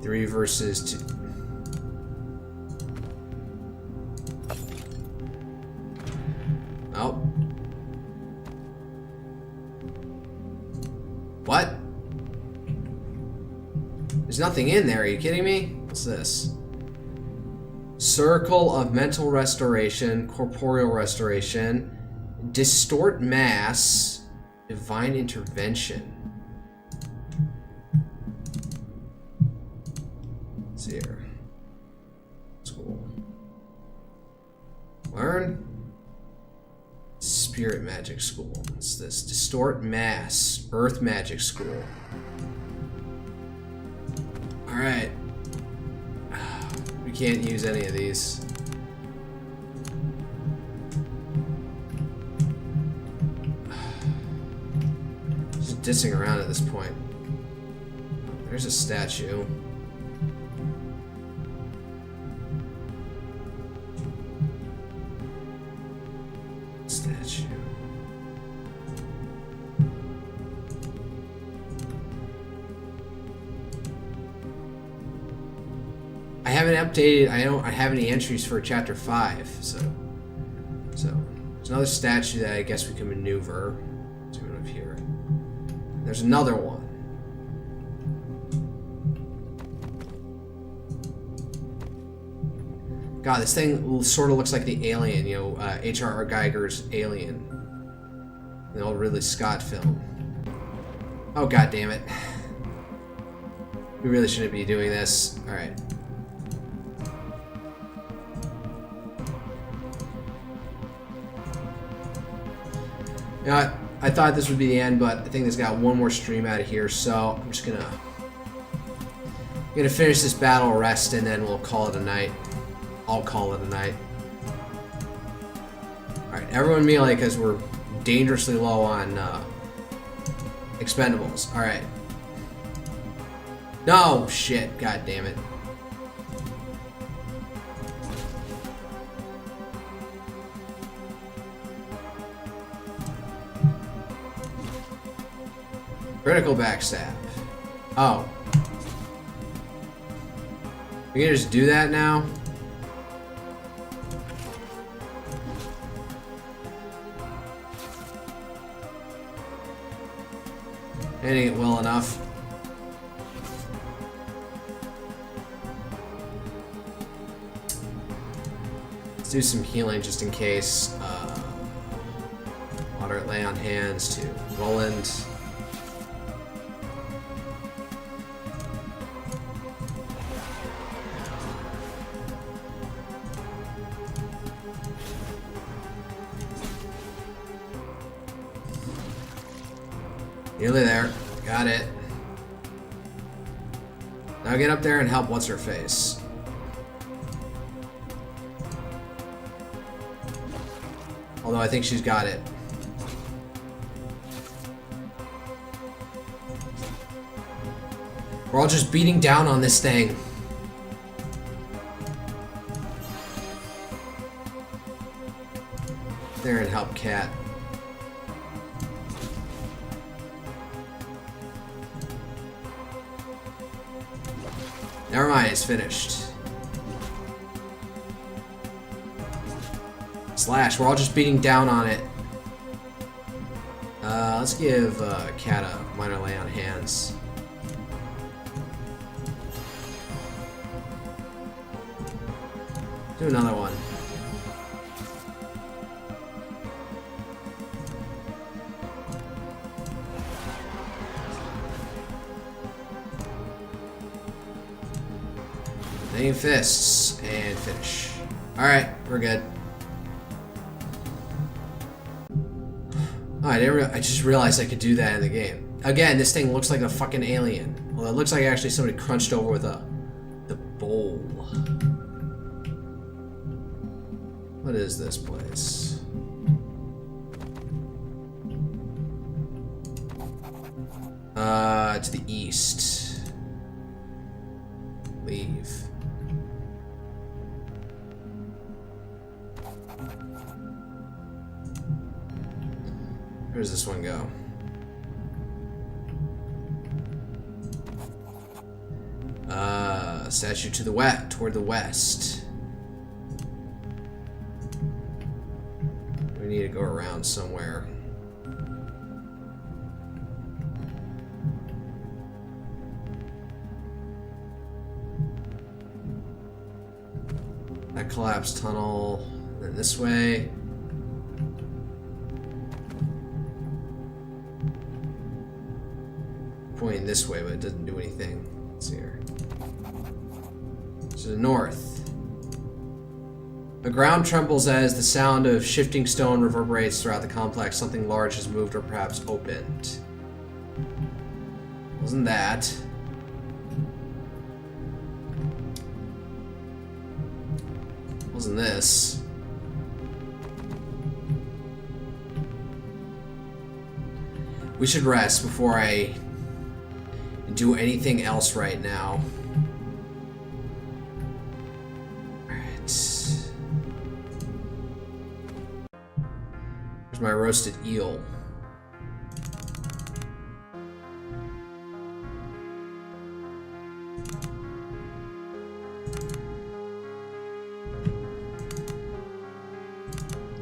3 versus 2. Oh. What? There's nothing in there, are you kidding me? What's this? Circle of Mental Restoration, Corporeal Restoration, Distort Mass, Divine Intervention. Let's see here. School. Learn. Spirit Magic School. What's this? Distort Mass, Earth Magic School. Alright. We can't use any of these. Just dissing around at this point. There's a statue. Statue. I haven't updated. I don't have any entries for chapter 5, so there's another statue that I guess we can maneuver. Zoom up here. There's another one. God, this thing sort of looks like the Alien, you know, H.R.R. Geiger's Alien, the old Ridley Scott film. Oh, God damn it! We really shouldn't be doing this. All right. You know what? I thought this would be the end, but I think this got one more stream out of here, so I'm just gonna finish this battle, rest, and then we'll call it a night. I'll call it a night. Alright, everyone melee because we're dangerously low on expendables. Alright. No! Shit. God damn it. Critical backstab. Oh. We can just do that now? Hitting it well enough. Let's do some healing just in case. Moderate lay on hands to Roland. Nearly there. Got it. Now get up there and help what's-her-face. Although I think she's got it. We're all just beating down on this thing. There and help Cat. Never mind, it's finished. Slash, we're all just beating down on it. Let's give Cat a minor lay on hands. Do another one. Name fists and finish. Alright, we're good. Oh, I just realized I could do that in the game. Again, this thing looks like a fucking alien. Well, it looks like actually somebody crunched over with the bowl. What is this place? To the east. Leave. Where does this one go? Statue to the west, toward the west. We need to go around somewhere. That collapsed tunnel, then this way. Pointing this way, but it doesn't do anything. Let's see here. To the north. The ground trembles as the sound of shifting stone reverberates throughout the complex. Something large has moved or perhaps opened. Wasn't that? Wasn't this? We should rest before I do anything else right now. Alright. Here's my roasted eel.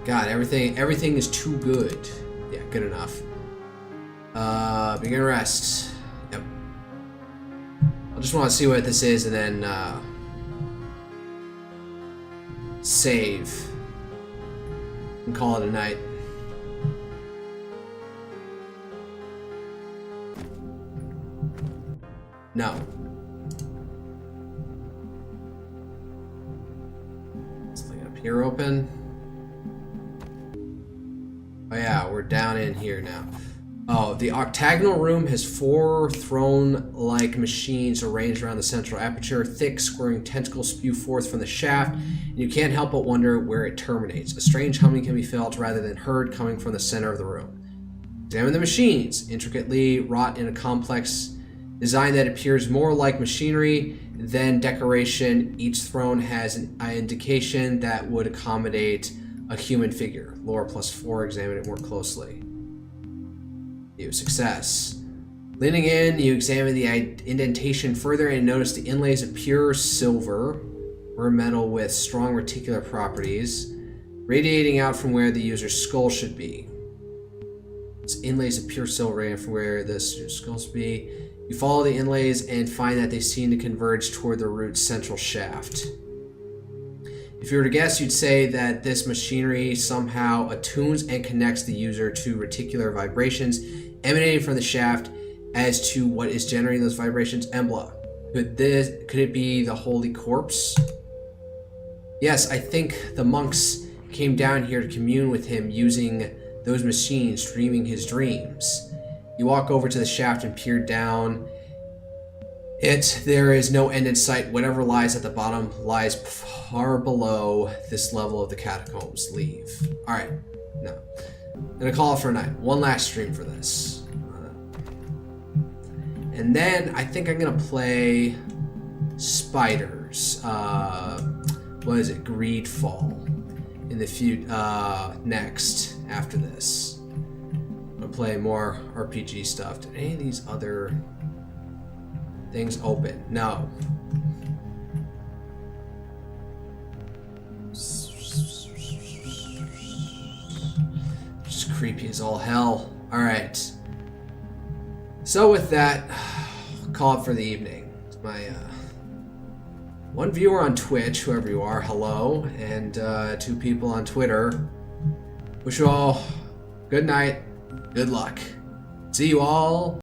God, everything is too good. Yeah, good enough. Begin rest. Yep. I just want to see what this is and then save and call it a night. No. Let's leave it up here open. Oh yeah, we're down in here now. Oh, the octagonal room has 4 throne-like machines arranged around the central aperture. Thick, squirming tentacles spew forth from the shaft, and you can't help but wonder where it terminates. A strange humming can be felt rather than heard coming from the center of the room. Examine the machines, intricately wrought in a complex design that appears more like machinery than decoration. Each throne has an indication that would accommodate a human figure. Lore +4, examine it more closely. Success. Leaning in, you examine the indentation further and notice the inlays of pure silver, or metal with strong reticular properties, radiating out from where the user's skull should be. It's inlays of pure silver radiating from where the skull should be. You follow the inlays and find that they seem to converge toward the root's central shaft. If you were to guess, you'd say that this machinery somehow attunes and connects the user to reticular vibrations emanating from the shaft as to what is generating those vibrations. Embla. Could it be the Holy Corpse? Yes, I think the monks came down here to commune with him using those machines, dreaming his dreams. You walk over to the shaft and peer down it. There is no end in sight. Whatever lies at the bottom lies far below this level of the catacombs. Leave. Alright, no. I'm gonna call it for a night. One last stream for this. And then I think I'm gonna play Spiders. What is it? Greedfall. In the next, after this. I'm gonna play more RPG stuff. Did any of these other things open? No. Just creepy as all hell. Alright. So with that, call it for the evening. It's my one viewer on Twitch, whoever you are, hello, and 2 people on Twitter. Wish you all good night, good luck. See you all